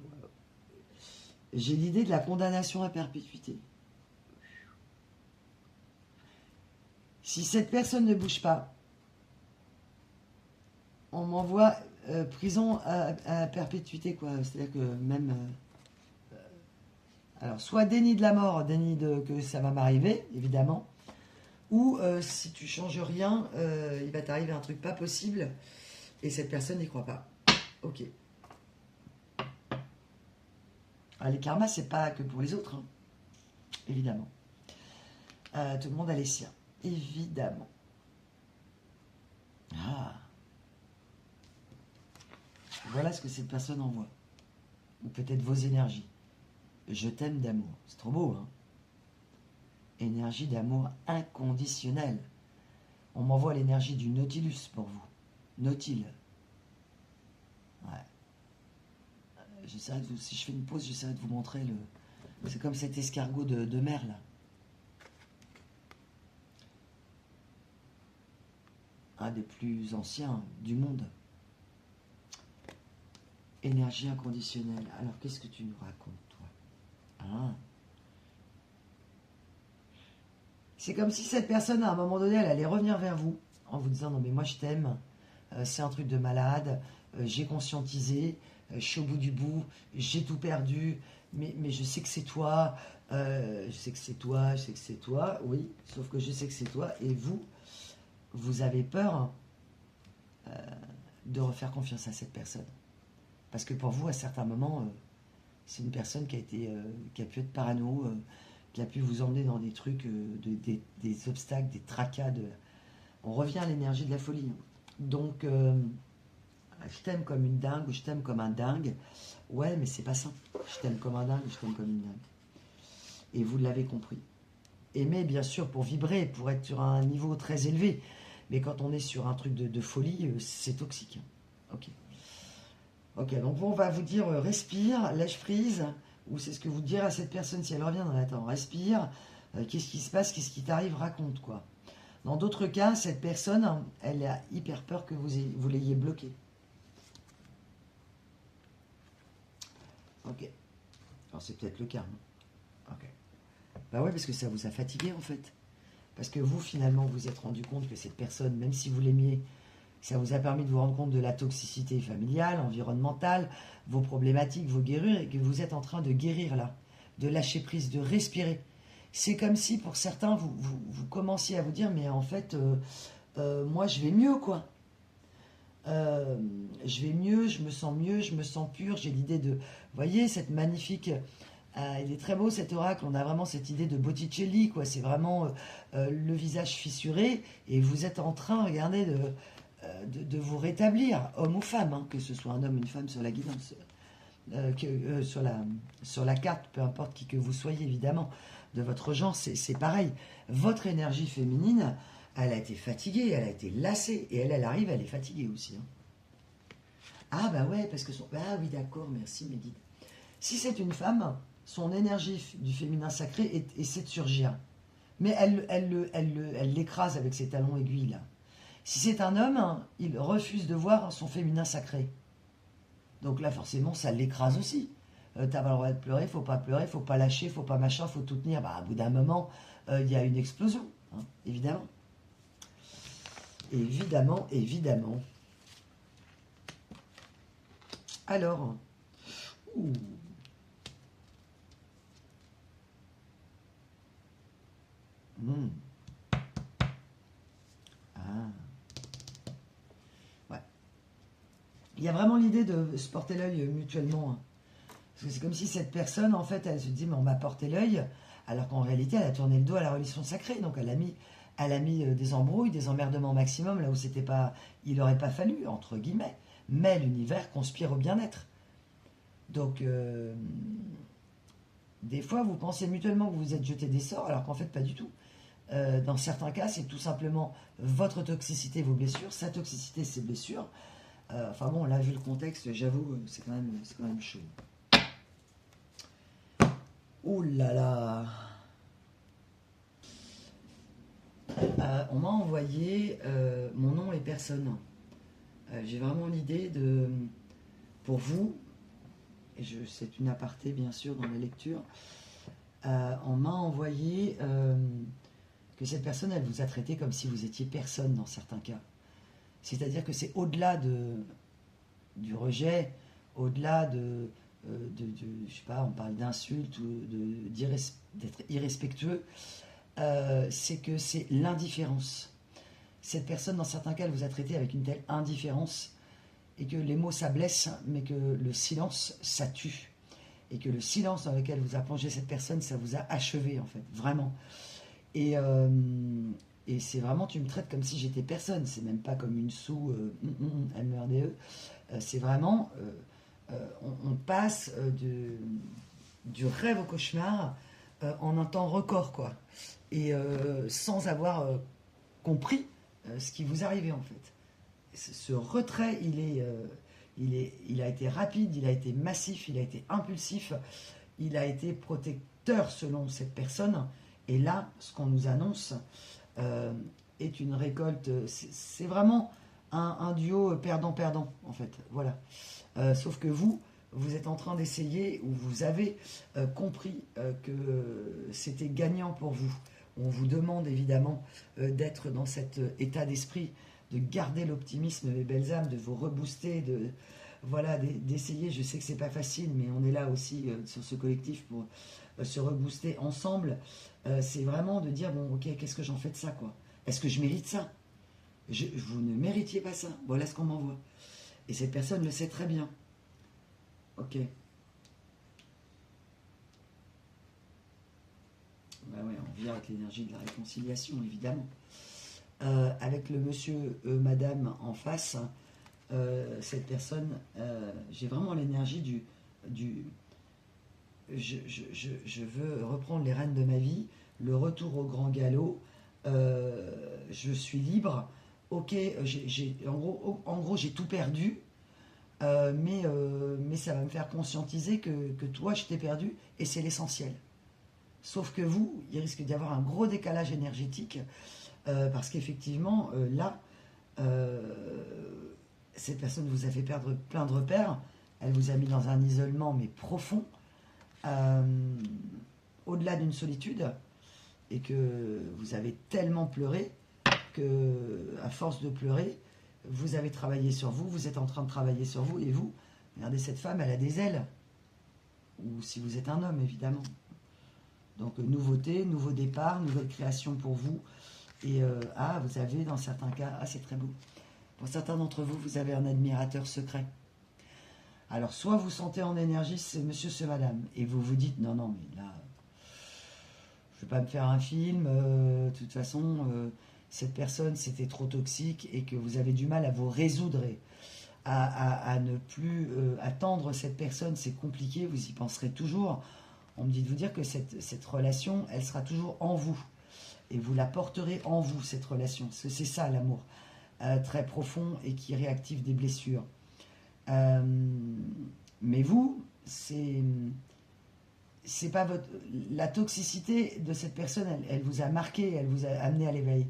J'ai l'idée de la condamnation à perpétuité. Si cette personne ne bouge pas, on m'envoie prison à perpétuité, quoi. C'est-à-dire que même... alors, soit déni de la mort, déni de que ça va m'arriver, évidemment, ou si tu changes rien, il va t'arriver un truc pas possible, et cette personne n'y croit pas. Ok. Ah, les karmas, c'est pas que pour les autres, hein. Évidemment. Tout le monde a les siens. Évidemment. Ah. Voilà ce que cette personne envoie. Ou peut-être vos énergies. Je t'aime d'amour. C'est trop beau, hein? Énergie d'amour inconditionnelle. On m'envoie l'énergie du Nautilus pour vous. Nautile. Ouais. Si je fais une pause, j'essaierai de vous montrer le... C'est comme cet escargot de mer, là. Un des plus anciens du monde. Énergie inconditionnelle. Alors, qu'est-ce que tu nous racontes, toi? Ah. C'est comme si cette personne, à un moment donné, elle allait revenir vers vous en vous disant « Non, mais moi, je t'aime. C'est un truc de malade. J'ai conscientisé. Je suis au bout du bout. J'ai tout perdu. Mais je sais que c'est toi. Je sais que c'est toi. Je sais que c'est toi. Oui, sauf que je sais que c'est toi. Et vous avez peur de refaire confiance à cette personne. Parce que pour vous, à certains moments, c'est une personne qui a pu être parano, qui a pu vous emmener dans des trucs, des obstacles, des tracas. On revient à l'énergie de la folie. Donc, je t'aime comme une dingue ou je t'aime comme un dingue. Ouais, mais c'est pas ça. Je t'aime comme un dingue ou je t'aime comme une dingue. Et vous l'avez compris. Aimer, bien sûr, pour vibrer, pour être sur un niveau très élevé. Mais quand on est sur un truc de folie, c'est toxique. Ok. Ok, donc on va vous dire respire, lâche prise, ou c'est ce que vous direz à cette personne si elle revient dans l'attente. Respire, qu'est-ce qui se passe, qu'est-ce qui t'arrive, raconte, quoi. Dans d'autres cas, cette personne, elle a hyper peur que vous l'ayez bloqué. Ok. Alors c'est peut-être le cas. Hein. Ok. Bah ouais, parce que ça vous a fatigué en fait. Parce que vous, finalement, vous êtes rendu compte que cette personne, même si vous l'aimiez, ça vous a permis de vous rendre compte de la toxicité familiale, environnementale, vos problématiques, vos guérures, et que vous êtes en train de guérir là, de lâcher prise, de respirer. C'est comme si, pour certains, vous commenciez à vous dire, mais en fait, moi, je vais mieux, quoi. je vais mieux, je me sens pure, j'ai l'idée de... Vous voyez, cette magnifique... il est très beau cet oracle, on a vraiment cette idée de Botticelli, quoi. C'est vraiment le visage fissuré, et vous êtes en train, regardez, de vous rétablir, homme ou femme, hein, que ce soit un homme ou une femme sur la guidance, sur la carte, peu importe qui que vous soyez, évidemment, de votre genre, c'est pareil. Votre énergie féminine, elle a été fatiguée, elle a été lassée, et elle arrive, elle est fatiguée aussi. Hein. Ah bah ouais, parce que ah oui, d'accord, merci mes guides. Si c'est une femme, son énergie du féminin sacré essaie de surgir. Mais elle l'écrase avec ses talons aiguilles, là. Si c'est un homme, il refuse de voir son féminin sacré. Donc là, forcément, ça l'écrase aussi. T'as pas le droit de pleurer, faut pas lâcher, faut pas machin, faut tout tenir. Bah, à bout d'un moment, il y a une explosion, hein, évidemment. Évidemment, évidemment. Alors, ouh. Mmh. Ah. Ouais. Il y a vraiment l'idée de se porter l'œil mutuellement. Hein. Parce que c'est comme si cette personne, en fait, elle se dit, mais on m'a porté l'œil, alors qu'en réalité, elle a tourné le dos à la relation sacrée. Donc elle a mis des embrouilles, des emmerdements maximum, là où c'était pas, il n'aurait pas fallu, entre guillemets. Mais l'univers conspire au bien-être. Donc, des fois, vous pensez mutuellement que vous vous êtes jeté des sorts, alors qu'en fait, pas du tout. Dans certains cas, c'est tout simplement votre toxicité, vos blessures, sa toxicité, ses blessures. Enfin bon, là, vu le contexte, j'avoue, c'est quand même chaud. Ouh là là. On m'a envoyé mon nom et personne. J'ai vraiment l'idée de, pour vous, et c'est une aparté bien sûr dans la lecture, on m'a envoyé que cette personne, elle vous a traité comme si vous étiez personne dans certains cas. C'est-à-dire que c'est au-delà du rejet, au-delà je sais pas, on parle d'insultes ou d'être irrespectueux, c'est que c'est l'indifférence. Cette personne, dans certains cas, elle vous a traité avec une telle indifférence, et que les mots, ça blesse, mais que le silence, ça tue. Et que le silence dans lequel vous a plongé cette personne, ça vous a achevé, en fait, vraiment. Et c'est vraiment, tu me traites comme si j'étais personne. C'est même pas comme une sous MRDE. C'est vraiment, on passe du rêve au cauchemar en un temps record, quoi. Et sans avoir compris ce qui vous arrivait, en fait. Ce retrait, il a été rapide, il a été massif, il a été impulsif, il a été protecteur selon cette personne. Et là, ce qu'on nous annonce est une récolte. C'est vraiment un duo perdant-perdant, en fait. Voilà. Sauf que vous êtes en train d'essayer, ou vous avez compris que c'était gagnant pour vous. On vous demande évidemment d'être dans cet état d'esprit, de garder l'optimisme, mes belles âmes, de vous rebooster, d'essayer. Je sais que c'est pas facile, mais on est là aussi sur ce collectif pour se rebooster ensemble. C'est vraiment de dire, bon, ok, qu'est-ce que j'en fais de ça, quoi? Est-ce que je mérite ça? Vous ne méritiez pas ça. Voilà ce qu'on m'envoie. Et cette personne le sait très bien. Ok. Ben ouais, on vient avec l'énergie de la réconciliation, évidemment. Avec le monsieur, madame en face, cette personne, j'ai vraiment l'énergie je veux reprendre les rênes de ma vie, le retour au grand galop, je suis libre, ok, en gros j'ai tout perdu, mais ça va me faire conscientiser que toi je t'ai perdu, et c'est l'essentiel. Sauf que vous, il risque d'y avoir un gros décalage énergétique, parce qu'effectivement, là, cette personne vous a fait perdre plein de repères, elle vous a mis dans un isolement, mais profond, au-delà d'une solitude, et que vous avez tellement pleuré que, à force de pleurer, vous avez travaillé sur vous, vous êtes en train de travailler sur vous, et vous, regardez, cette femme, elle a des ailes, ou si vous êtes un homme, évidemment. Donc, nouveauté, nouveau départ, nouvelle création pour vous, et vous avez dans certains cas, c'est très beau, Pour certains d'entre vous, vous avez un admirateur secret. Alors, soit vous sentez en énergie, c'est monsieur, c'est madame, et vous vous dites, non, non, mais là, je ne vais pas me faire un film, de toute façon, cette personne, c'était trop toxique, et que vous avez du mal à vous résoudre, et à ne plus attendre cette personne, c'est compliqué, vous y penserez toujours. On me dit de vous dire que cette relation, elle sera toujours en vous, et vous la porterez en vous, cette relation, parce que c'est ça, l'amour, très profond, et qui réactive des blessures. Mais vous, c'est pas la toxicité de cette personne, elle vous a marqué, elle vous a amené à l'éveil.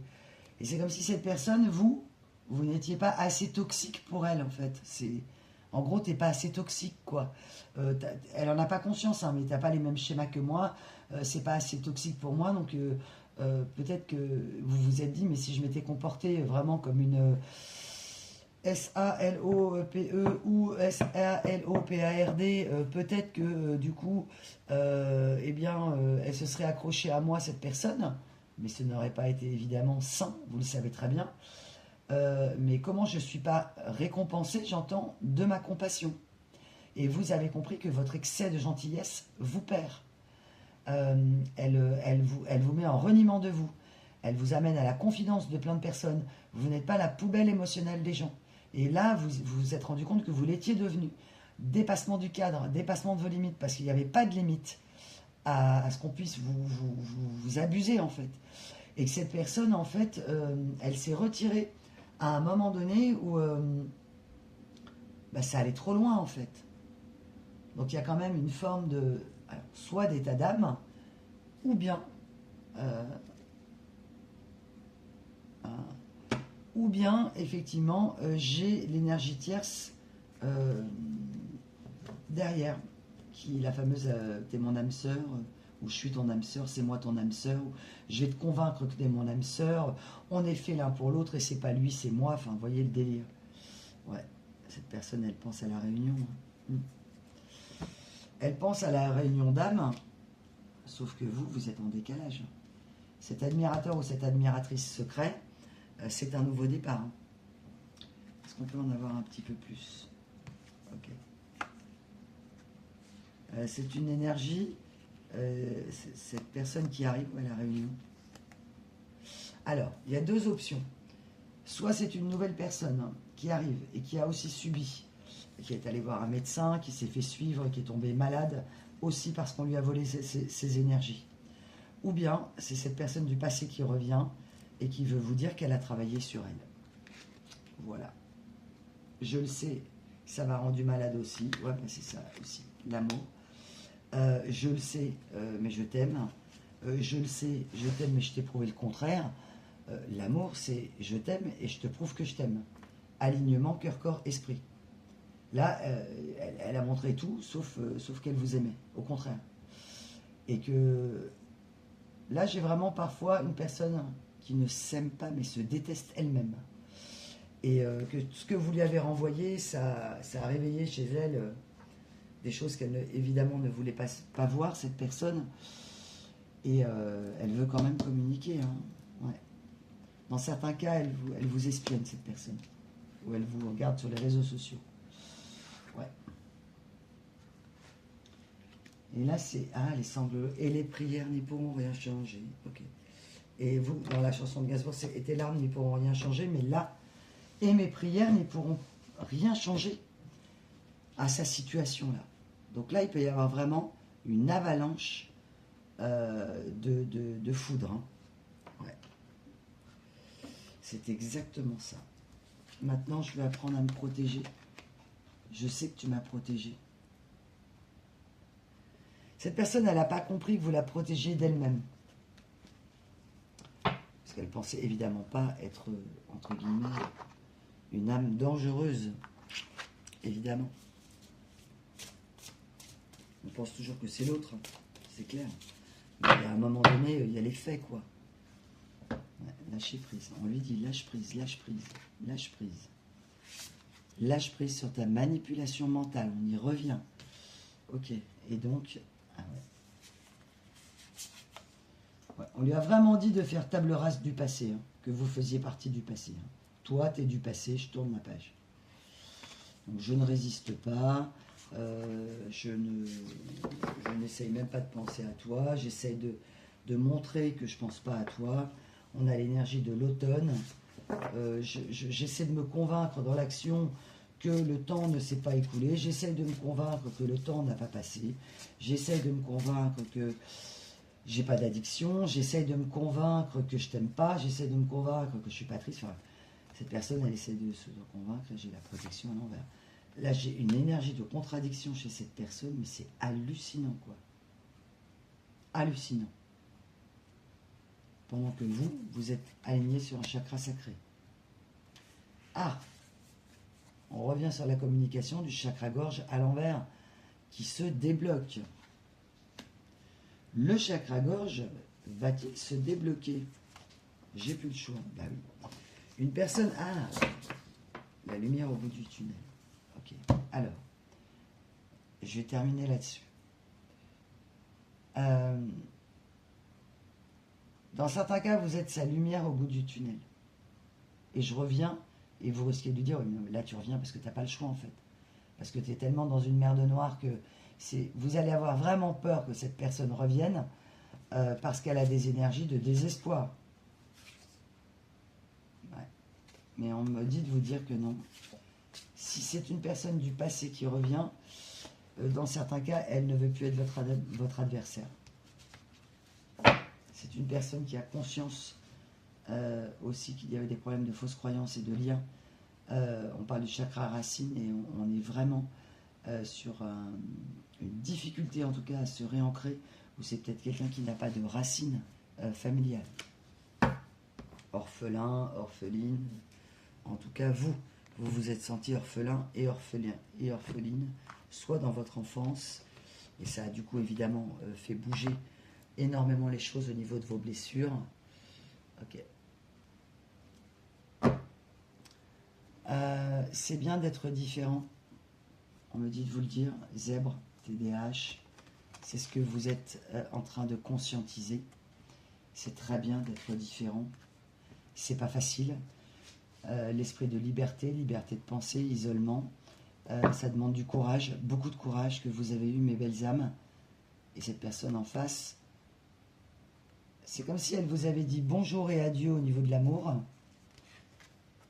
Et c'est comme si cette personne, vous n'étiez pas assez toxique pour elle, en fait. En gros, t'es pas assez toxique, quoi. Elle en a pas conscience, hein, mais t'as pas les mêmes schémas que moi. C'est pas assez toxique pour moi, donc peut-être que vous vous êtes dit, mais si je m'étais comporté vraiment comme une S-A-L-O-P-E ou S-A-L-O-P-A-R-D, peut-être que du coup, eh bien, elle se serait accrochée à moi, cette personne, mais ce n'aurait pas été évidemment sain, vous le savez très bien. Mais comment je ne suis pas récompensé, j'entends, de ma compassion. Et vous avez compris que votre excès de gentillesse vous perd. Elle vous met en reniement de vous. Elle vous amène à la confidence de plein de personnes. Vous n'êtes pas la poubelle émotionnelle des gens. Et là, vous vous êtes rendu compte que vous l'étiez devenu. Dépassement du cadre, dépassement de vos limites, parce qu'il n'y avait pas de limite à ce qu'on puisse vous abuser, en fait. Et que cette personne, en fait, elle s'est retirée à un moment donné où ça allait trop loin, en fait. Donc il y a quand même une forme de... alors, soit d'état d'âme, ou bien... ou bien, effectivement, j'ai l'énergie tierce derrière, qui est la fameuse t'es mon âme sœur, ou je suis ton âme sœur, c'est moi ton âme sœur, ou je vais te convaincre que t'es mon âme sœur, on est fait l'un pour l'autre et c'est pas lui, c'est moi, enfin, vous voyez le délire. Ouais, cette personne, elle pense à la réunion. Elle pense à la réunion d'âme, sauf que vous êtes en décalage. Cet admirateur ou cette admiratrice secret, c'est un nouveau départ. Est-ce qu'on peut en avoir un petit peu plus? Ok. C'est une énergie, cette personne qui arrive à la réunion. Alors, il y a deux options. Soit c'est une nouvelle personne qui arrive et qui a aussi subi, qui est allé voir un médecin, qui s'est fait suivre, qui est tombé malade, aussi parce qu'on lui a volé ses énergies. Ou bien c'est cette personne du passé qui revient et qui veut vous dire qu'elle a travaillé sur elle. Voilà. Je le sais, ça m'a rendu malade aussi. Ouais, c'est ça aussi, l'amour. Je le sais, mais je t'aime. Je le sais, je t'aime, mais je t'ai prouvé le contraire. L'amour, c'est je t'aime et je te prouve que je t'aime. Alignement, cœur, corps, esprit. Là, elle a montré tout, sauf qu'elle vous aimait, au contraire. Et que là, j'ai vraiment parfois une personne qui ne s'aime pas, mais se déteste elle-même. Et que ce que vous lui avez renvoyé, ça a réveillé chez elle des choses qu'elle, évidemment, ne voulait pas voir, cette personne. Et elle veut quand même communiquer. Hein. Ouais. Dans certains cas, elle vous espionne, cette personne. Ou elle vous regarde sur les réseaux sociaux. Ouais. Et là, c'est... ah, les sanglots. Et les prières n'y pourront rien changer. Ok. Et vous, dans la chanson de Gainsbourg, c'est « et tes larmes n'y pourront rien changer ». Mais là, et mes prières n'y pourront rien changer à sa situation là. Donc là, il peut y avoir vraiment une avalanche de foudre. Hein. Ouais. C'est exactement ça. Maintenant, je vais apprendre à me protéger. Je sais que tu m'as protégé. Cette personne, elle n'a pas compris que vous la protégez d'elle-même. Parce qu'elle pensait évidemment pas être, entre guillemets, une âme dangereuse. Évidemment. On pense toujours que c'est l'autre, c'est clair. Mais à un moment donné, il y a les faits, quoi. Ouais, lâcher prise. On lui dit lâche prise, lâche prise, lâche prise. Lâche prise sur ta manipulation mentale. On y revient. Ok. Et donc, ah ouais. Ouais, on lui a vraiment dit de faire table rase du passé, hein, que vous faisiez partie du passé. Hein. toi, tu es du passé, je tourne la page. Donc je ne résiste pas, je n'essaye même pas de penser à toi, j'essaye de montrer que je ne pense pas à toi. On a l'énergie de l'automne, j'essaie de me convaincre dans l'action que le temps ne s'est pas écoulé, j'essaie de me convaincre que le temps n'a pas passé, j'essaie de me convaincre que j'ai pas d'addiction, j'essaie de me convaincre que je t'aime pas, j'essaie de me convaincre que je suis pas triste. Enfin, cette personne, elle essaie de se convaincre, j'ai la protection à l'envers. Là, j'ai une énergie de contradiction chez cette personne, mais c'est hallucinant, quoi. Hallucinant. Pendant que vous êtes aligné sur un chakra sacré. Ah, on revient sur la communication du chakra-gorge à l'envers qui se débloque. Le chakra-gorge va-t-il se débloquer? J'ai plus le choix. Bah oui. Une personne... Ah, la lumière au bout du tunnel. Ok. Alors, je vais terminer là-dessus. Dans certains cas, vous êtes sa lumière au bout du tunnel. Et je reviens, et vous risquez de lui dire, oui, mais là tu reviens parce que tu n'as pas le choix en fait. Parce que tu es tellement dans une merde noire que vous allez avoir vraiment peur que cette personne revienne parce qu'elle a des énergies de désespoir. Ouais. Mais on me dit de vous dire que non. Si c'est une personne du passé qui revient, dans certains cas, elle ne veut plus être votre adversaire. C'est une personne qui a conscience aussi qu'il y avait des problèmes de fausses croyances et de liens. On parle du chakra racine et on est vraiment sur une difficulté en tout cas à se réancrer, ou c'est peut-être quelqu'un qui n'a pas de racines familiales. Orphelin, orpheline, en tout cas vous vous êtes senti orphelin et orpheline, soit dans votre enfance, et ça a du coup évidemment fait bouger énormément les choses au niveau de vos blessures. Ok. C'est bien d'être différent. On me dit de vous le dire. Zèbre, TDAH, c'est ce que vous êtes en train de conscientiser. C'est très bien d'être différent. C'est pas facile. L'esprit de liberté de pensée, isolement, ça demande du courage, beaucoup de courage que vous avez eu, mes belles âmes. Et cette personne en face, c'est comme si elle vous avait dit bonjour et adieu au niveau de l'amour,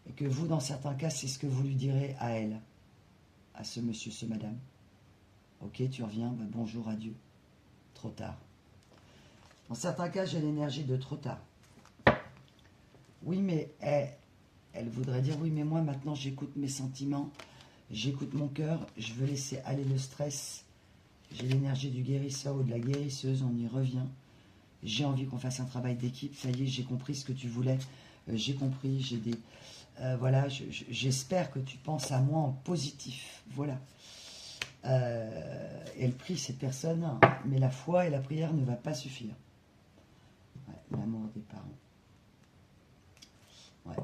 et que vous, dans certains cas, c'est ce que vous lui direz à elle, à ce monsieur, ce madame. Ok, tu reviens, ben bonjour, adieu. Trop tard. Dans certains cas, j'ai l'énergie de trop tard. Oui, mais elle voudrait dire, oui, mais moi, maintenant, j'écoute mes sentiments, j'écoute mon cœur, je veux laisser aller le stress. J'ai l'énergie du guérisseur ou de la guérisseuse, on y revient. J'ai envie qu'on fasse un travail d'équipe, ça y est, j'ai compris ce que tu voulais, j'ai compris, j'ai des... voilà, j'espère que tu penses à moi en positif, voilà. Elle prie cette personne, mais la foi et la prière ne va pas suffire. Ouais, l'amour des parents. Ouais.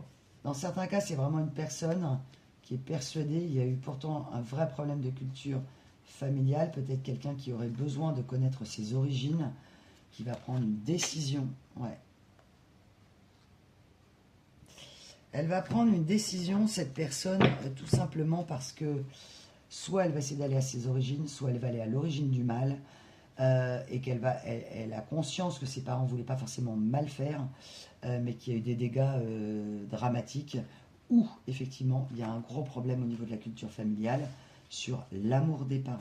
Dans certains cas, c'est vraiment une personne qui est persuadée, il y a eu pourtant un vrai problème de culture familiale, peut-être quelqu'un qui aurait besoin de connaître ses origines, qui va prendre une décision. Ouais. Elle va prendre une décision, cette personne, tout simplement parce que soit elle va essayer d'aller à ses origines, soit elle va aller à l'origine du mal, et elle a conscience que ses parents ne voulaient pas forcément mal faire, mais qu'il y a eu des dégâts dramatiques, ou effectivement il y a un gros problème au niveau de la culture familiale sur l'amour des parents.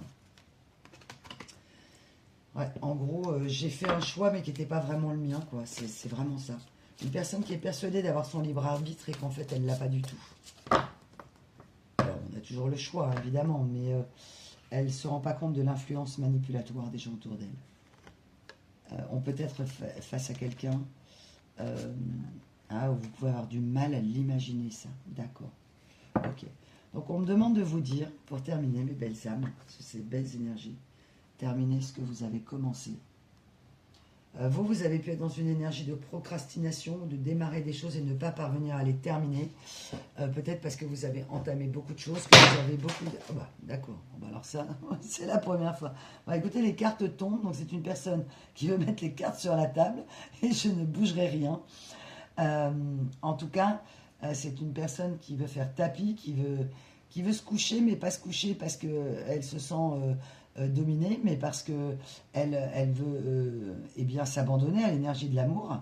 Ouais, en gros, j'ai fait un choix mais qui n'était pas vraiment le mien, quoi. C'est vraiment ça. Une personne qui est persuadée d'avoir son libre arbitre et qu'en fait elle ne l'a pas du tout. Alors, on a toujours le choix, évidemment, mais elle ne se rend pas compte de l'influence manipulatoire des gens autour d'elle. On peut être face à quelqu'un où vous pouvez avoir du mal à l'imaginer, ça. D'accord. Ok. Donc on me demande de vous dire, pour terminer, mes belles âmes, sur ces belles énergies, terminer ce que vous avez commencé. Vous avez pu être dans une énergie de procrastination, de démarrer des choses et ne pas parvenir à les terminer. Peut-être parce que vous avez entamé beaucoup de choses, que vous avez beaucoup de... Oh bah, d'accord, bah alors ça, c'est la première fois. Bah, écoutez, les cartes tombent, donc c'est une personne qui veut mettre les cartes sur la table et je ne bougerai rien. En tout cas, C'est une personne qui veut faire tapis, qui veut se coucher, mais pas se coucher parce qu'elle se sent dominée, mais parce qu'elle veut eh bien s'abandonner à l'énergie de l'amour.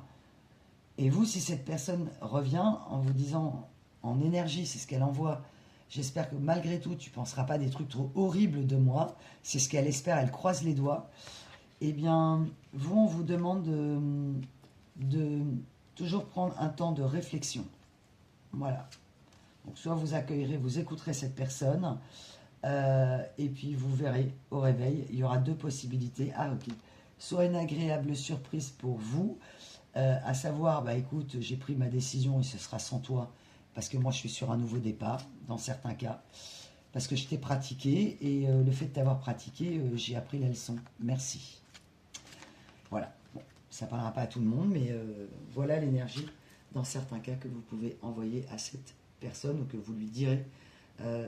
Et vous, si cette personne revient en vous disant en énergie, c'est ce qu'elle envoie, j'espère que malgré tout, tu ne penseras pas des trucs trop horribles de moi, c'est ce qu'elle espère, elle croise les doigts, eh bien, vous, on vous demande de toujours prendre un temps de réflexion. Voilà. Donc, soit vous accueillerez, vous écouterez cette personne, et puis vous verrez au réveil, il y aura deux possibilités. Ah, ok. Soit une agréable surprise pour vous, à savoir, bah écoute, j'ai pris ma décision et ce sera sans toi, parce que moi je suis sur un nouveau départ, dans certains cas, parce que je t'ai pratiqué, et le fait de t'avoir pratiqué, j'ai appris la leçon. Merci. Voilà. Bon, ça ne parlera pas à tout le monde, mais voilà l'énergie, dans certains cas, que vous pouvez envoyer à cette personne, ou que vous lui direz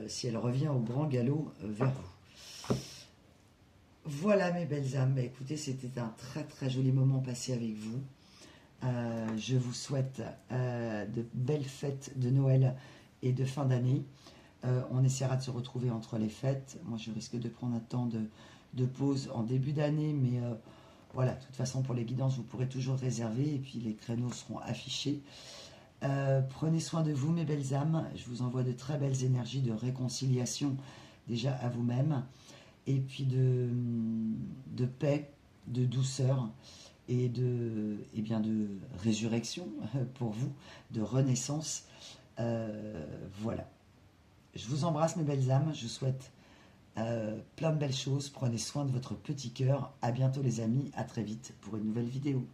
si elle revient au grand galop vers vous. Voilà mes belles âmes, bah, écoutez, c'était un très très joli moment passé avec vous. Je vous souhaite de belles fêtes de Noël et de fin d'année. On essaiera de se retrouver entre les fêtes. Moi, je risque de prendre un temps de pause en début d'année, mais voilà, de toute façon, pour les guidances, vous pourrez toujours réserver, et puis les créneaux seront affichés. Prenez soin de vous, mes belles âmes. Je vous envoie de très belles énergies de réconciliation, déjà à vous-même, et puis de paix, de douceur, et de résurrection pour vous, de renaissance. Voilà. Je vous embrasse, mes belles âmes. Je vous souhaite plein de belles choses. Prenez soin de votre petit cœur. À bientôt, les amis. À très vite pour une nouvelle vidéo.